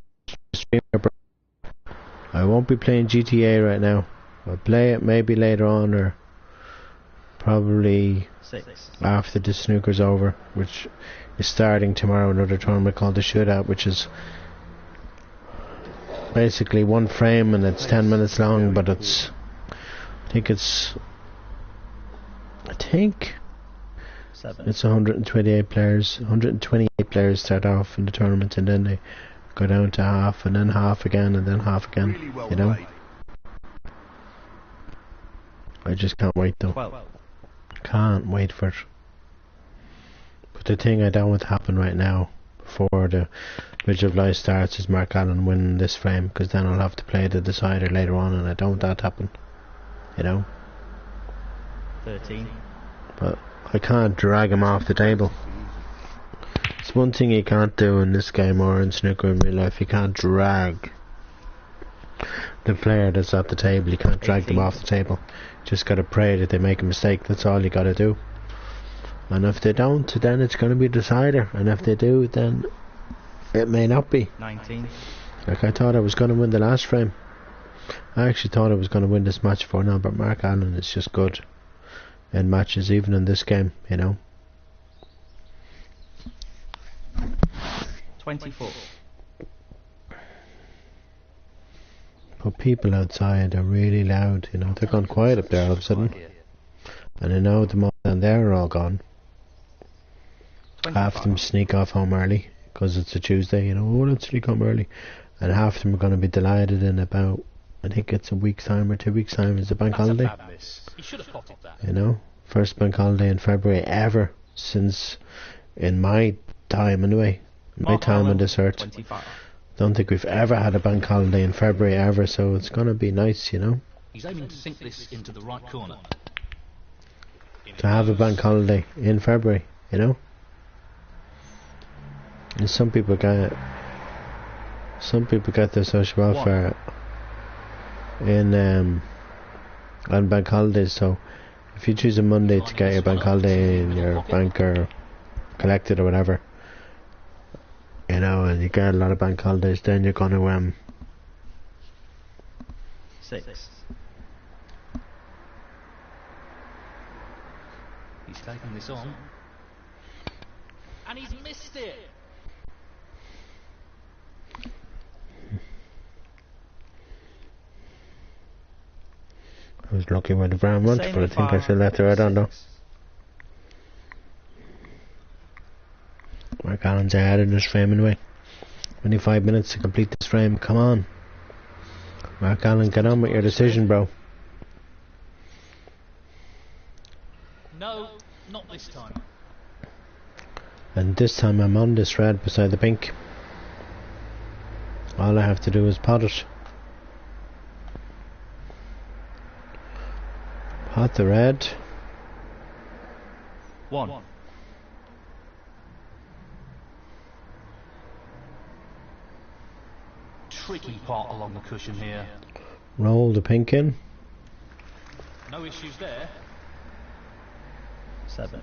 I won't be playing GTA right now. I'll play it maybe later on, or probably 6. after the snooker's over, which is starting tomorrow. Another tournament called the Shootout, which is basically one frame and it's 10 minutes long, but it's I think it's 7. it's 128 players. 128 players start off in the tournament, and then they go down to half, and then half again, and then half again. Really well you know, played. I just can't wait though. 12. Can't wait for it. But the thing I don't want to happen right now, before the Bridge of Life starts, is Mark Allen winning this frame, because then I'll have to play the decider later on, and I don't want that to happen. You know. 13. But I can't drag him off the table. It's one thing you can't do in this game or in snooker in real life. You can't drag the player that's at the table. You can't drag them off the table. Just gotta pray that they make a mistake. That's all you gotta do. And if they don't, then it's gonna be a decider. And if they do, then it may not be. 19. Like I thought I was gonna win the last frame. I actually thought I was gonna win this match for now, but Mark Allen is just good in matches, even in this game, you know. 24. But people outside are really loud, you know. They're gone quiet up there all of a sudden. And I know them all down there are all gone. 25. Half of them sneak off home early because it's a Tuesday, you know. Oh, let's sneak home early. And half of them are going to be delighted in about, I think it's a week's time or 2 weeks' time is the bank holiday. He should have potted that. You know, first bank holiday in February ever since, in my time anyway, my time on this earth. 25. Don't think we've ever had a bank holiday in February ever, so it's gonna be nice, you know, He's aiming to sink this into the right corner. to have a bank holiday in February, you know. And some people get their social welfare in on bank holidays. So if you choose a Monday to get your bank holiday in your bank or collected or whatever, you know, and you get a lot of bank holidays, then you're gonna 6. He's taking this on. And he's missed it. I was lucky with the brown once, but I think I still left the red on though. Mark Allen's ahead in this frame anyway. 25 minutes to complete this frame. Come on, Mark Allen, get on with your decision, bro. No, not this time. And this time I'm on this red beside the pink. All I have to do is pot it. Pot the red. 1. Tricky part along the cushion here. Roll the pink in. No issues there. 7.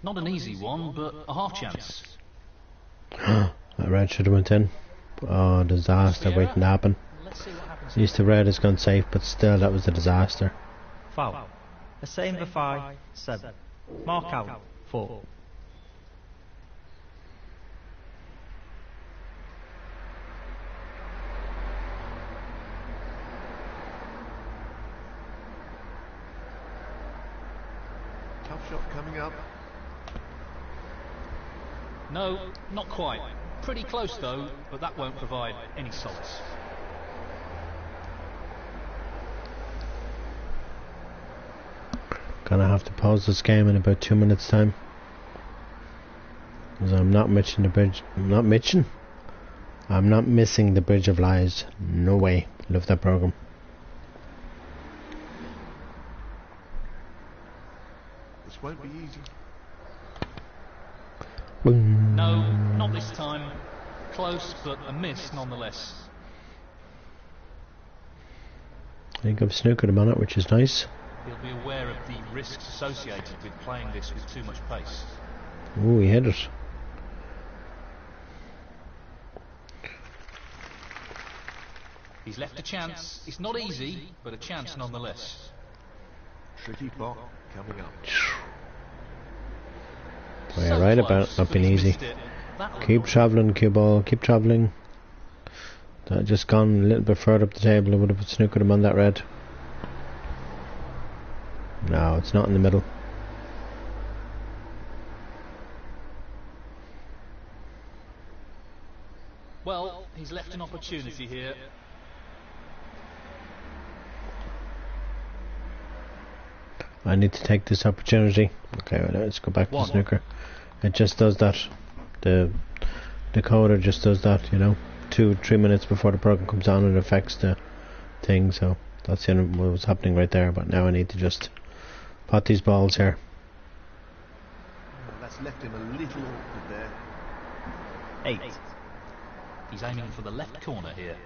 Not an easy one, but a half chance. red should have went in. Oh, disaster waiting to happen. Let's see what happens At least the red has gone safe, but still, that was a disaster. Foul. Hussein Bafai, 7. Mark out, 4. Tough shot coming up. No, not quite. Pretty close though, but that won't provide any solace. Gonna have to pause this game in about 2 minutes time. Because I'm not missing the bridge. I'm not missing the Bridge of Lies. No way. Love that program. This won't be easy. Boom. No, not this time. Close, but a miss nonetheless. I think I've snookered him on it, which is nice. He'll be aware of the risks associated with playing this with too much pace. Ooh, he hit it. He's left a chance. It's not easy, but a chance nonetheless. Tricky pot coming up. Oh, you're right about it not being easy. Keep travelling, cue ball, keep travelling. That had just gone a little bit further up the table, I would have snookered him on that red. No, it's not in the middle. Well, he's left an opportunity here. I need to take this opportunity. Okay, well, let's go back to snooker. It just does that. The decoder just does that, you know. 2-3 minutes before the program comes on, it affects the thing. So that's what was happening right there. But now I need to just pot these balls here. Oh, that's left him a little awkward there. 8. He's aiming for the left corner here.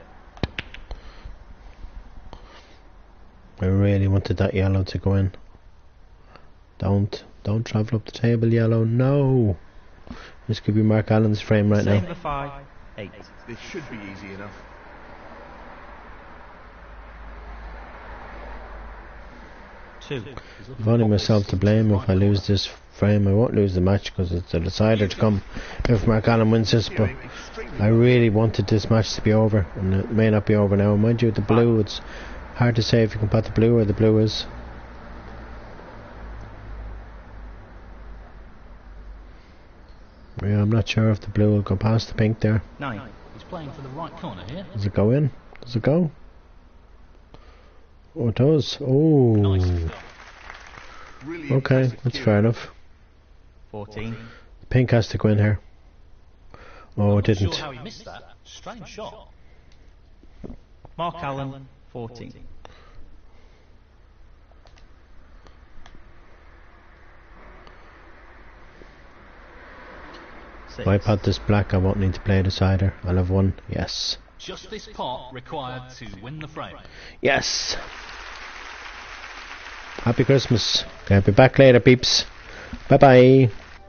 I really wanted that yellow to go in. Don't travel up the table, yellow. No. This could be Mark Allen's frame right now. Bafai, 8. This should be easy enough. Two. I've only myself to blame if I lose this frame. I won't lose the match because it's a decider to come if Mark Allen wins this, but I really wanted this match to be over, and it may not be over now. Mind you, the blue, it's hard to say if you can pot the blue where the blue is. Yeah, I'm not sure if the blue will go past the pink there. 9. He's playing for the right corner here. Does it go in? Does it go? Oh, it does. Oh. Nice. Really Okay, impressive that's cue. fair enough. 14. Pink has to go in here. Oh, it Not didn't. sure how he missed that. Strange shot. Mark Allen, 14. If I pot this black, I won't need to play a decider. I'll have one. Yes. Just this pot required to win the frame. Yes. Happy Christmas. Okay, I'll be back later, peeps. Bye bye.